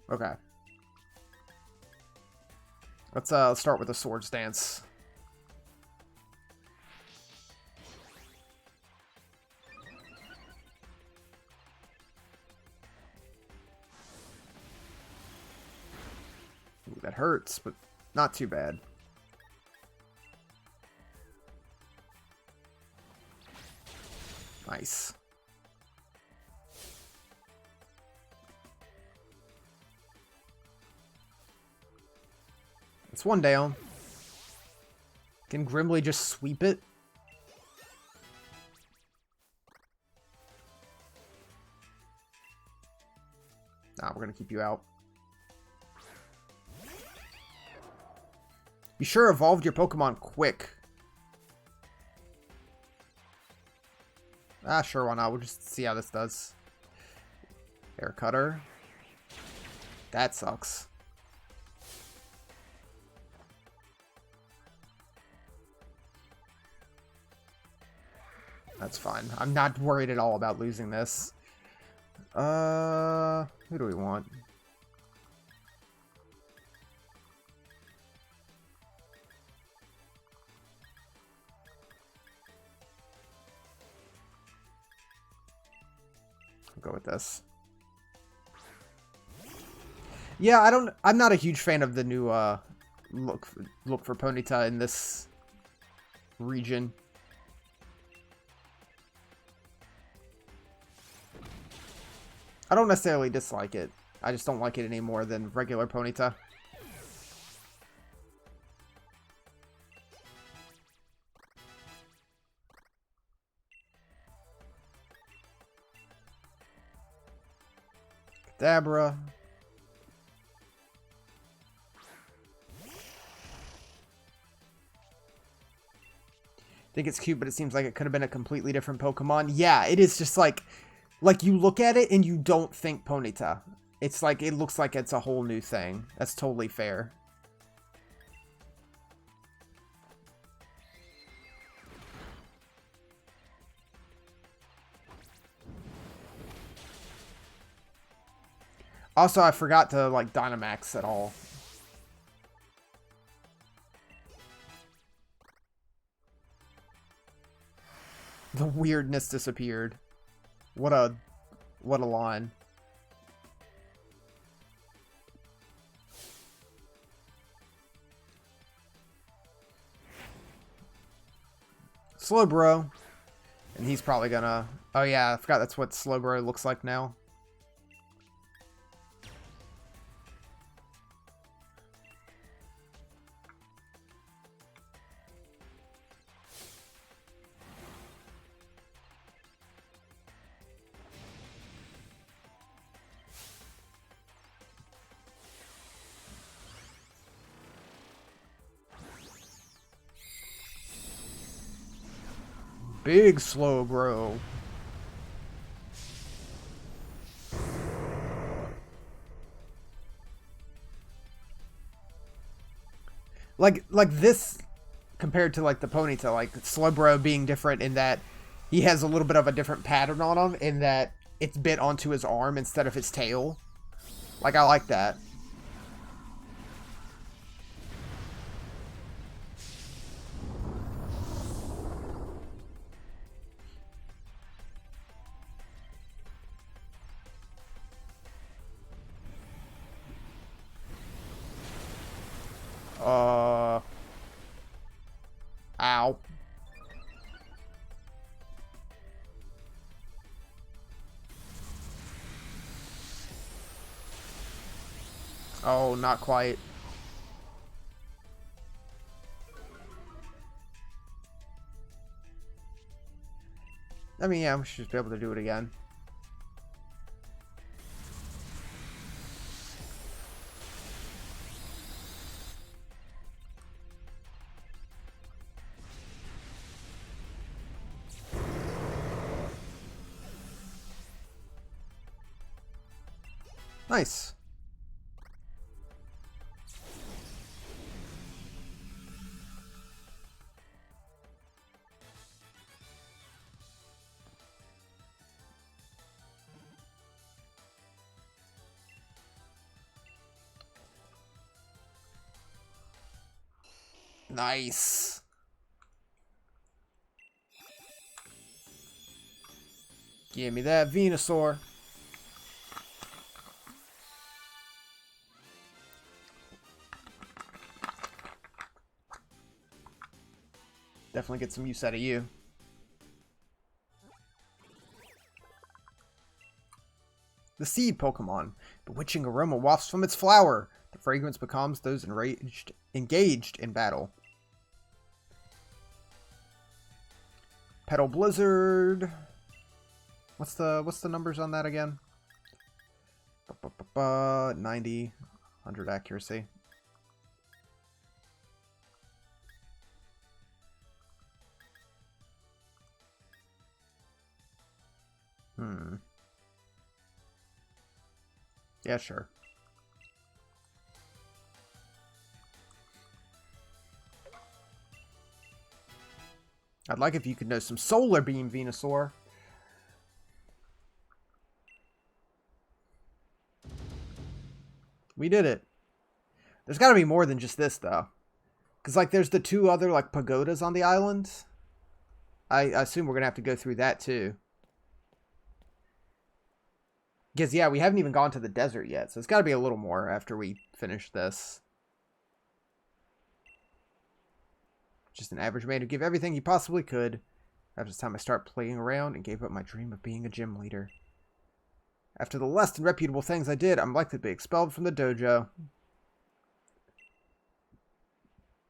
Okay. Let's start with a Swords Dance. Ooh, that hurts, but not too bad. Nice. It's 1 down. Can Grimly just sweep it? Nah, we're gonna keep you out. You sure evolved your Pokemon quick. Ah, sure, why not? We'll just see how this does. Air Cutter. That sucks. That's fine. I'm not worried at all about losing this. Who do we want? I'll go with this. Yeah, I'm not a huge fan of the new look for Ponyta in this region. I don't necessarily dislike it. I just don't like it any more than regular Ponyta. Kadabra. Think it's cute, but it seems like it could have been a completely different Pokemon. Yeah, it is just like you look at it and you don't think Ponyta. It's like, it looks like it's a whole new thing. That's totally fair. Also, I forgot to, like, Dynamax at all. The weirdness disappeared. What a line. Slowbro. And he's probably gonna... Oh yeah, I forgot that's what Slowbro looks like now. Big Slowbro. Like this compared to like the Ponyta, like Slowbro being different in that he has a little bit of a different pattern on him in that it's bit onto his arm instead of his tail. Like, I like that. Ow. Oh, not quite. I mean, yeah, we should just be able to do it again. Nice. Nice. Give me that Venusaur. Definitely get some use out of you. The seed Pokemon. Bewitching aroma wafts from its flower. The fragrance becomes those engaged in battle. Petal Blizzard. What's the numbers on that again? 90, 100 accuracy. Yeah, sure. I'd like if you could know some Solar Beam, Venusaur. We did it. There's got to be more than just this, though. Because, like, there's the 2 other, like, pagodas on the island. I assume we're going to have to go through that, too. Because, yeah, we haven't even gone to the desert yet. So it's got to be a little more after we finish this. Just an average man who gave everything he possibly could. After this time I start playing around and gave up my dream of being a gym leader. After the less than reputable things I did, I'm likely to be expelled from the dojo.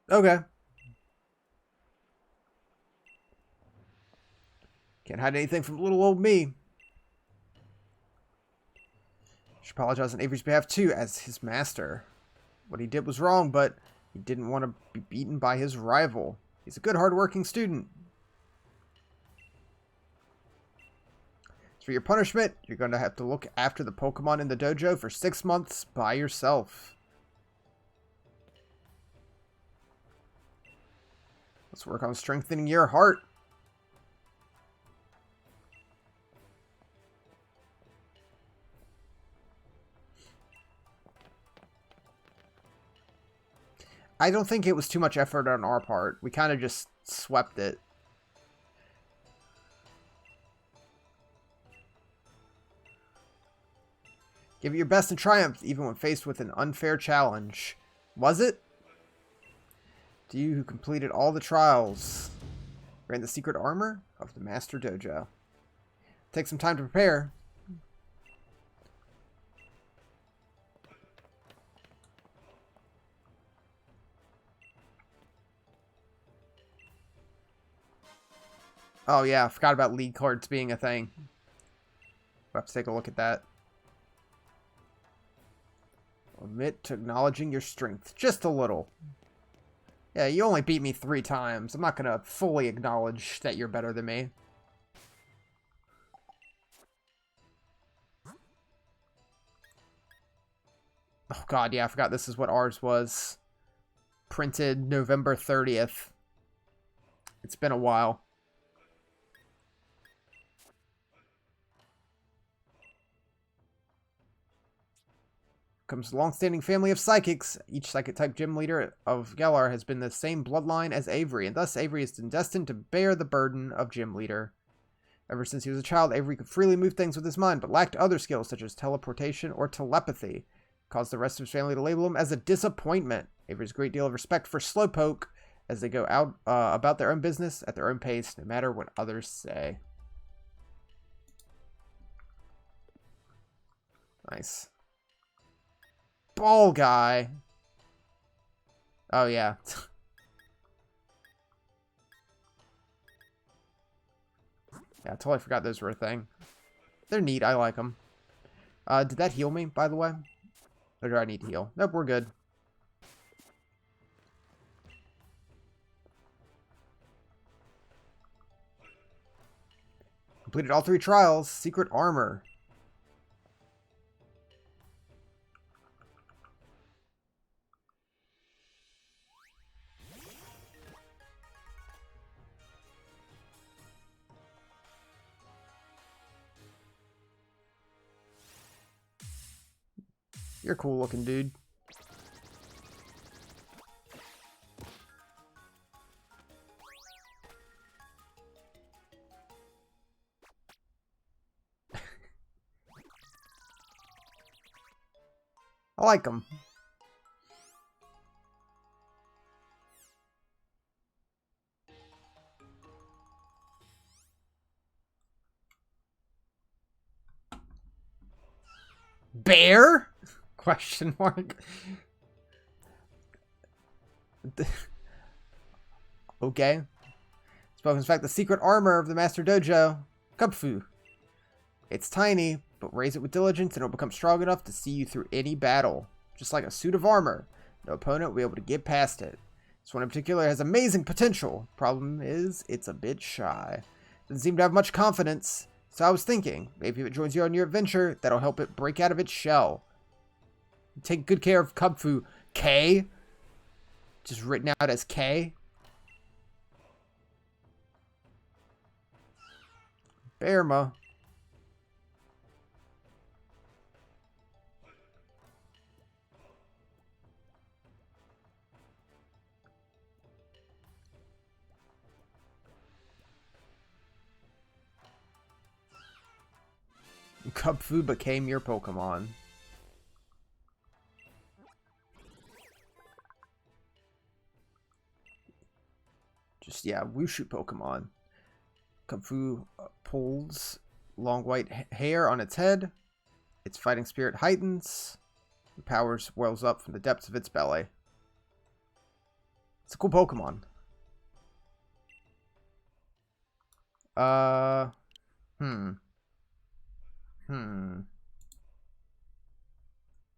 Okay. Can't hide anything from little old me. Should apologize on Avery's behalf too, as his master. What he did was wrong, but he didn't want to be beaten by his rival. He's a good, hard-working student. For your punishment, you're going to have to look after the Pokemon in the dojo for 6 months by yourself. Let's work on strengthening your heart. I don't think it was too much effort on our part. We kind of just swept it. Give it your best and triumph, even when faced with an unfair challenge. Was it? To you who completed all the trials, ran the secret armor of the Master Dojo. Take some time to prepare. Oh yeah, I forgot about league cards being a thing. We'll have to take a look at that. Admit to acknowledging your strength. Just a little. Yeah, you only beat me 3 times. I'm not going to fully acknowledge that you're better than me. Oh god, yeah, I forgot this is what ours was. Printed November 30th. It's been a while. Comes a long-standing family of psychics. Each psychic-type gym leader of Galar has been the same bloodline as Avery, and thus Avery is destined to bear the burden of gym leader. Ever since he was a child, Avery could freely move things with his mind, but lacked other skills such as teleportation or telepathy. Caused the rest of his family to label him as a disappointment. Avery's great deal of respect for Slowpoke as they go out about their own business at their own pace, no matter what others say. Nice. ball guy. Oh, yeah. Yeah, I totally forgot those were a thing. They're neat. I like them. Did that heal me, by the way? Or do I need to heal? Nope, we're good. Completed all 3 trials. Secret armor. You're a cool looking dude. I like him. Bear? Question mark. Okay. Spoken fact, the secret armor of the Master Dojo. Kubfu. It's tiny, but raise it with diligence and it'll become strong enough to see you through any battle. Just like a suit of armor. No opponent will be able to get past it. This one in particular has amazing potential. Problem is, it's a bit shy. Doesn't seem to have much confidence. So I was thinking, maybe if it joins you on your adventure, that'll help it break out of its shell. Take good care of Kubfu. K? Just written out as K? Bearma. Kubfu became your Pokemon. Just, yeah, Wushu Pokemon. Kubfu pulls long white hair on its head. Its fighting spirit heightens. The power wells up from the depths of its belly. It's a cool Pokemon.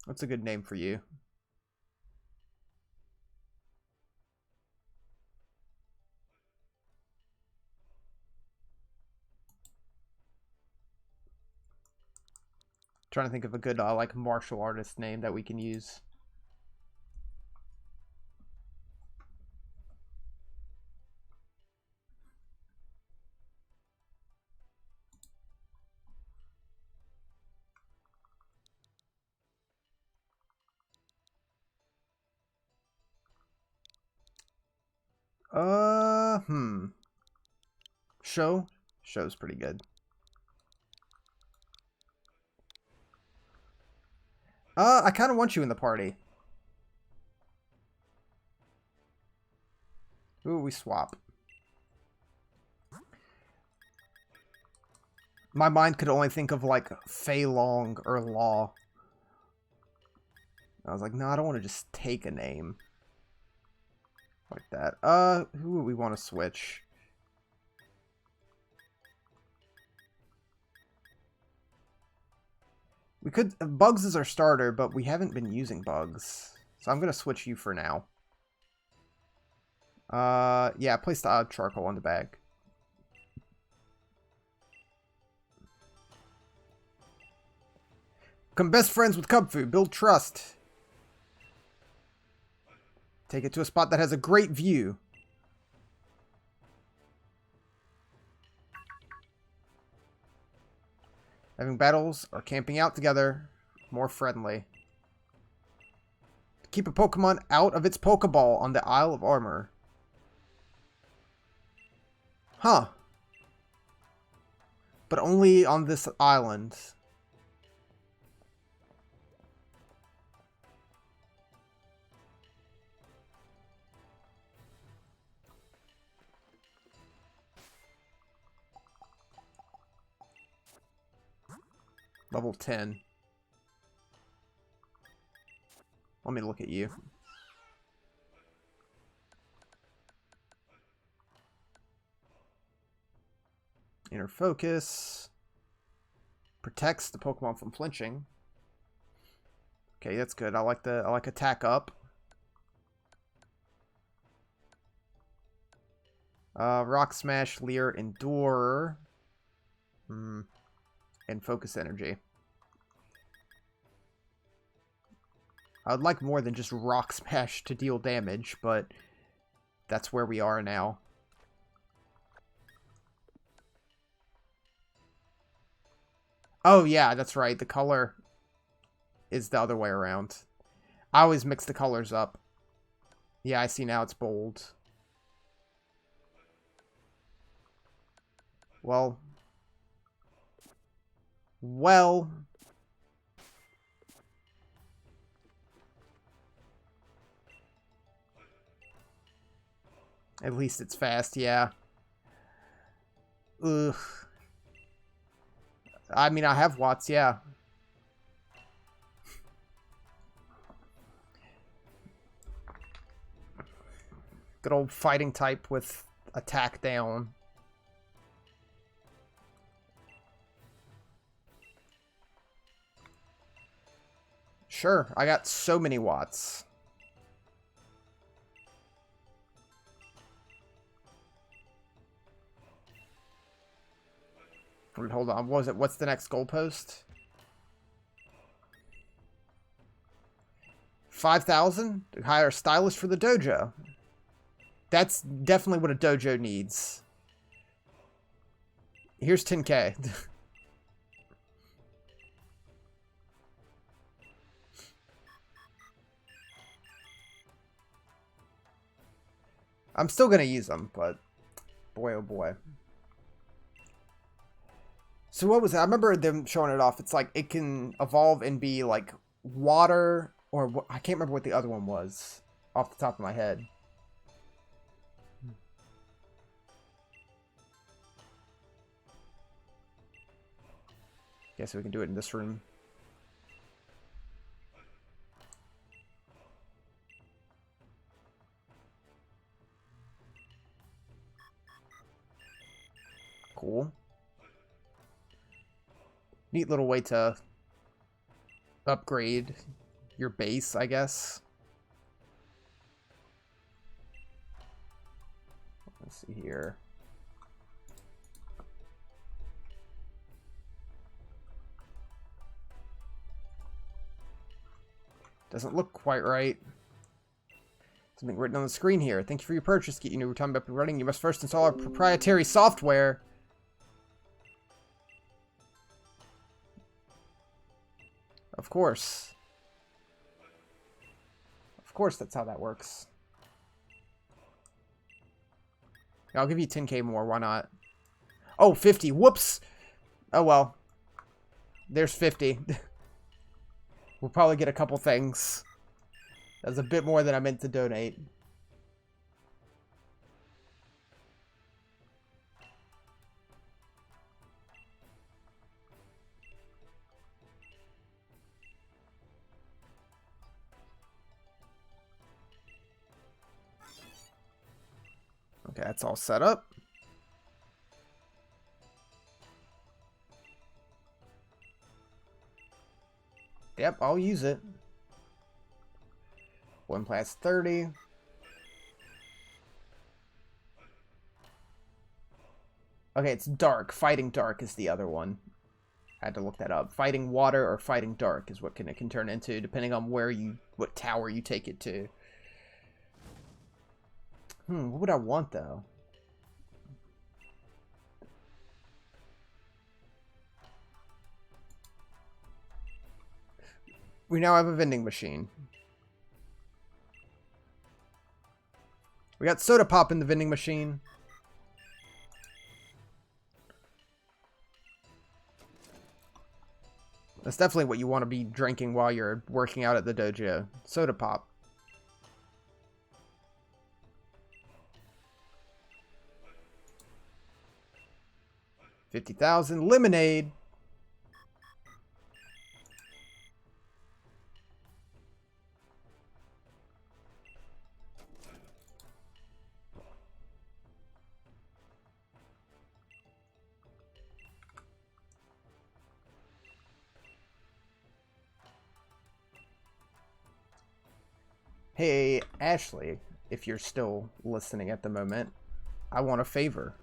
What's a good name for you? Trying to think of a good like martial artist name that we can use. Show's pretty good. I kind of want you in the party. Ooh, we swap. My mind could only think of like Fei Long or Law. I was like, no, I don't want to just take a name like that. Who would we want to switch? We could... Bugs is our starter, but we haven't been using Bugs. So I'm going to switch you for now. Yeah, place the charcoal on the bag. Become best friends with Kubfu. Build trust. Take it to a spot that has a great view. Having battles or camping out together. More friendly. Keep a Pokemon out of its Pokeball on the Isle of Armor. Huh. But only on this island. Level 10. Let me look at you. Inner focus. Protects the Pokemon from flinching. Okay, that's good. I like attack up. Rock Smash, Leer, Endure. And Focus Energy. I would like more than just Rock Smash to deal damage, but that's where we are now. Oh, yeah, that's right. The color is the other way around. I always mix the colors up. Yeah, I see now it's bold. Well. At least it's fast, yeah. Ugh. I mean, I have Watts, yeah. Good old fighting type with attack down. Sure, I got so many Watts. Hold on, what was it? What's the next goalpost? 5,000? Hire a stylist for the dojo. That's definitely what a dojo needs. Here's 10K. I'm still gonna use them, but boy oh boy. So what was that? I remember them showing it off. It's like it can evolve and be like water, or I can't remember what the other one was off the top of my head. Guess we can do it in this room. Cool. Neat little way to upgrade your base, I guess. Let's see here. Doesn't look quite right. Something written on the screen here. Thank you for your purchase. Get your new time up and running. You must first install our proprietary software. Of course. Of course that's how that works. I'll give you 10K more. Why not? Oh, 50. Whoops. Oh, well. There's 50. We'll probably get a couple things. That's a bit more than I meant to donate. Okay, that's all set up. Yep, I'll use it. One plus 30. Okay, it's dark. Fighting dark is the other one. I had to look that up. Fighting water or fighting dark is what it can turn into, depending on what tower you take it to. What would I want, though? We now have a vending machine. We got soda pop in the vending machine. That's definitely what you want to be drinking while you're working out at the dojo. Soda pop. $50,000 lemonade. Hey, Ashley, if you're still listening at the moment, I want a favor.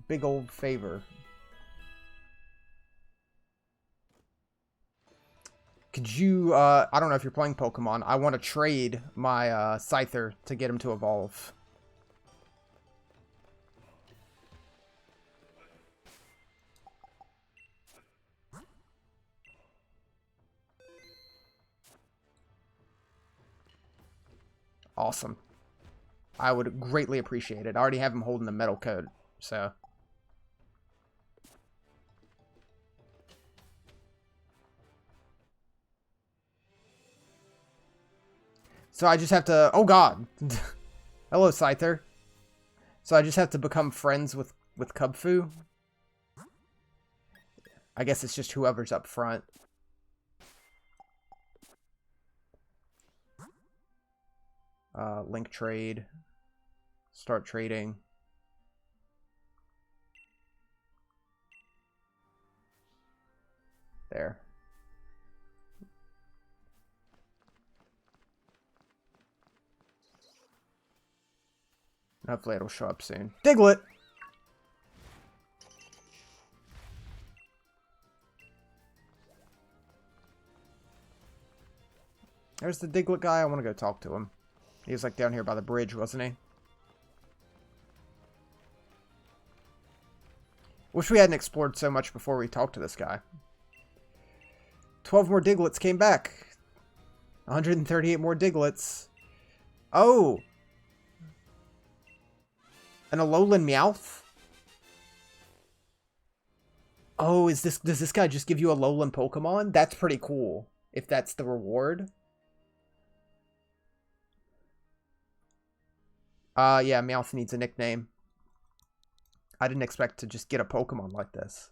Big old favor. Could you, I don't know if you're playing Pokemon, I want to trade my Scyther to get him to evolve. Awesome. I would greatly appreciate it. I already have him holding the metal coat, so. So I just have to, oh god. Hello, Scyther. So I just have to become friends with Kubfu. I guess it's just whoever's up front. Link trade. Start trading. There. Hopefully it'll show up soon. Diglett! There's the Diglett guy. I want to go talk to him. He was like down here by the bridge, wasn't he? Wish we hadn't explored so much before we talked to this guy. 12 more Digletts came back. 138 more Digletts. Oh! An Alolan Meowth? Oh, does this guy just give you a Alolan Pokemon? That's pretty cool. If that's the reward. Yeah, Meowth needs a nickname. I didn't expect to just get a Pokemon like this.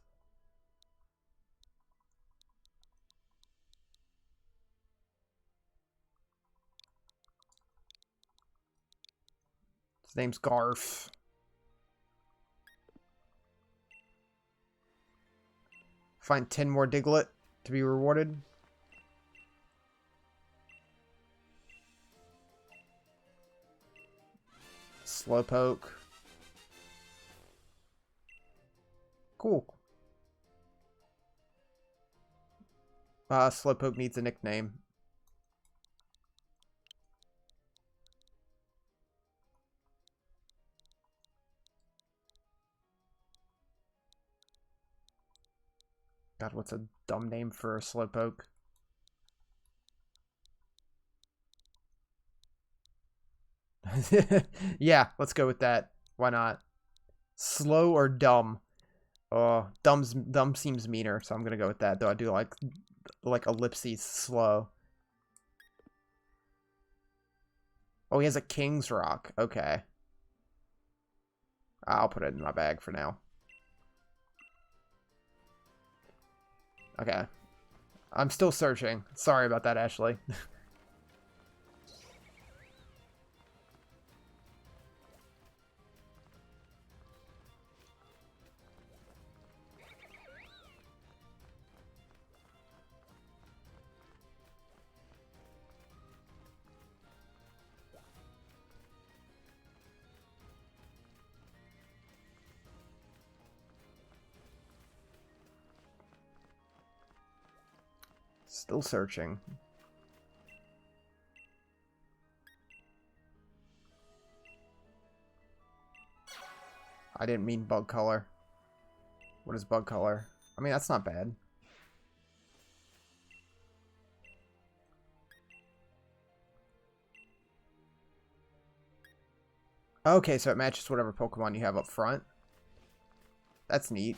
His name's Garf. Find 10 more Diglett to be rewarded. Slowpoke. Cool. Slowpoke needs a nickname. God, what's a dumb name for a Slowpoke? Yeah, let's go with that. Why not? Slow or dumb? Oh, dumb seems meaner, so I'm gonna go with that. Though I do like ellipses slow. Oh, he has a King's Rock. Okay. I'll put it in my bag for now. Okay. I'm still searching. Sorry about that, Ashley. Still searching. I didn't mean bug color. What is bug color? I mean, that's not bad. Okay, so it matches whatever Pokemon you have up front. That's neat.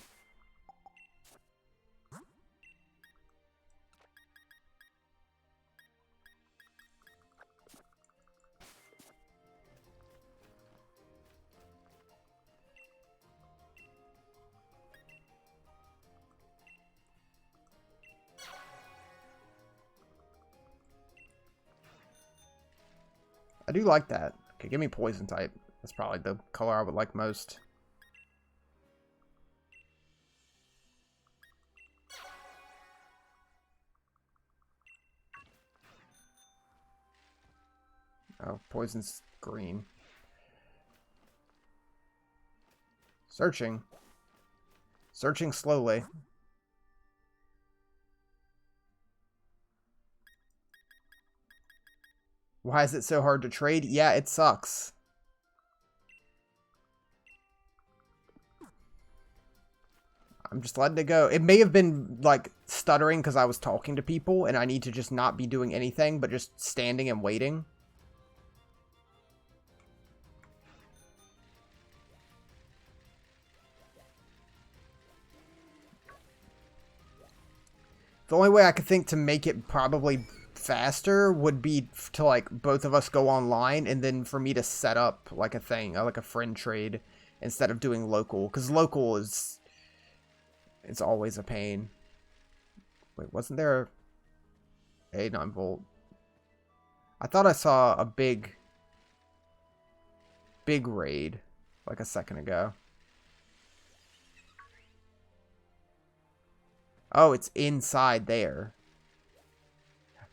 I do like that. Okay, give me poison type. That's probably the color I would like most. Oh, poison's green. Searching. Searching slowly. Why is it so hard to trade? Yeah, it sucks. I'm just letting it go. It may have been, like, stuttering because I was talking to people, and I need to just not be doing anything, but just standing and waiting. The only way I could think to make it probably faster would be to, like, both of us go online, and then for me to set up, like, a thing, like a friend trade, instead of doing local. Because local is... it's always a pain. Wait, wasn't there a 9-volt? I thought I saw a big raid like a second ago. Oh, it's inside there.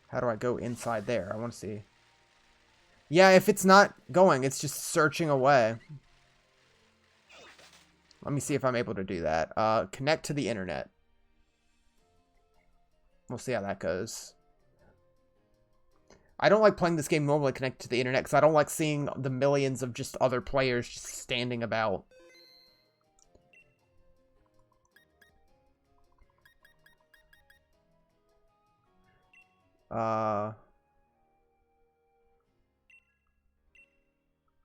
How do I go inside there? I want to see. Yeah, if it's not going, it's just searching away. Let me see if I'm able to do that. Connect to the internet. We'll see how that goes. I don't like playing this game normally connected to the internet because I don't like seeing the millions of just other players just standing about.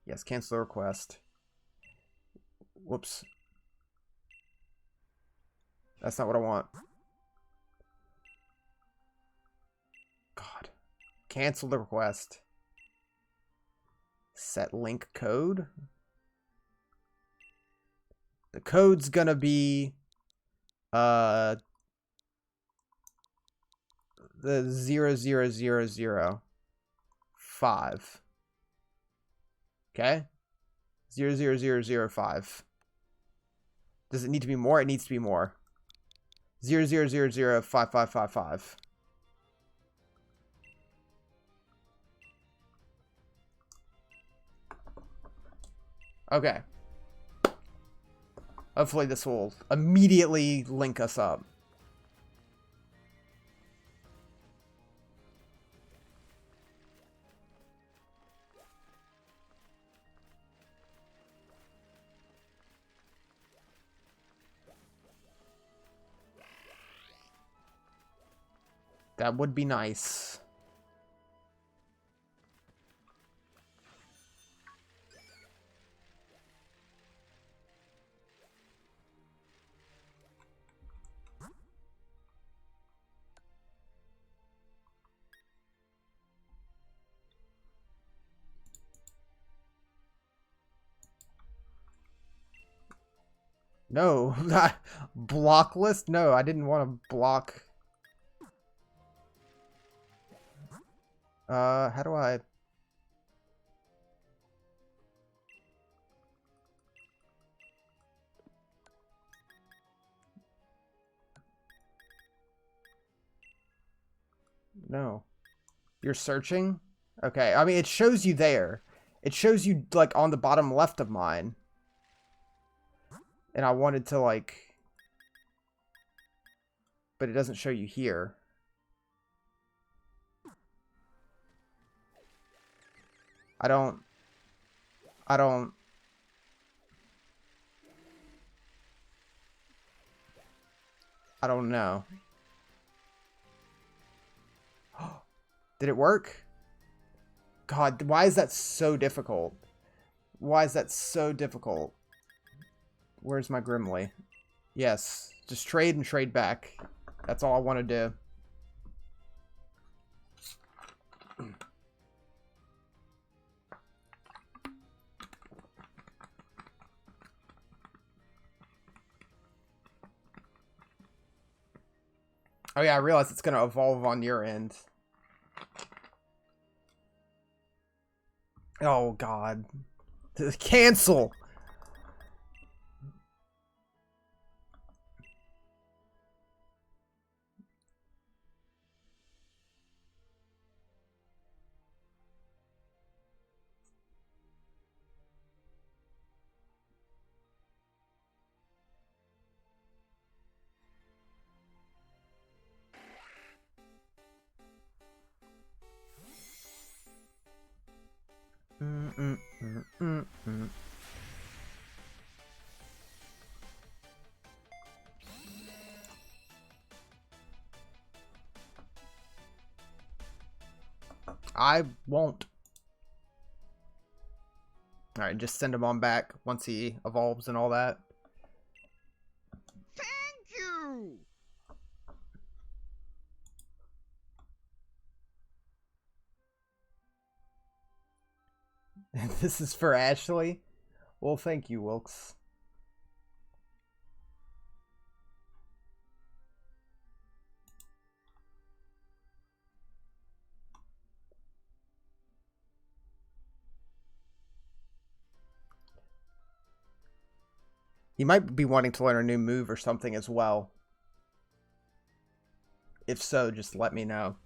Yes, cancel the request. Whoops. That's not what I want. God. Cancel the request. Set link code. The code's gonna be the 00005. Okay? 00005. Does it need to be more? It needs to be more. 00005555. Okay. Hopefully this will immediately link us up. That would be nice. No, block list? No, I didn't want to block. How do I... No. You're searching? Okay, I mean, it shows you there. It shows you, like, on the bottom left of mine. And I wanted to, like... But it doesn't show you here. I don't know. Did it work? God, why is that so difficult? Why is that so difficult? Where's my Grimly? Yes, just trade and trade back. That's all I want to do. Oh yeah, I realize it's going to evolve on your end. Oh god. Cancel! I won't. Alright, just send him on back once he evolves and all that. Thank you! This is for Ashley? Well, thank you, Wilkes. He might be wanting to learn a new move or something as well. If so, just let me know.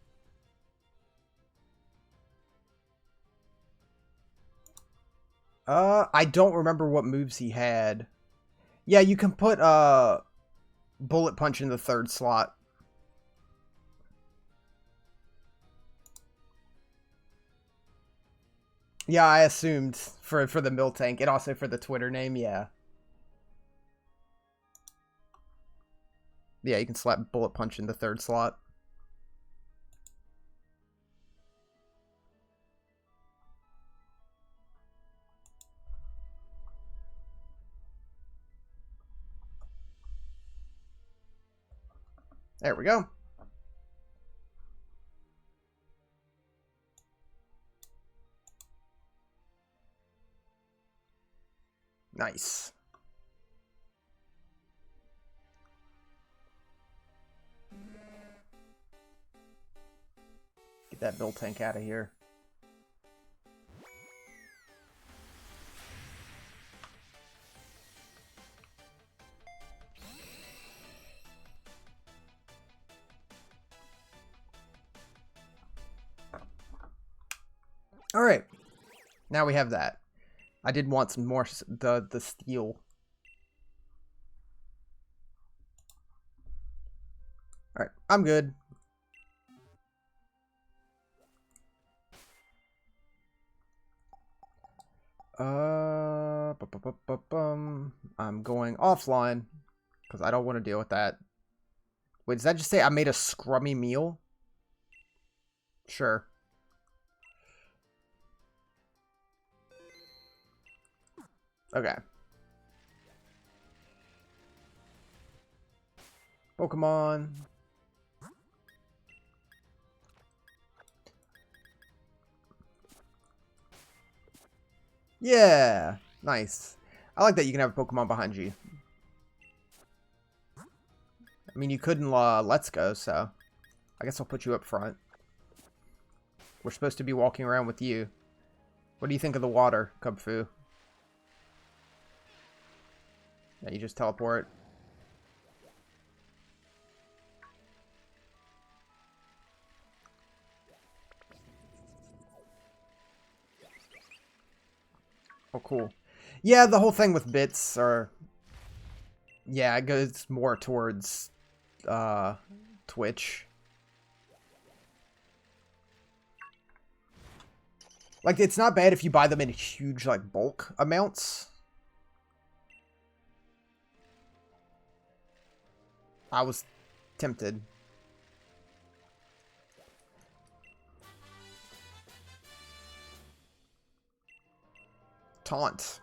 I don't remember what moves he had. Yeah, you can put Bullet Punch in the third slot. Yeah, I assumed for the Miltank and also for the Twitter name, yeah. Yeah, you can slap Bullet Punch in the third slot. There we go. Nice. Get that Miltank out of here. All right. Now we have that. I did want some more the steel. All right, I'm good. I'm going offline because I don't want to deal with that. Wait, does that just say I made a scrummy meal? Sure. Okay. Pokemon. Yeah. Nice. I like that you can have a Pokemon behind you. I mean, you couldn't Let's Go, so I guess I'll put you up front. We're supposed to be walking around with you. What do you think of the water, Kubfu? Yeah, you just teleport. Oh, cool. Yeah, the whole thing with bits are... Yeah, it goes more towards Twitch. Like, it's not bad if you buy them in huge, like, bulk amounts. I was tempted. Taunt.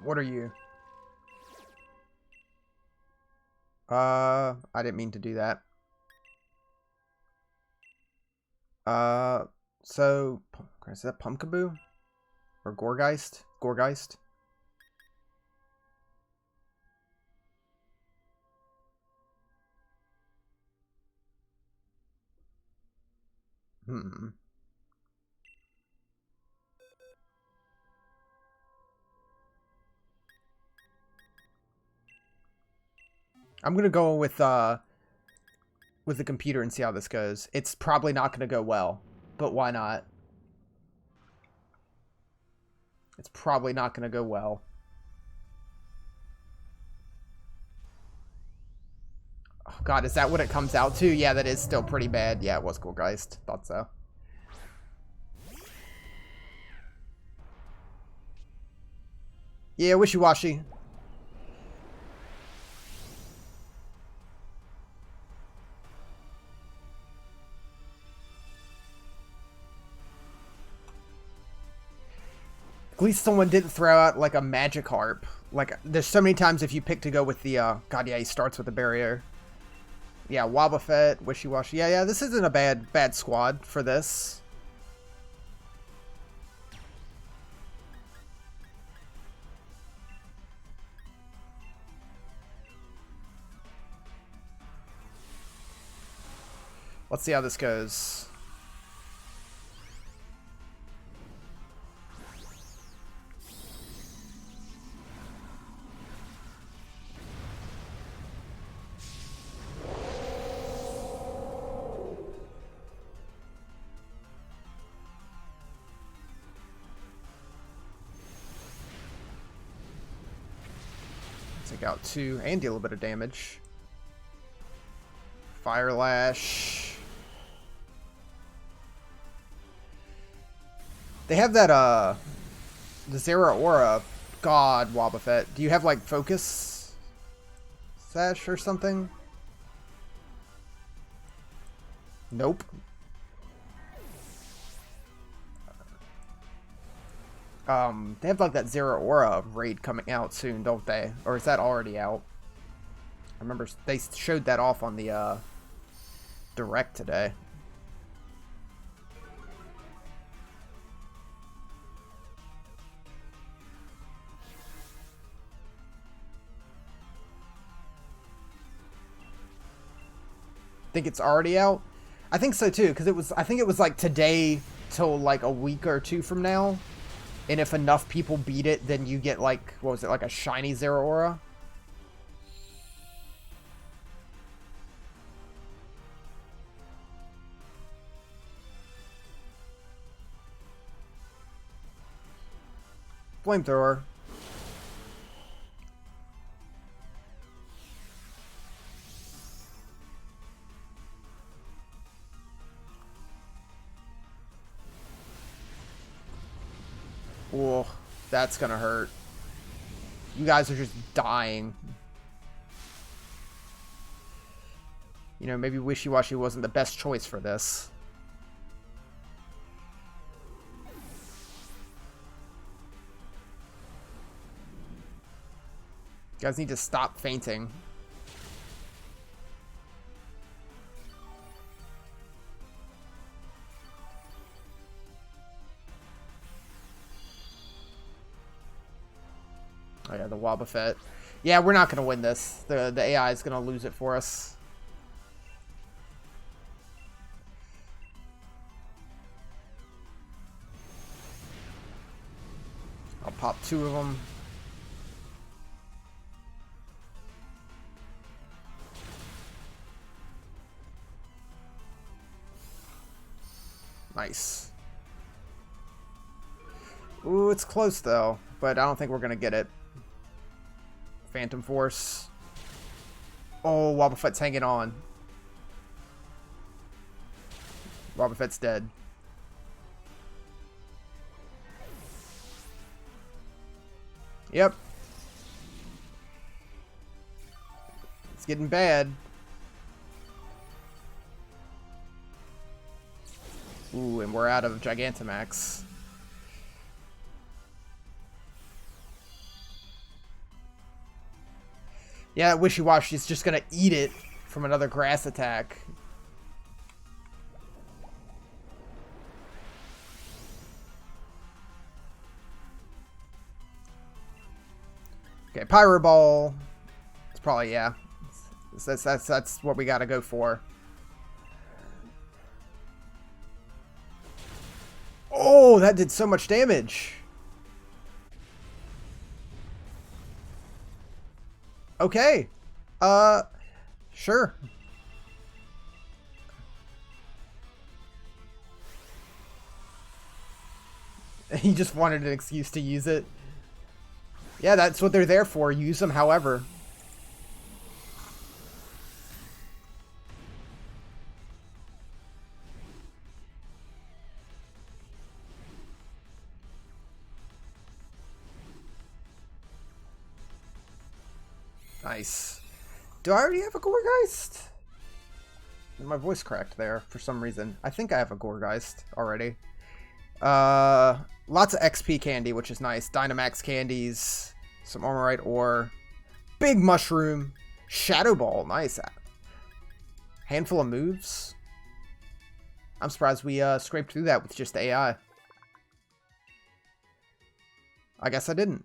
What are you? I didn't mean to do that. So, is that Pumpkaboo? Or Gorgeist? Gorgeist? Hmm. I'm gonna go with the computer and see how this goes. It's probably not gonna go well, but why not? It's probably not gonna go well. Oh, God, is that what it comes out to? Yeah, that is still pretty bad. Yeah, it was Coolgeist. Thought so. Yeah, wishy-washy. At least someone didn't throw out, like, a magic harp. Like, there's so many times if you pick to go with the, God, yeah, he starts with the barrier. Yeah, Wobbuffet, wishy-washy. Yeah, this isn't a bad squad for this. Let's see how this goes. Take out 2 and deal a bit of damage. Fire Lash. They have that, the Zeraora. God, Wobbuffet. Do you have, like, Focus Sash or something? Nope. They have, like, that Zeraora raid coming out soon, don't they? Or is that already out? I remember they showed that off on the, Direct today. Think it's already out? I think so too, because I think it was like today till like a week or 2 from now. And if enough people beat it, then you get like, what was it, like a shiny Zeraora? Flamethrower. Oh, that's gonna hurt. You guys are just dying. You know, maybe Wishy-Washy wasn't the best choice for this. You guys need to stop fainting. Oh yeah, the Wobbuffet. Yeah, we're not gonna win this. The AI is gonna lose it for us. I'll pop 2 of them. Nice. Ooh, it's close though, but I don't think we're gonna get it. Phantom Force. Oh, Wobbuffet's hanging on. Wobbuffet's dead. Yep. It's getting bad. Ooh, and we're out of Gigantamax. Yeah, Wishy-Washy is just gonna eat it from another grass attack. Okay, Pyro Ball. It's probably, yeah. That's what we gotta go for. Oh, that did so much damage. Okay. Sure. He just wanted an excuse to use it. Yeah, that's what they're there for. Use them however. Nice. Do I already have a Gourgeist? My voice cracked there for some reason. I think I have a Gourgeist already. Lots of XP candy, which is nice. Dynamax candies, some Armorite ore, big mushroom, Shadow Ball, nice. Handful of moves. I'm surprised we scraped through that with just AI. I guess I didn't.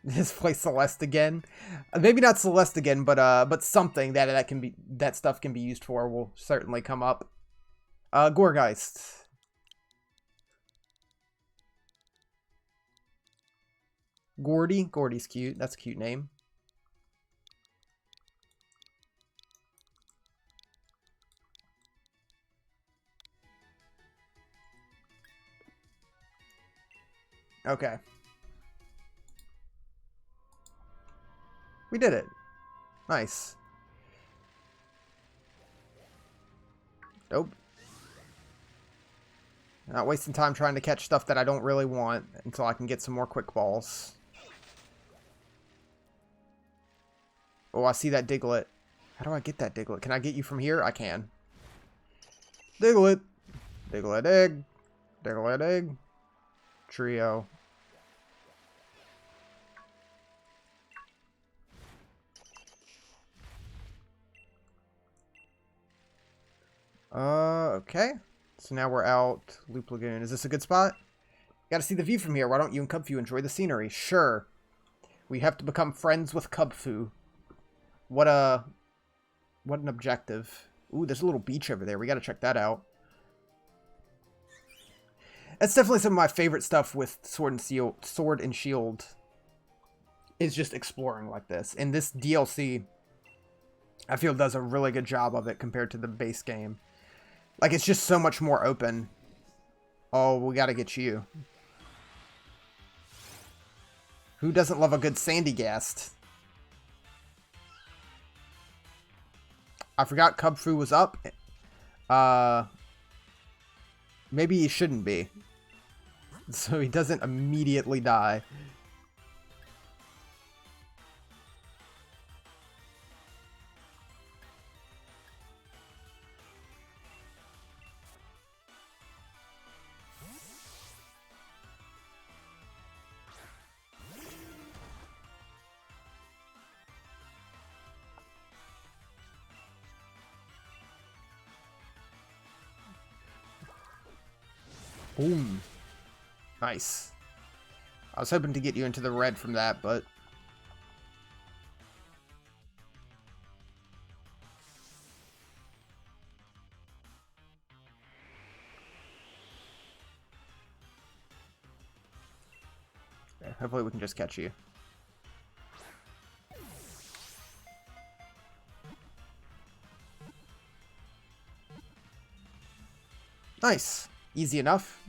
Just play Celeste again. Maybe not Celeste again, but something that stuff can be used for will certainly come up. Gourgeist. Gordy. Gordy's cute. That's a cute name. Okay. We did it. Nice. Nope. Not wasting time trying to catch stuff that I don't really want until I can get some more quick balls. Oh, I see that Diglett. How do I get that Diglett? Can I get you from here? I can. Diglett. Diglett egg. Diglett egg. Trio. Okay. So now we're out. Loop Lagoon. Is this a good spot? Gotta see the view from here. Why don't you and Cubfu enjoy the scenery? Sure. We have to become friends with Cubfu. What an objective. Ooh, there's a little beach over there. We gotta check that out. That's definitely some of my favorite stuff with Sword and Shield. Is just exploring like this. And this DLC, I feel, does a really good job of it compared to the base game. Like, it's just so much more open. Oh, we gotta get you. Who doesn't love a good Sandygast? I forgot Cubfu was up. Maybe he shouldn't be. So he doesn't immediately die. Boom. Nice. I was hoping to get you into the red from that, but... yeah, hopefully we can just catch you. Nice. Easy enough.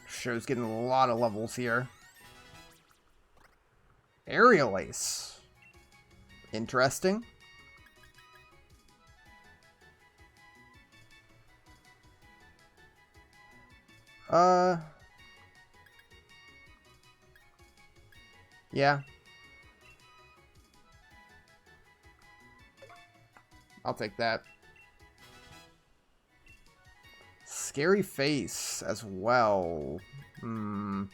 Show's getting a lot of levels here. Aerial Ace. Interesting. Yeah. I'll take that. Scary Face as well. Nah.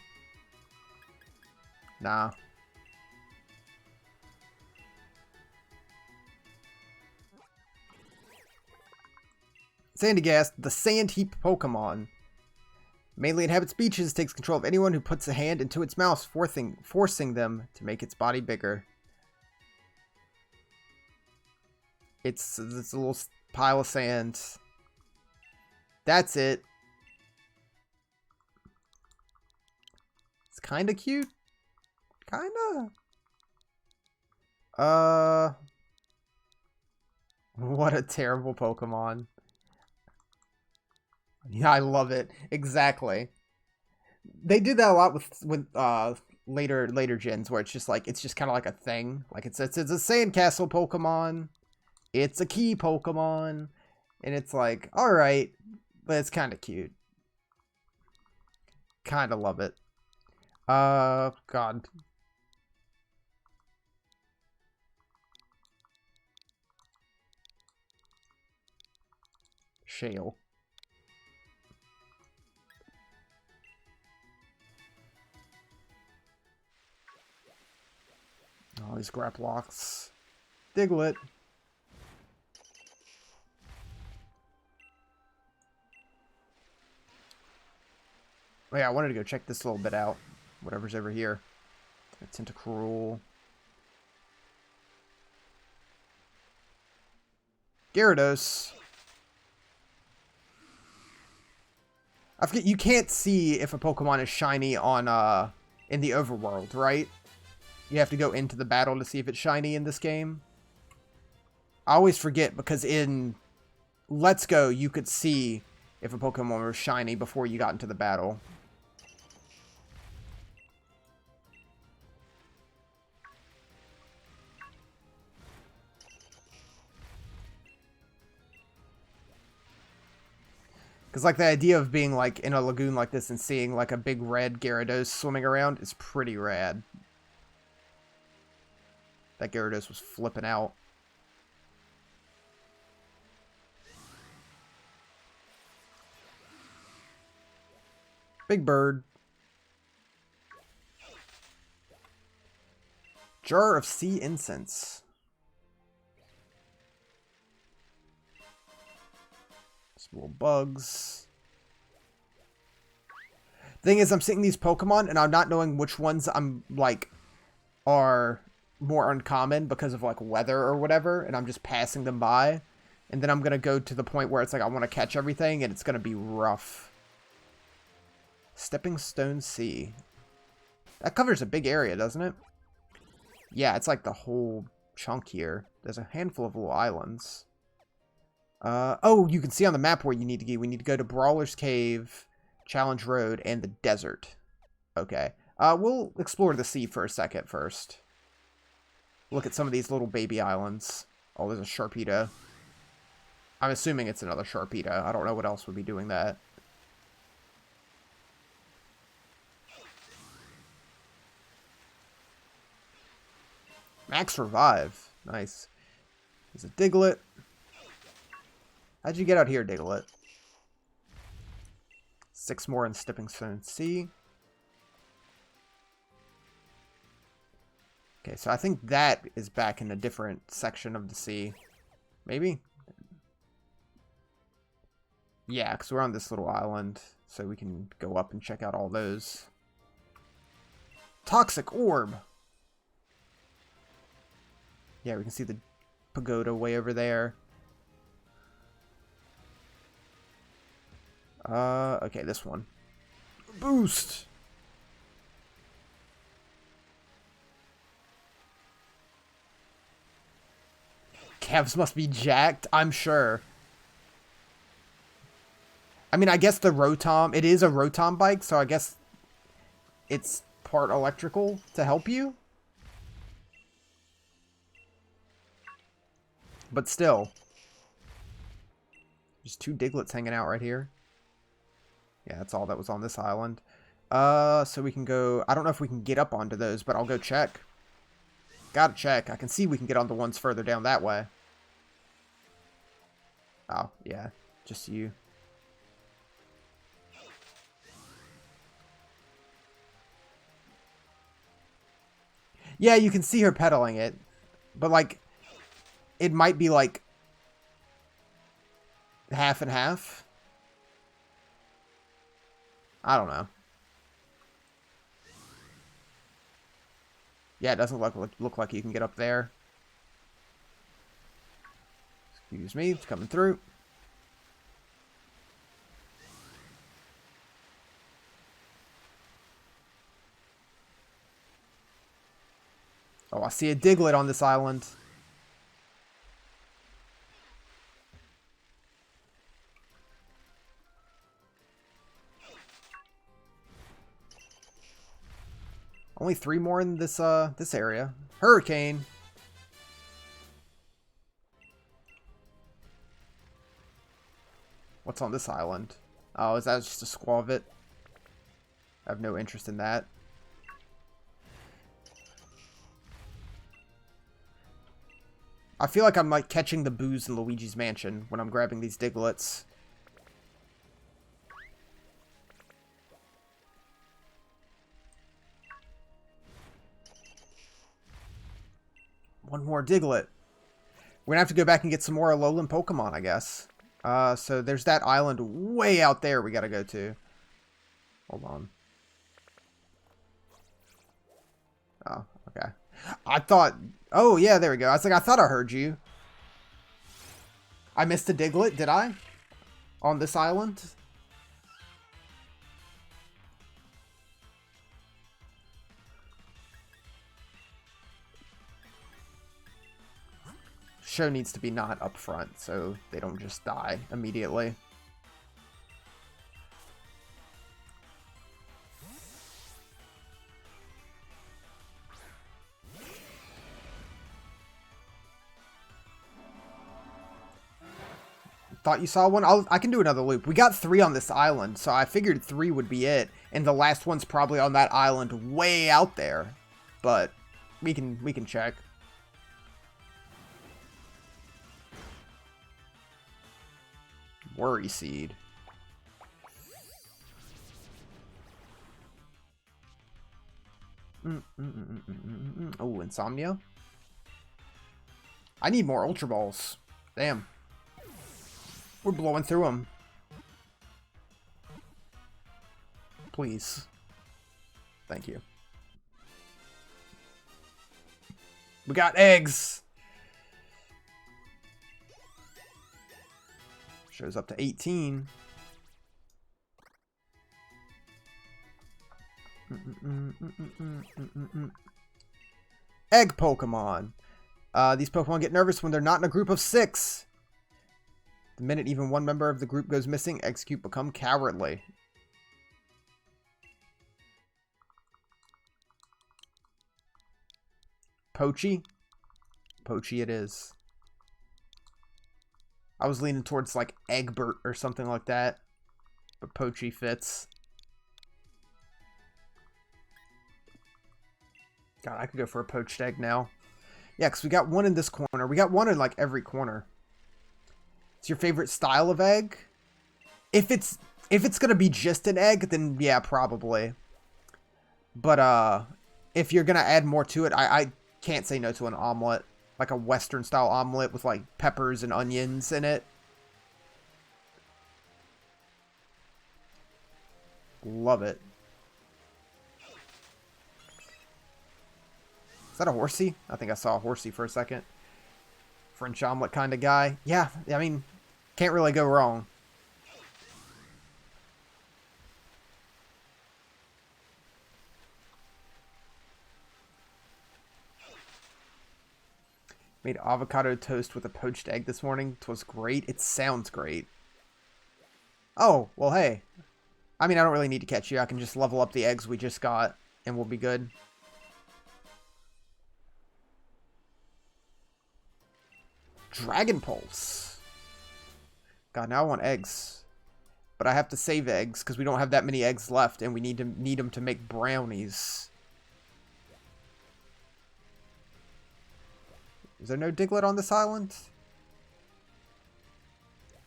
Sandygast, the Sand Heap Pokemon. Mainly inhabits beaches, takes control of anyone who puts a hand into its mouth, forcing them to make its body bigger. It's a little pile of sand. That's it. It's kind of cute. Kind of. What a terrible Pokemon. Yeah, I love it. Exactly. They did that a lot with later gens, where it's just kind of like a thing. Like it's a sandcastle Pokemon. It's a key Pokemon. And it's like, alright, but it's kind of cute. Kind of love it. God. Shale. All these Graplocks. Diglett. Oh yeah, I wanted to go check this little bit out. Whatever's over here. Tentacruel. Gyarados. I forget, you can't see if a Pokemon is shiny on in the overworld, right? You have to go into the battle to see if it's shiny in this game. I always forget because in Let's Go you could see if a Pokemon was shiny before you got into the battle. Because, like, the idea of being, like, in a lagoon like this and seeing, like, a big red Gyarados swimming around is pretty rad. That Gyarados was flipping out. Big Bird. Jar of Sea Incense. Some little bugs. Thing is, I'm seeing these Pokemon and I'm not knowing which ones I'm like are more uncommon because of like weather or whatever, and I'm just passing them by. And then I'm gonna go to the point where it's like I want to catch everything and it's gonna be rough. Stepping Stone Sea. That covers a big area, doesn't it? Yeah, it's like the whole chunk here. There's a handful of little islands. Oh, you can see on the map where you need to go. We need to go to Brawler's Cave, Challenge Road, and the desert. Okay. We'll explore the sea for a second first. Look at some of these little baby islands. Oh, there's a Sharpedo. I'm assuming it's another Sharpedo. I don't know what else would be doing that. Max Revive. Nice. There's a Diglett. How'd you get out here, Diglett? 6 more in Stepping Stone Sea. Okay, so I think that is back in a different section of the sea. Maybe? Yeah, because we're on this little island, so we can go up and check out all those. Toxic Orb! Yeah, we can see the pagoda way over there. Okay, this one. Boost! Calves must be jacked, I'm sure. I mean, I guess the Rotom, it is a Rotom bike, so I guess it's part electrical to help you. But still. There's 2 Digletts hanging out right here. Yeah, that's all that was on this island. So we can go... I don't know if we can get up onto those, but I'll go check. Gotta check. I can see we can get on the ones further down that way. Oh, yeah. Just you. Yeah, you can see her pedaling it. But, like, it might be, like, half and half. I don't know. Yeah, it doesn't look like you can get up there. Excuse me, it's coming through. Oh, I see a Diglett on this island. Only 3 more in this this area. Hurricane. What's on this island? Oh, is that just a squavit? I have no interest in that. I feel like I'm like catching the booze in Luigi's Mansion when I'm grabbing these diglets. One more Diglett. We're gonna have to go back and get some more Alolan Pokemon, I guess. So there's that island way out there we gotta go to. Hold on. Oh, okay. I thought... Oh, yeah, there we go. I was like, I thought I heard you. I missed a Diglett, did I? On this island? Show needs to be not up front, so they don't just die immediately. Thought you saw one? I can do another loop. We got 3 on this island, so I figured 3 would be it. And the last one's probably on that island way out there. But we can check. Worry Seed. Oh, Insomnia. I need more Ultra Balls. Damn. We're blowing through them. Please. Thank you. We got eggs. Shows up to 18. Egg Pokemon. These Pokemon get nervous when they're not in a group of 6. The minute even one member of the group goes missing, Execute become cowardly. Poachy? Poachy it is. I was leaning towards like Egbert or something like that. But Poachy fits. God, I could go for a poached egg now. Yeah, because we got one in this corner. We got one in like every corner. It's your favorite style of egg? If it's gonna be just an egg, then yeah, probably. But if you're gonna add more to it, I can't say no to an omelet. Like a Western style omelet with like peppers and onions in it. Love it. Is that a horsey? I think I saw a horsey for a second. French omelet kind of guy. Yeah, I mean, can't really go wrong. Made avocado toast with a poached egg this morning. It was great. It sounds great. Oh, well, hey. I mean, I don't really need to catch you. I can just level up the eggs we just got, and we'll be good. Dragon Pulse. God, now I want eggs. But I have to save eggs, because we don't have that many eggs left, and we need them to make brownies. Is there no Diglett on this island?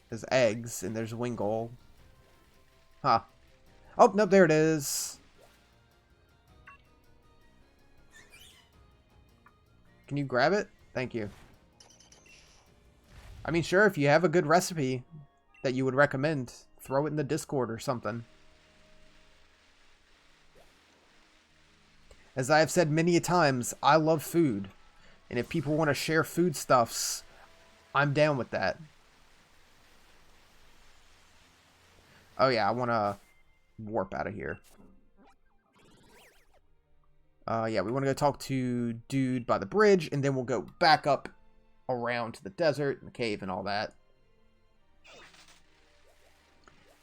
There's eggs, and there's Wingull. Huh. Oh, nope, there it is. Can you grab it? Thank you. I mean, sure, if you have a good recipe that you would recommend, throw it in the Discord or something. As I have said many a times, I love food. And if people want to share foodstuffs, I'm down with that. Oh yeah, I want to warp out of here. Yeah, we want to go talk to dude by the bridge, and then we'll go back up around to the desert and the cave and all that.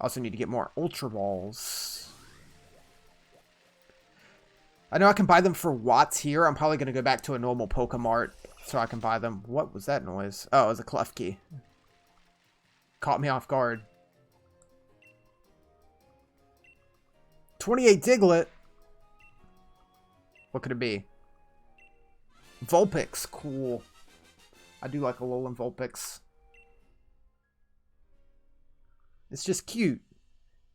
Also need to get more Ultra Balls. I know I can buy them for watts here. I'm probably going to go back to a normal Pokemart so I can buy them. What was that noise? Oh, it was a Klefki. Caught me off guard. 28 Diglett. What could it be? Vulpix. Cool. I do like Alolan Vulpix. It's just cute.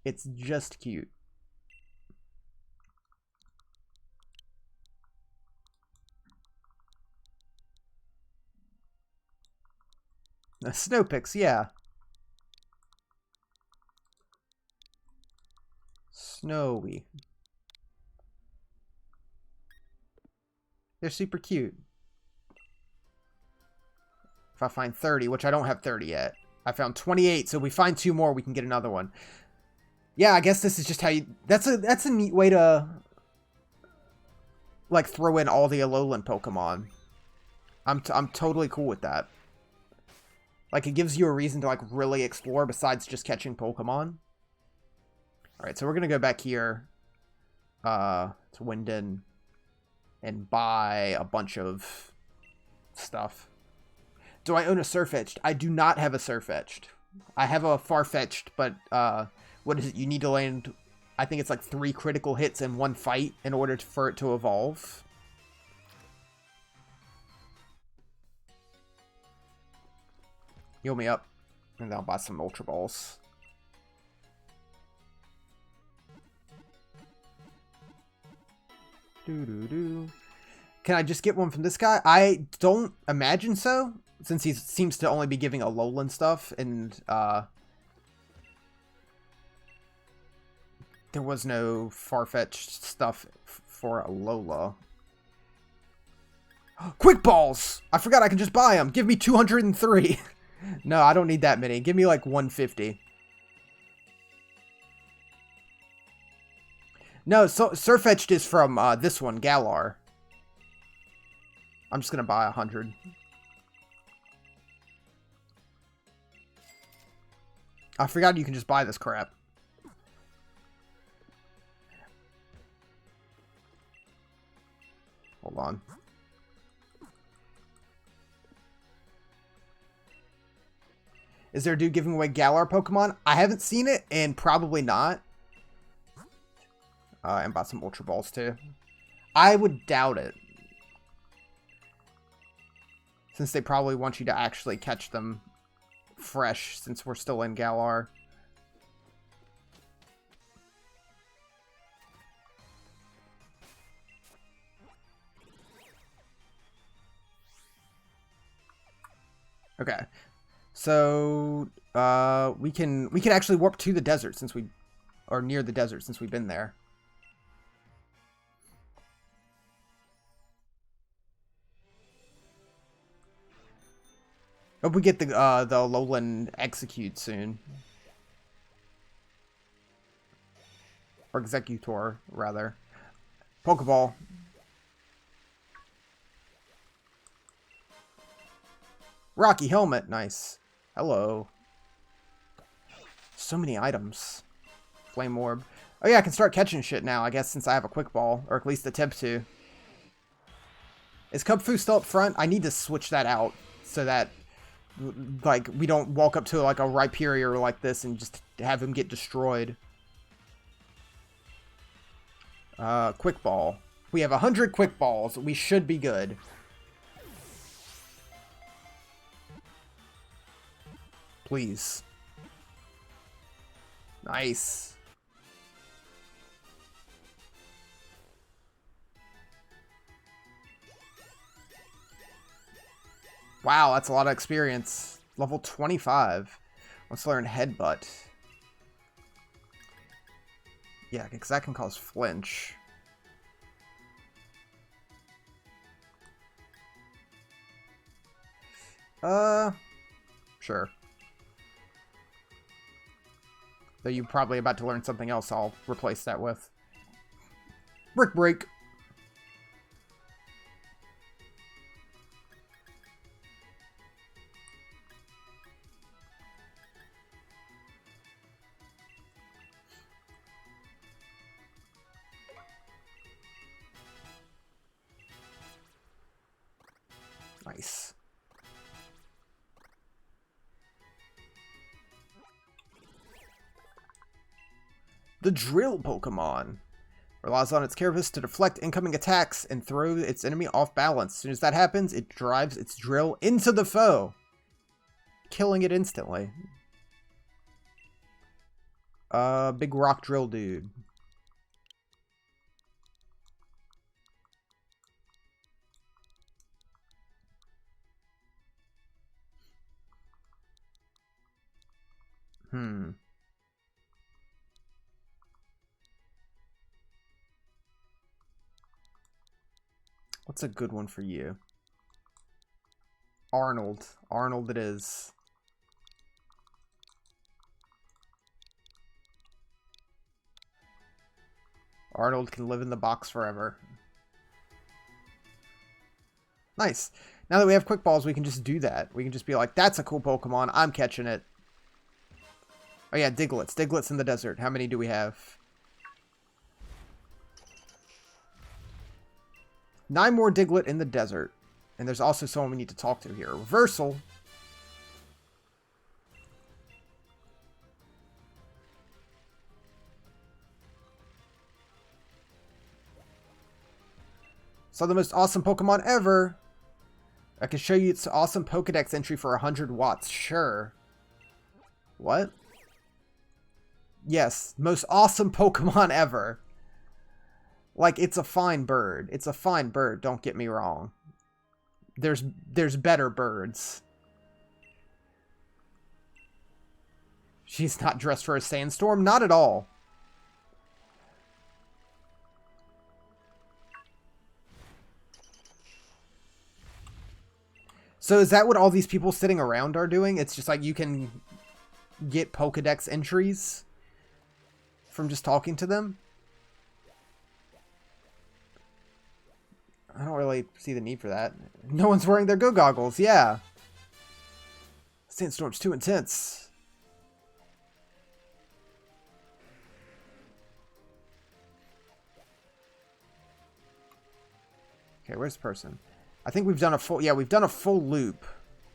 It's just cute. A Snowpix, yeah. Snowy. They're super cute. If I find 30, which I don't have 30 yet. I found 28, so if we find 2 more, we can get another one. Yeah, I guess this is just how you... That's a neat way to... like, throw in all the Alolan Pokemon. I'm totally cool with that. Like, it gives you a reason to, like, really explore besides just catching Pokemon. Alright, so we're gonna go back here to Winden and buy a bunch of stuff. Do I own a Surfetch'd? I do not have a Surfetch'd. I have a Farfetch'd, but what is it? You need to land, I think it's like 3 critical hits in 1 fight in order for it to evolve. Heal me up, and then I'll buy some Ultra Balls. Can I just get one from this guy? I don't imagine so, since he seems to only be giving Alolan stuff, and there was no far-fetched stuff for Alola. Quick Balls! I forgot I can just buy them. Give me 203. No, I don't need that many. Give me like 150. No, so Surfetch'd is from this one, Galar. I'm just gonna buy 100. I forgot you can just buy this crap. Hold on. Is there a dude giving away Galar Pokemon? I haven't seen it, and probably not. And bought some Ultra Balls, too. I would doubt it. Since they probably want you to actually catch them fresh, since we're still in Galar. Okay. So, we can actually warp to the desert since we are near the desert since we've been there. Hope we get the Alolan Execute soon. Or Executor, rather. Pokeball. Rocky Helmet, nice. Hello. So many items. Flame Orb. Oh yeah, I can start catching shit now, I guess, since I have a Quick Ball. Or at least attempt to. Is Kubfu still up front? I need to switch that out so that, like, we don't walk up to, like, a Rhyperior like this and just have him get destroyed. Quick Ball. We have 100 Quick Balls. We should be good. Please. Nice. Wow, that's a lot of experience. Level 25. Let's learn Headbutt. Yeah, because that can cause flinch. Sure. Though you're probably about to learn something else I'll replace that with. Brick Break. Nice. The drill Pokemon relies on its carapace to deflect incoming attacks and throw its enemy off balance. As soon as that happens, it drives its drill into the foe, killing it instantly. Big rock drill dude. What's a good one for you? Arnold. Arnold it is. Arnold can live in the box forever. Nice. Now that we have quick balls, we can just do that. We can just be like, that's a cool Pokemon. I'm catching it. Oh yeah, Digletts. Digletts in the desert. How many do we have? 9 more Diglett in the desert. And there's also someone we need to talk to here. Reversal. So the most awesome Pokemon ever. I can show you its awesome Pokedex entry for 100 watts. Sure. What? Yes, most awesome Pokemon ever. Like, it's a fine bird. It's a fine bird, don't get me wrong. There's better birds. She's not dressed for a sandstorm? Not at all. So is that what all these people sitting around are doing? It's just like you can get Pokedex entries from just talking to them? I don't really see the need for that. No one's wearing their go goggles, yeah. Sandstorm's too intense. Okay, where's the person? I think we've done a full... Yeah, we've done a full loop.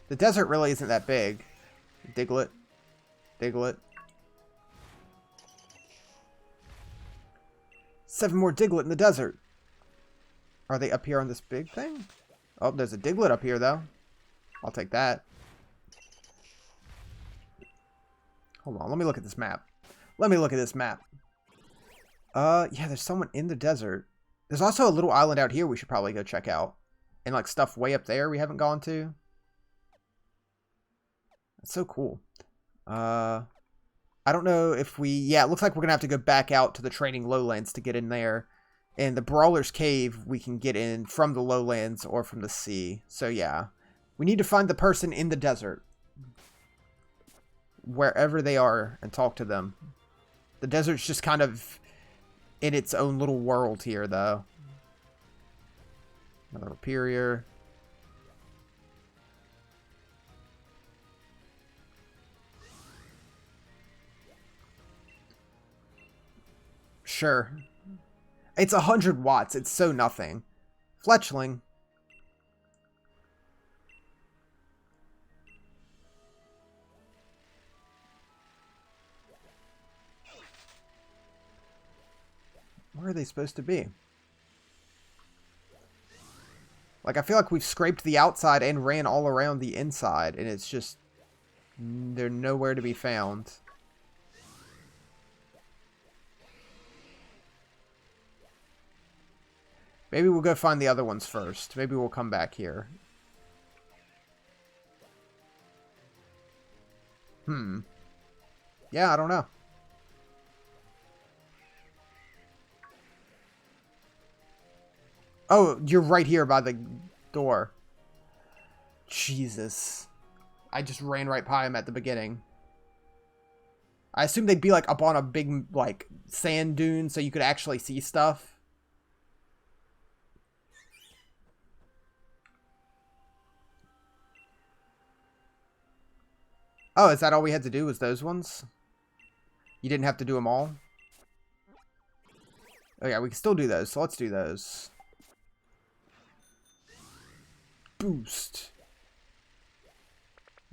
The desert really isn't that big. Diglett. Diglett. 7 more Diglett in the desert. Are they up here on this big thing? Oh, there's a Diglett up here, though. I'll take that. Hold on, let me look at this map. Let me look at this map. Yeah, there's someone in the desert. There's also a little island out here we should probably go check out. And, like, stuff way up there we haven't gone to. That's so cool. I don't know if we... Yeah, it looks like we're going to have to go back out to the training lowlands to get in there. And the Brawler's Cave we can get in from the lowlands or from the sea. So, yeah. We need to find the person in the desert. Wherever they are and talk to them. The desert's just kind of in its own little world here, though. Another Rhyperior. Sure. It's 100 watts. It's so nothing. Fletchling. Where are they supposed to be? Like, I feel like we've scraped the outside and ran all around the inside, and it's just... They're nowhere to be found. Maybe we'll go find the other ones first. Maybe we'll come back here. Yeah, I don't know. Oh, you're right here by the door. Jesus. I just ran right by him at the beginning. I assume they'd be, like, up on a big, like, sand dune so you could actually see stuff. Oh, is that all we had to do was those ones? You didn't have to do them all? Oh, yeah, we can still do those, so let's do those. Boost.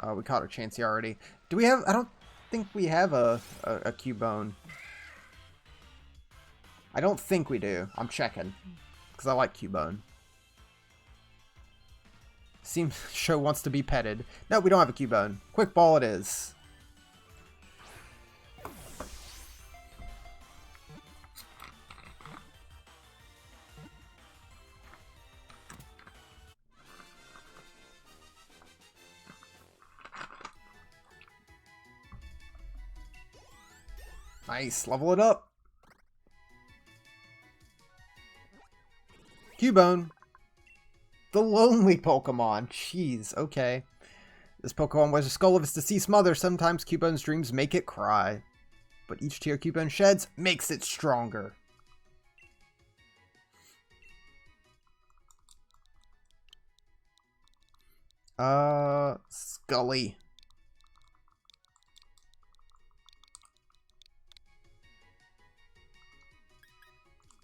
We caught our Chansey already. Do we have... I don't think we have a Cubone. I don't think we do. I'm checking. Because I like Cubone. Seems show wants to be petted. No, we don't have a Cubone. Quick Ball it is. Nice. Level it up. Cubone. The lonely Pokemon. Jeez, okay. This Pokemon wears a skull of its deceased mother. Sometimes Cubone's dreams make it cry. But each tear Cubone sheds makes it stronger. Scully.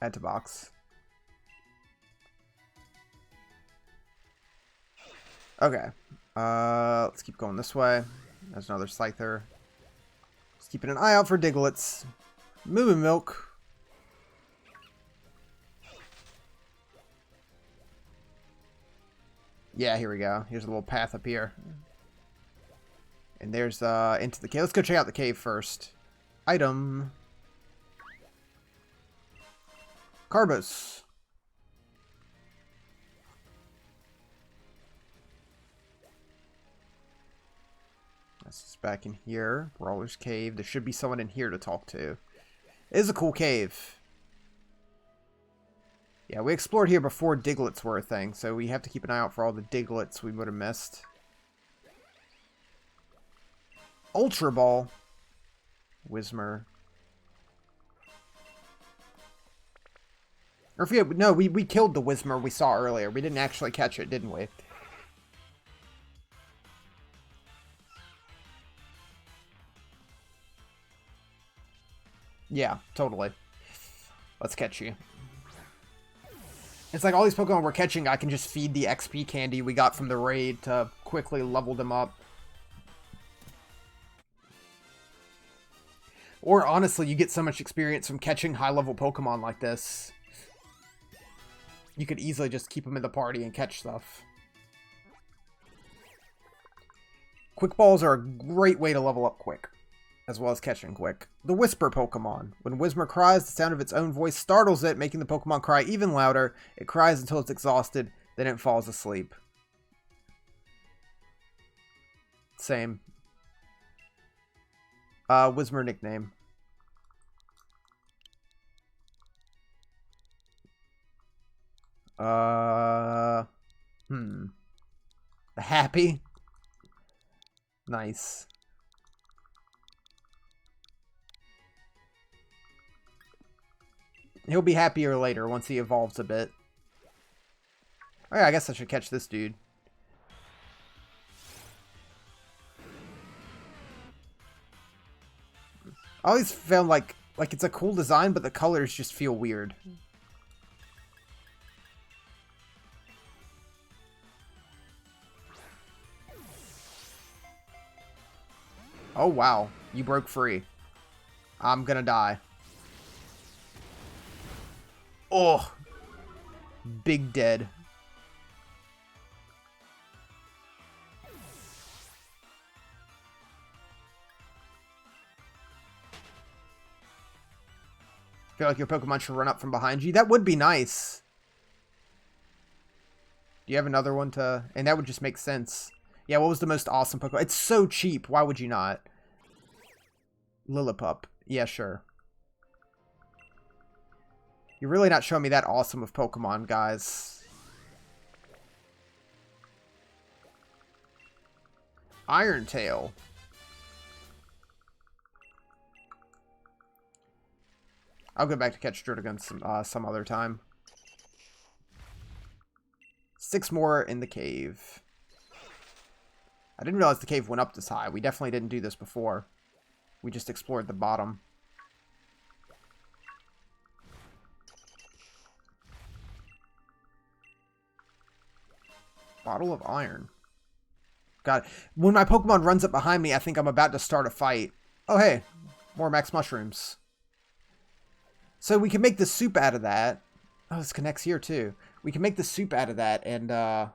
Add to box. Okay. Let's keep going this way. There's another Scyther. Just keeping an eye out for Digletts. Moo Milk. Yeah, here we go. Here's a little path up here. And there's into the cave. Let's go check out the cave first. Item. Carbos. This is back in here. Brawler's Cave. There should be someone in here to talk to. It is a cool cave. Yeah, we explored here before Digletts were a thing, so we have to keep an eye out for all the Digletts we would have missed. Ultra Ball. Whismur. Or if we, no, we killed the Whismur we saw earlier. We didn't actually catch it, didn't we? Yeah, totally. Let's catch you. It's like all these Pokemon we're catching, I can just feed the XP candy we got from the raid to quickly level them up. Or honestly, you get so much experience from catching high-level Pokemon like this. You could easily just keep them in the party and catch stuff. Quick Balls are a great way to level up quick, as well as catching quick. The Whisper Pokemon. When Whismur cries, the sound of its own voice startles it, making the Pokemon cry even louder. It cries until it's exhausted, then it falls asleep. Same. Whismur nickname. Happy? Nice. He'll be happier later once he evolves a bit. Oh yeah, I guess I should catch this dude. I always found like it's a cool design, but the colors just feel weird. Oh wow, you broke free. I'm gonna die. Oh, big dead. Feel like your Pokemon should run up from behind you. That would be nice. Do you have another one to... And that would just make sense. Yeah, what was the most awesome Pokemon? It's so cheap. Why would you not? Lillipup. Yeah, sure. You're really not showing me that awesome of Pokemon, guys. Iron Tail. I'll go back to catch Druddigon some other time. 6 more in the cave. I didn't realize the cave went up this high. We definitely didn't do this before. We just explored the bottom. Bottle of iron. God, when my Pokemon runs up behind me, I think I'm about to start a fight. Oh, hey. More max mushrooms. So we can make the soup out of that. Oh, this connects here too. We can make the soup out of that, and that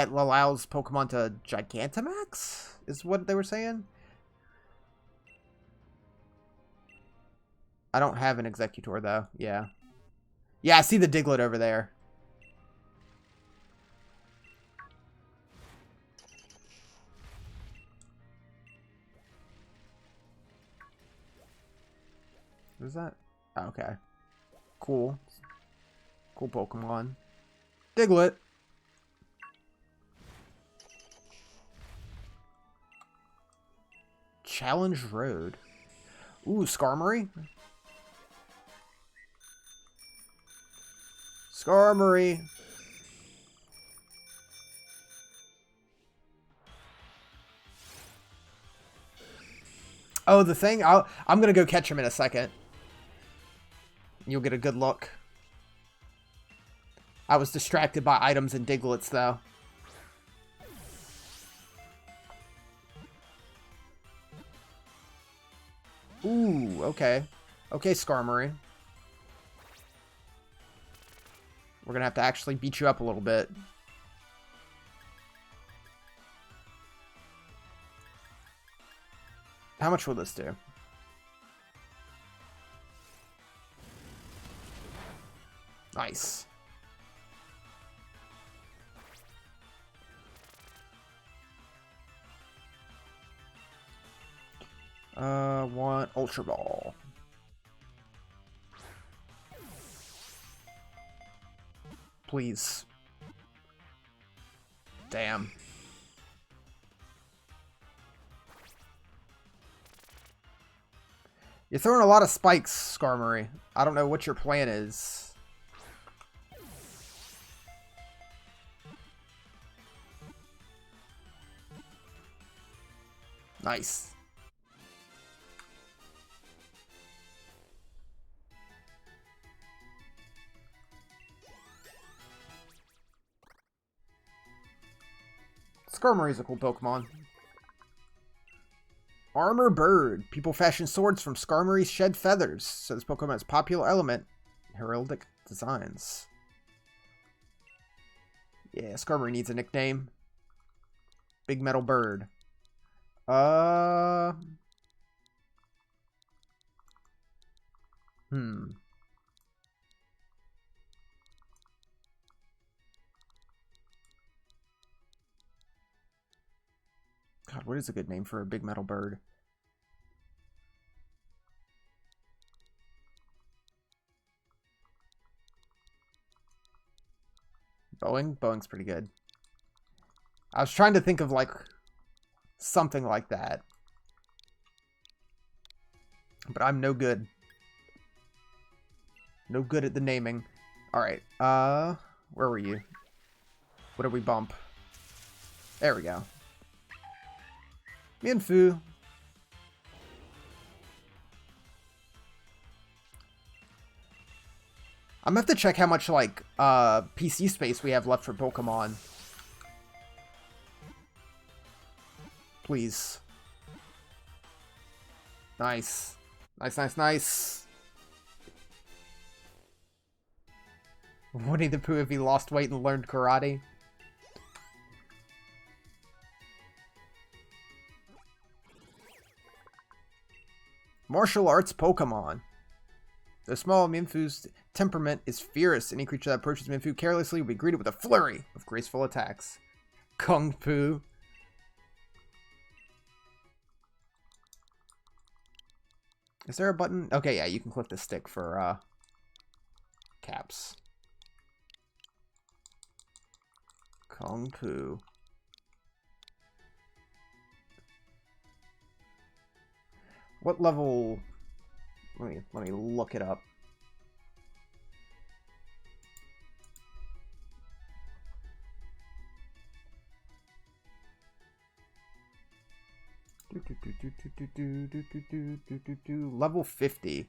allows Pokemon to Gigantamax, is what they were saying. I don't have an Executor though. Yeah. Yeah, I see the Diglett over there. What is that? Oh, okay. Cool. Cool Pokemon. Diglett. Challenge Road. Ooh, Skarmory. Skarmory. Oh, the thing? I'm going to go catch him in a second. You'll get a good look. I was distracted by items and Digletts, though. Ooh, okay. Okay, Skarmory. We're gonna have to actually beat you up a little bit. How much will this do? Nice. Want Ultra Ball. Please. Damn. You're throwing a lot of spikes, Skarmory. I don't know what your plan is. Nice. Skarmory's a cool Pokemon. Armor Bird. People fashion swords from Skarmory's shed feathers. So this Pokemon is popular element. Heraldic designs. Yeah, Skarmory needs a nickname. Big Metal Bird. God, what is a good name for a big metal bird? Boeing? Boeing's pretty good. I was trying to think of, like, something like that. But I'm no good. No good at the naming. Alright, where were you? What did we bump? There we go. Mienfoo. I'm gonna have to check how much, like, PC space we have left for Pokemon. Please. Nice. Nice, nice, nice. Winnie the Pooh if he lost weight and learned karate. Martial arts Pokemon. The small Mienfoo's temperament is fierce. Any creature that approaches Mienfoo carelessly will be greeted with a flurry of graceful attacks. Kung Fu. Is there a button? Okay, yeah, you can click the stick for caps. Kung Fu. What level? Let me look it up. Level 50.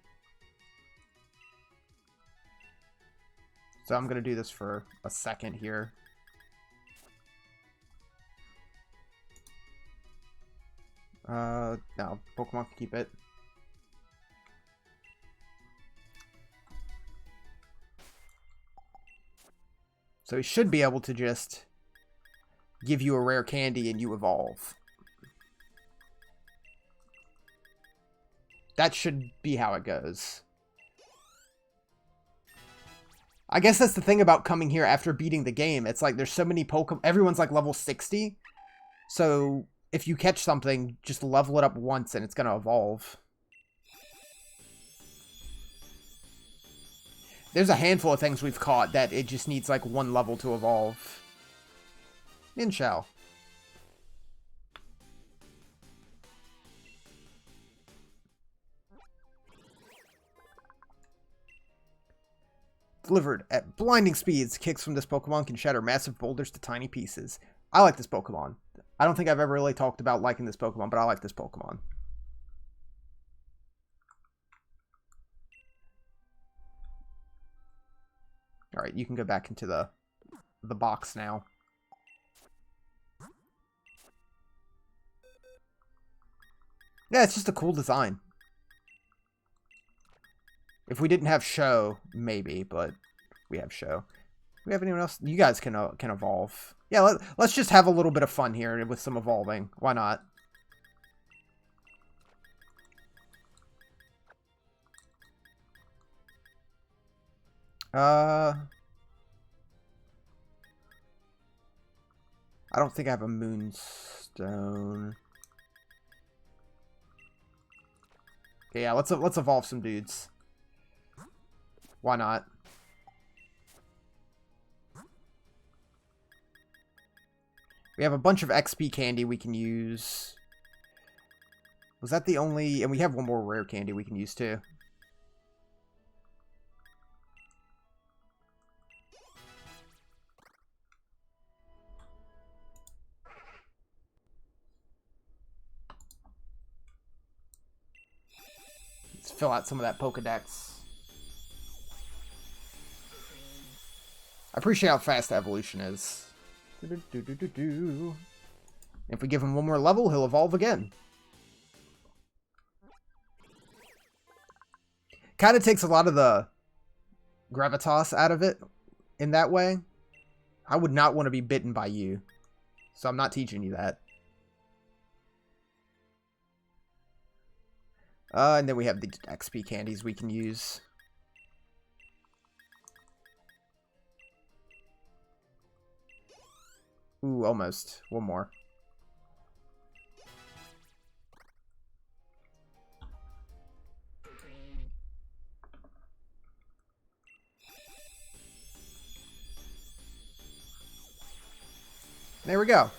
So I'm gonna do this for a second here. No, Pokemon can keep it. So he should be able to just give you a rare candy and you evolve. That should be how it goes. I guess that's the thing about coming here after beating the game. It's like there's so many Pokemon. Everyone's like level 60. So if you catch something, just level it up once and it's going to evolve. There's a handful of things we've caught that it just needs like one level to evolve. Ninshell. Delivered at blinding speeds, kicks from this Pokemon can shatter massive boulders to tiny pieces. I like this Pokemon. I don't think I've ever really talked about liking this Pokemon, but I like this Pokemon. Alright, you can go back into the box now. Yeah, it's just a cool design. If we didn't have show, maybe, but we have show. Do we have anyone else? You guys can evolve. Yeah, let's just have a little bit of fun here with some evolving. Why not? I don't think I have a Moonstone. Okay, yeah, let's evolve some dudes. Why not? We have a bunch of XP candy we can use. Was that the only... And we have one more rare candy we can use too. Let's fill out some of that Pokedex. I appreciate how fast the evolution is. If we give him one more level, he'll evolve again. Kind of takes a lot of the gravitas out of it in that way. I would not want to be bitten by you, so I'm not teaching you that. And then we have the XP candies we can use. Ooh, almost. One more. There we go.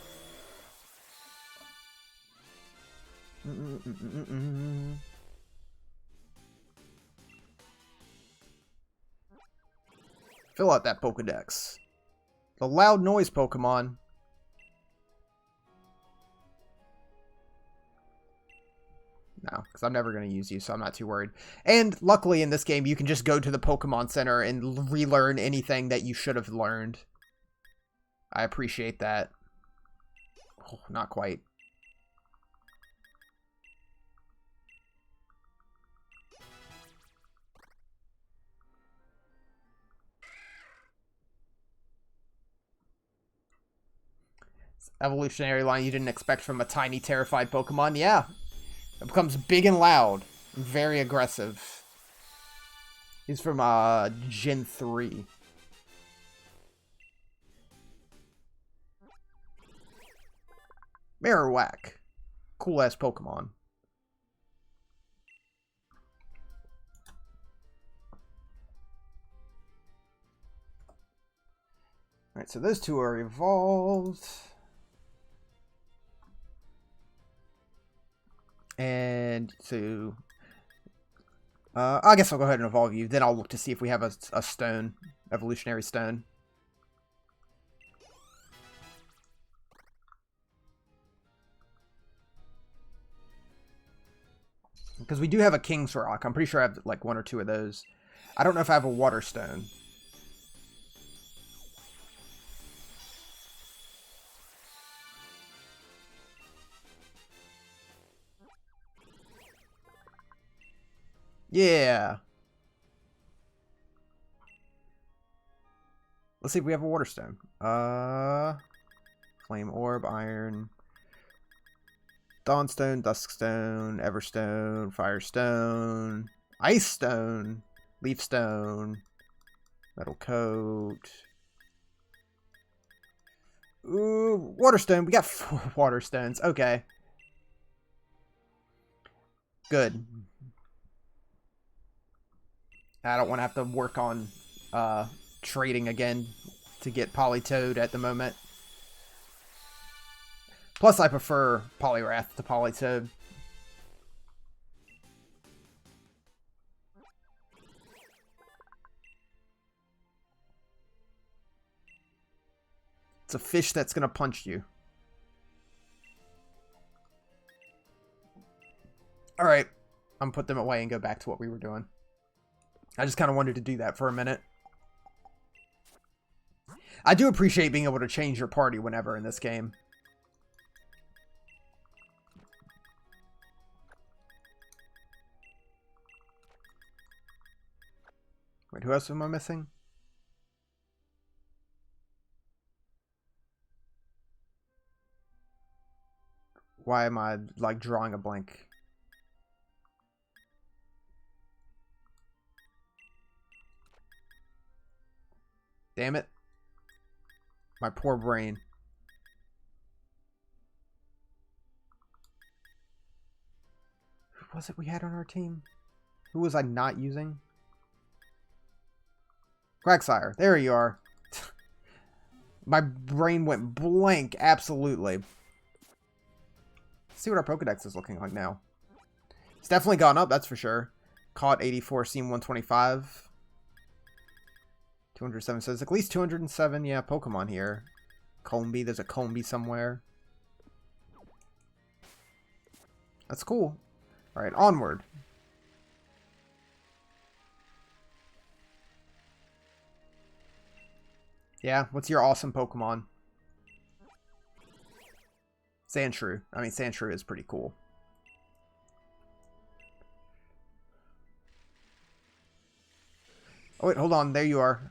Fill out that Pokedex. The loud noise Pokemon. No, because I'm never going to use you, so I'm not too worried. And luckily in this game, you can just go to the Pokemon Center and relearn anything that you should have learned. I appreciate that. Oh, not quite. Evolutionary line you didn't expect from a tiny, terrified Pokemon. Yeah. It becomes big and loud. And very aggressive. He's from Gen 3. Marowak. Cool-ass Pokemon. Alright, so those two are evolved. And so... I guess I'll go ahead and evolve you. Then I'll look to see if we have a stone. Evolutionary stone. Because we do have a King's Rock. I'm pretty sure I have like one or two of those. I don't know if I have a Water Stone. Yeah. Let's see if we have a water stone. Flame orb, iron, dawnstone, duskstone, everstone, firestone, ice stone, leaf stone, metal coat. Ooh, water stone. We got 4 water stones. Okay. Good. I don't want to have to work on trading again to get Polytoad at the moment. Plus, I prefer Poliwrath to Polytoad. It's a fish that's going to punch you. Alright. I'm going to put them away and go back to what we were doing. I just kind of wanted to do that for a minute. I do appreciate being able to change your party whenever in this game. Wait, who else am I missing? Why am I, like, drawing a blank? Damn it. My poor brain. Who was it we had on our team? Who was I not using? Quagsire. There you are. My brain went blank. Absolutely. Let's see what our Pokedex is looking like now. It's definitely gone up, that's for sure. Caught 84, seen 125. 207 says at least 207, yeah, Pokemon here. Combee, there's a Combee somewhere. That's cool. Alright, onward. Yeah, what's your awesome Pokemon? Sandshrew. I mean, Sandshrew is pretty cool. Oh, wait, hold on. There you are.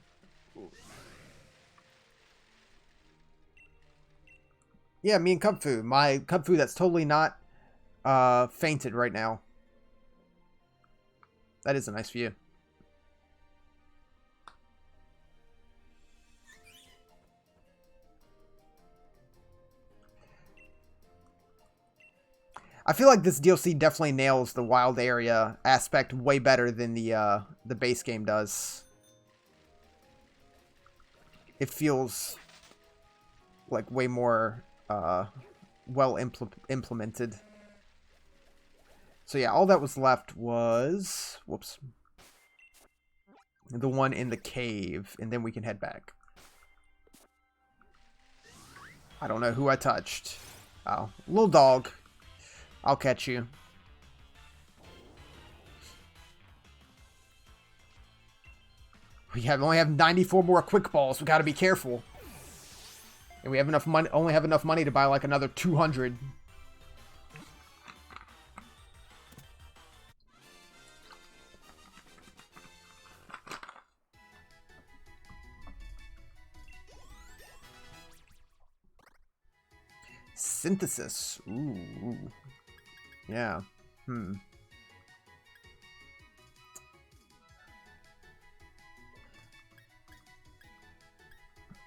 Yeah, me and Cubfu. My Cubfu that's totally not fainted right now. That is a nice view. I feel like this DLC definitely nails the wild area aspect way better than the base game does. It feels like way more well implemented. So yeah, all that was left was, whoops, the one in the cave, and then we can head back. I don't know who I touched. Oh, little dog. I'll catch you. We only have 94 more quick balls. We got to be careful. And we have enough money. Only have enough money to buy like another 200. Synthesis. Ooh. Yeah.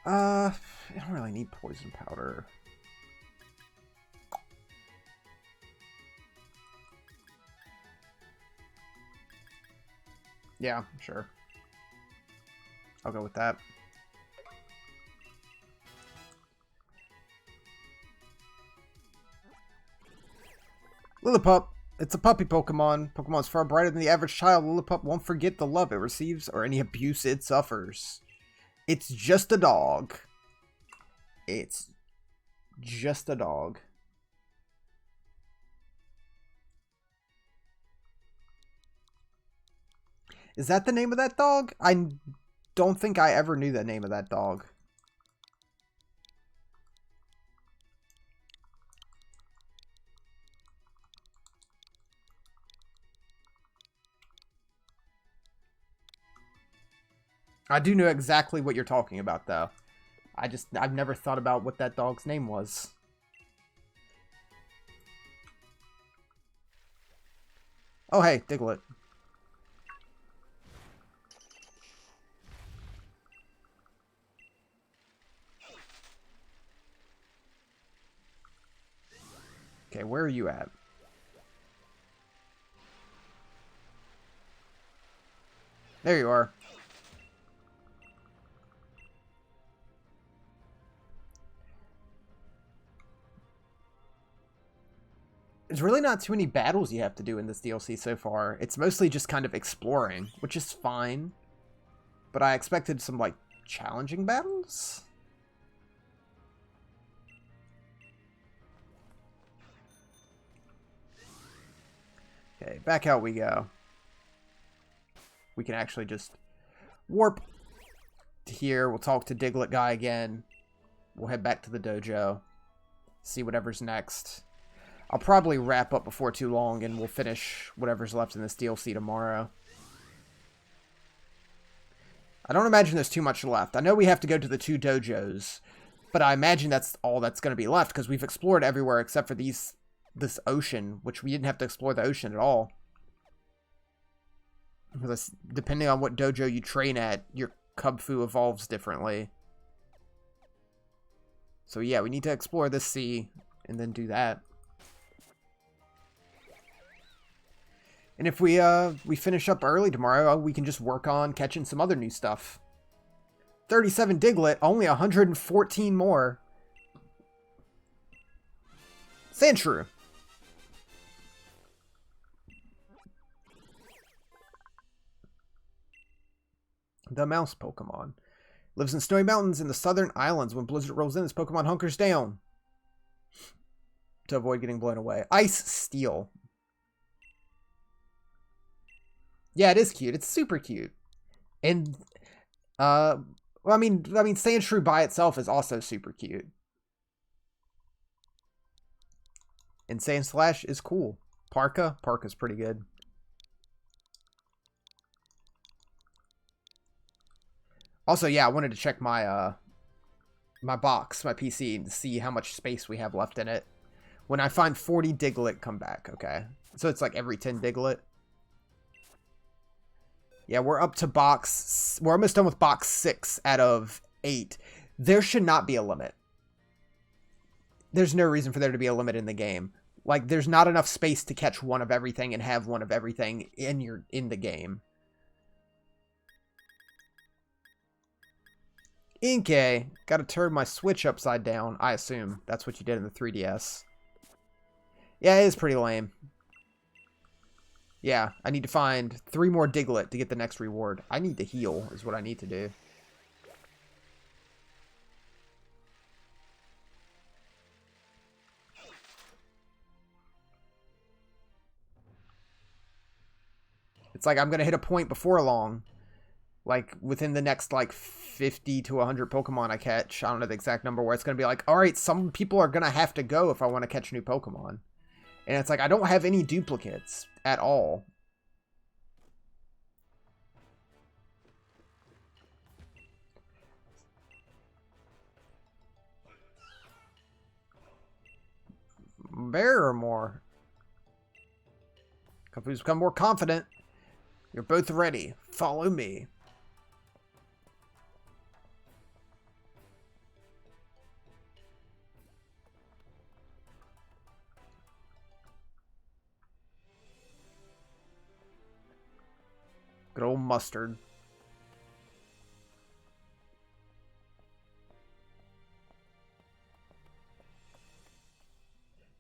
I don't really need poison powder. Yeah, sure. I'll go with that. Lillipup. It's a puppy Pokemon. Pokemon's far brighter than the average child. Lillipup won't forget the love it receives or any abuse it suffers. It's just a dog. It's just a dog. Is that the name of that dog? I don't think I ever knew the name of that dog. I do know exactly what you're talking about, though. I've never thought about what that dog's name was. Oh, hey, Diglett. Okay, where are you at? There you are. There's really not too many battles you have to do in this DLC so far. It's mostly just kind of exploring, which is fine. But I expected some, like, challenging battles? Okay, back out we go. We can actually just warp to here. We'll talk to Diglett guy again. We'll head back to the dojo. See whatever's next. I'll probably wrap up before too long, and we'll finish whatever's left in this DLC tomorrow. I don't imagine there's too much left. I know we have to go to the 2 dojos, but I imagine that's all that's going to be left, because we've explored everywhere except for this ocean, which we didn't have to explore the ocean at all. Because depending on what dojo you train at, your Kubfu evolves differently. So yeah, we need to explore this sea, and then do that. And if we finish up early tomorrow, we can just work on catching some other new stuff. 37 Diglett, only 114 more. Sandshrew. The mouse Pokemon. Lives in snowy mountains in the southern islands. When blizzard rolls in, this Pokemon hunkers down to avoid getting blown away. Ice Steel. Yeah, it is cute. It's super cute. And, well, I mean, Sandshrew by itself is also super cute. And Sandslash is cool. Parka's pretty good. Also, yeah, I wanted to check my, my box, my PC, to see how much space we have left in it. When I find 40 Diglett, come back, okay? So it's like every 10 Diglett. Yeah, we're up to box... We're almost done with box 6 out of 8. There should not be a limit. There's no reason for there to be a limit in the game. Like, there's not enough space to catch one of everything and have one of everything in the game. Inkay, gotta turn my Switch upside down. I assume that's what you did in the 3DS. Yeah, it is pretty lame. Yeah, I need to find 3 more Diglett to get the next reward. I need to heal, is what I need to do. It's like I'm going to hit a point before long. Like, within the next, like, 50 to 100 Pokemon I catch. I don't know the exact number, where it's going to be like, alright, some people are going to have to go if I want to catch new Pokemon. And it's like, I don't have any duplicates at all. Bear or more. Companies become more confident. You're both ready. Follow me. Good old Mustard.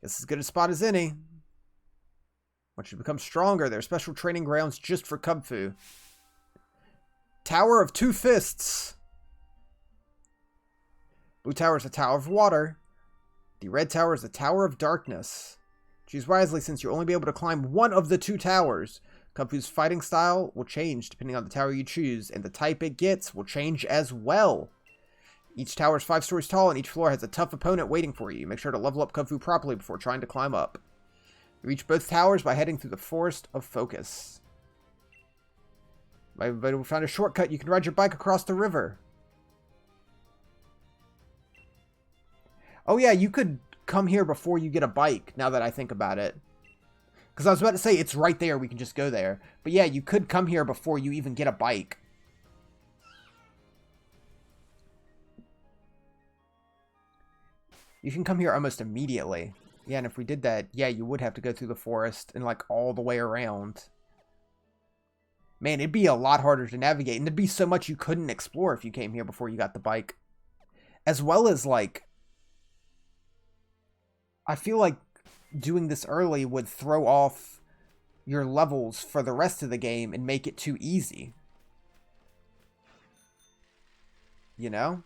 It's as good a spot as any. Once you become stronger, there are special training grounds just for Kubfu. Tower of Two Fists. Blue Tower is the Tower of Water. The red tower is the Tower of Darkness. Choose wisely, since you'll only be able to climb one of the 2 towers. Kubfu's fighting style will change depending on the tower you choose, and the type it gets will change as well. Each tower is 5 stories tall, and each floor has a tough opponent waiting for you. Make sure to level up Kubfu properly before trying to climb up. You reach both towers by heading through the Forest of Focus. But we found a shortcut. You can ride your bike across the river. Oh yeah, you could come here before you get a bike, now that I think about it. Because I was about to say, it's right there, we can just go there. But yeah, you could come here before you even get a bike. You can come here almost immediately. Yeah, and if we did that, yeah, you would have to go through the forest and, like, all the way around. Man, it'd be a lot harder to navigate, and there'd be so much you couldn't explore if you came here before you got the bike. As well as, like, I feel like doing this early would throw off your levels for the rest of the game and make it too easy. You know?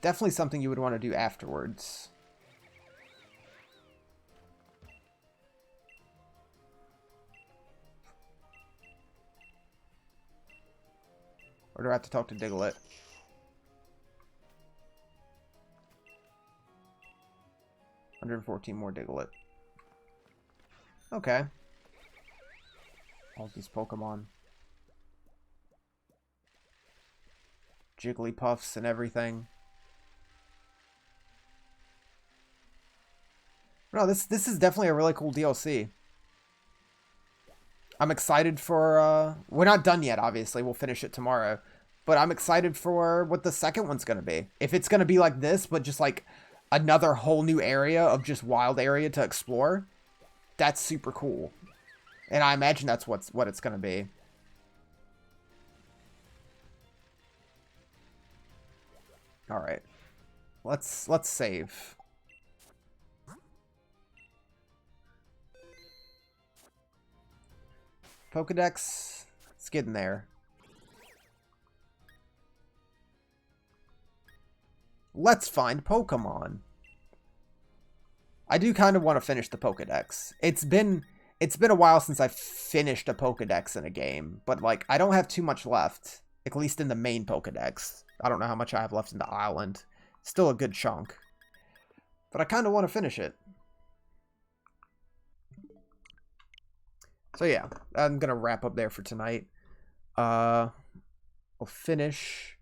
Definitely something you would want to do afterwards. Or do I have to talk to Diglett? 114 more Diglett. Okay. All these Pokemon. Jigglypuffs and everything. No, this is definitely a really cool DLC. I'm excited for, we're not done yet, obviously. We'll finish it tomorrow. But I'm excited for what the second one's going to be. If it's going to be like this, but just like another whole new area of just wild area to explore, that's super cool. And I imagine that's what it's going to be. All right. Let's save. Pokedex, it's getting there. Let's find Pokemon. I do kind of want to finish the Pokedex. It's been a while since I finished a Pokedex in a game, but like I don't have too much left, at least in the main Pokedex. I don't know how much I have left in the island. Still a good chunk. But I kind of want to finish it. So yeah, I'm going to wrap up there for tonight. We'll finish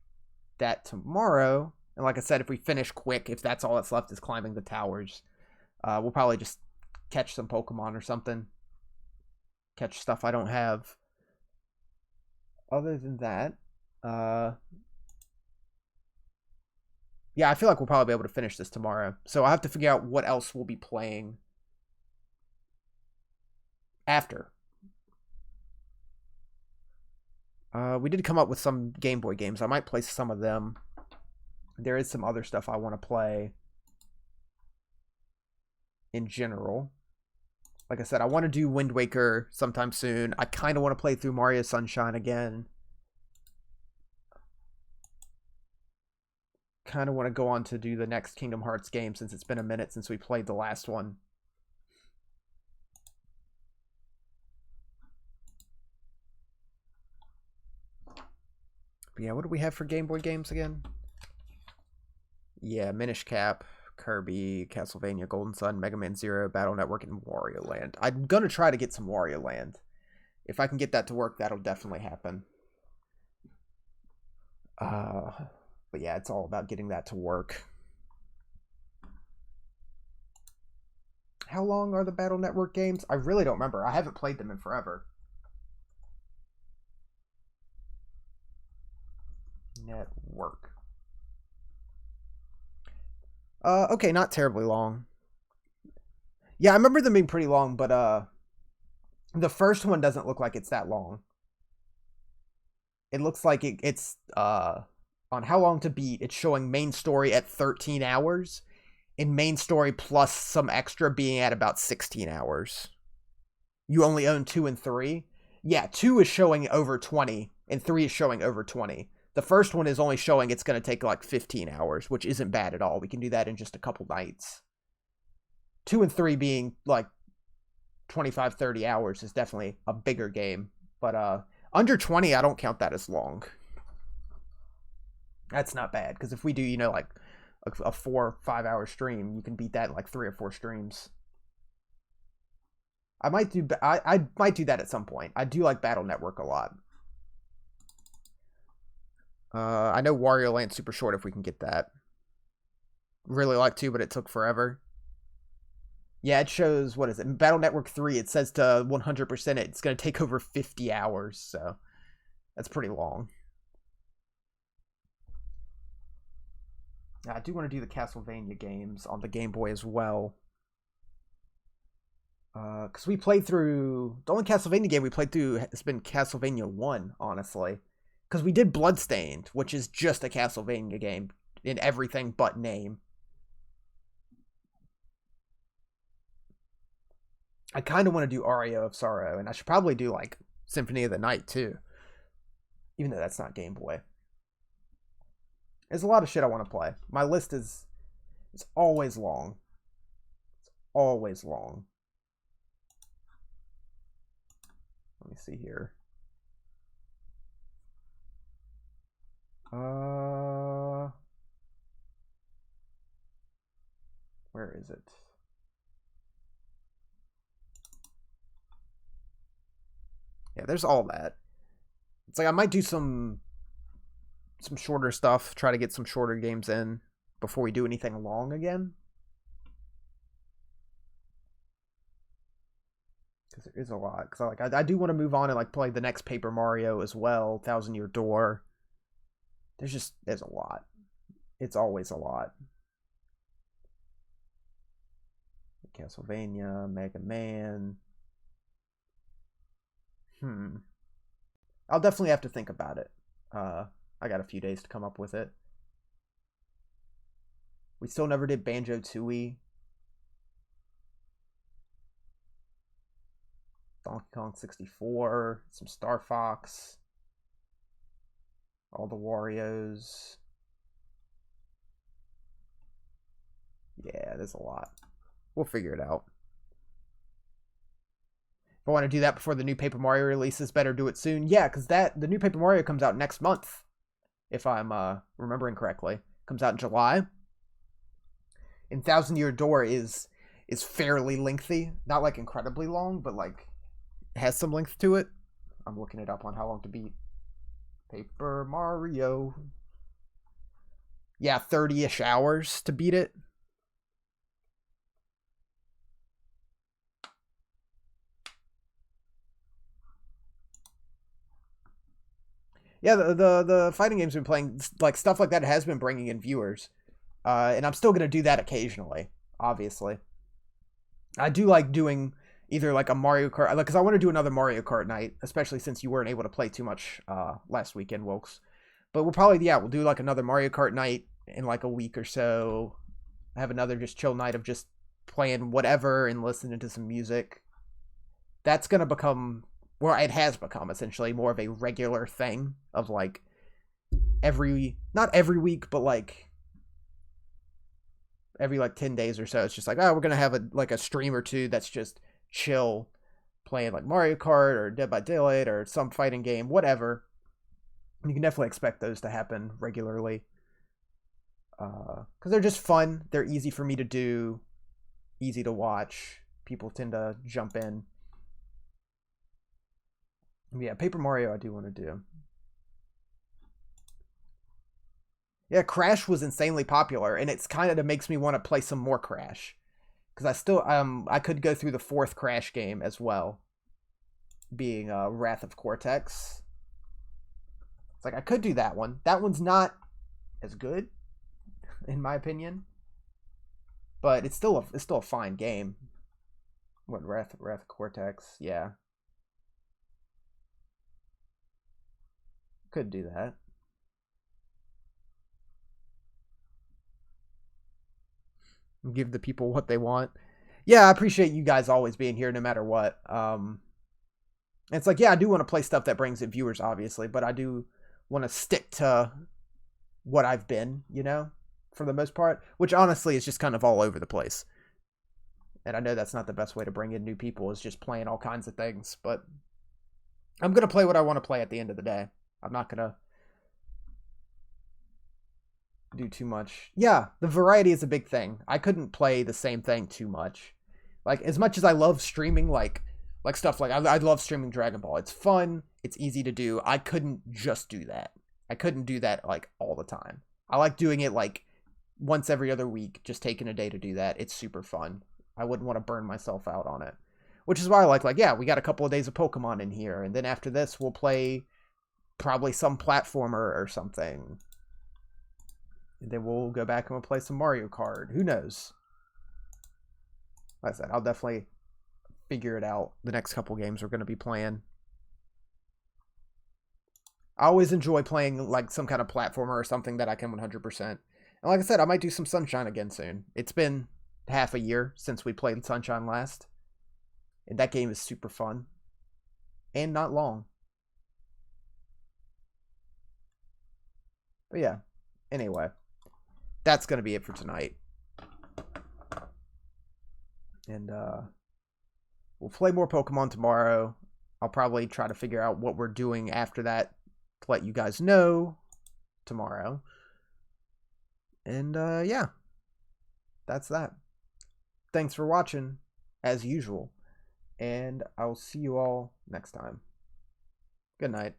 that tomorrow. And like I said, if we finish quick, if that's all that's left is climbing the towers, we'll probably just catch some Pokemon or something. Catch stuff I don't have. Other than that, yeah, I feel like we'll probably be able to finish this tomorrow. So I'll have to figure out what else we'll be playing after. We did come up with some Game Boy games. I might play some of them. There is some other stuff I want to play in general. Like I said, I want to do Wind Waker sometime soon. I kind of want to play through Mario Sunshine again. Kind of want to go on to do the next Kingdom Hearts game since it's been a minute since we played the last one. But yeah, what do we have for Game Boy games again? Yeah, Minish Cap, Kirby, Castlevania, Golden Sun, Mega Man Zero, Battle Network, and Wario Land. I'm gonna try to get some Wario Land. If I can get that to work, that'll definitely happen. But yeah, it's all about getting that to work. How long are the Battle Network games? I really don't remember. I haven't played them in forever. Network. Okay, not terribly long. Yeah, I remember them being pretty long, but the first one doesn't look like it's that long. It looks like it's on How Long to Beat, it's showing main story at 13 hours, and main story plus some extra being at about 16 hours. You only own 2 and 3? Yeah, 2 is showing over 20, and 3 is showing over 20. The first one is only showing it's going to take like 15 hours, which isn't bad at all. We can do that in just a couple nights. 2 and 3 being like 25, 30 hours is definitely a bigger game. But under 20, I don't count that as long. That's not bad, because if we do, you know, like a 4 or 5 hour stream, you can beat that in like 3 or 4 streams. I might do. I might do that at some point. I do like Battle Network a lot. I know Wario Land's super short if we can get that. Really like to, but it took forever. Yeah, it shows, what is it? In Battle Network 3, it says to 100% it's going to take over 50 hours, so that's pretty long. I do want to do the Castlevania games on the Game Boy as well. Because we played through... The only Castlevania game we played through has been Castlevania 1, honestly. Because we did Bloodstained, which is just a Castlevania game in everything but name. I kind of want to do Aria of Sorrow, and I should probably do, like, Symphony of the Night, too. Even though that's not Game Boy. There's a lot of shit I want to play. My list is... It's always long. It's always long. Let me see here. Where is it? Yeah, there's all that. It's like I might do some shorter stuff, try to get some shorter games in before we do anything long again. Because there is a lot. Because I do want to move on and like play the next Paper Mario as well, Thousand Year Door. There's a lot. It's always a lot. Castlevania, Mega Man. I'll definitely have to think about it. I got a few days to come up with it. We still never did Banjo-Tooie. Donkey Kong 64, some Star Fox, all the Wario's. Yeah, there's a lot. We'll figure it out. If I want to do that before the new Paper Mario releases, better do it soon. Yeah, because the new Paper Mario comes out next month, if I'm remembering correctly. Comes out in July. And Thousand Year Door is fairly lengthy. Not like incredibly long, but like has some length to it. I'm looking it up on how long to beat. Paper Mario. Yeah, 30-ish hours to beat it. Yeah, the fighting games we've been playing, like stuff like that has been bringing in viewers. And I'm still going to do that occasionally, obviously. I do like doing either like a Mario Kart, because I want to do another Mario Kart night, especially since you weren't able to play too much last weekend, Wilkes. But we'll probably, we'll do like another Mario Kart night in like a week or so. Have another just chill night of just playing whatever and listening to some music. That's going to become, well, it has become essentially more of a regular thing of like not every week, but like every like 10 days or so. It's just like, oh, we're going to have a stream or two that's just chill, playing like Mario Kart or Dead by Daylight or some fighting game, whatever. You can definitely expect those to happen regularly. Because they're just fun. They're easy for me to do, easy to watch. People tend to jump in. Yeah, Paper Mario I do want to do. Yeah, Crash was insanely popular, and it's kind of makes me want to play some more Crash. Because I still, I could go through the 4th Crash game as well. Being Wrath of Cortex. It's like, I could do that one. That one's not as good, in my opinion. But it's still a fine game. What, Wrath of Cortex? Yeah. Could do that. Give the people what they want. Yeah, I appreciate you guys always being here no matter what. It's like, yeah, I do want to play stuff that brings in viewers, obviously, but I do want to stick to what I've been, for the most part, which honestly is just kind of all over the place. And I know that's not the best way to bring in new people, is just playing all kinds of things, but I'm going to play what I want to play at the end of the day. I'm not going to do too much. Yeah, the variety is a big thing. I couldn't play the same thing too much. Like, as much as I love streaming, like, Like stuff like I love streaming Dragon Ball. It's fun. It's easy to do. I couldn't just do that. I couldn't do that like all the time. I like doing it like once every other week, just taking a day to do that. It's super fun. I wouldn't want to burn myself out on it. Which is why I like, yeah, we got a couple of days of Pokemon in here. And then after this, we'll play probably some platformer or something. And then we'll go back and we'll play some Mario Kart. Who knows? Like I said, I'll definitely figure it out the next couple games we're going to be playing. I always enjoy playing like some kind of platformer or something that I can 100%. And like I said, I might do some Sunshine again soon. It's been half a year since we played Sunshine last. And that game is super fun. And not long. But yeah, anyway. That's going to be it for tonight. And we'll play more Pokemon tomorrow. I'll probably try to figure out what we're doing after that to let you guys know tomorrow. And yeah, that's that. Thanks for watching, as usual. And I'll see you all next time. Good night.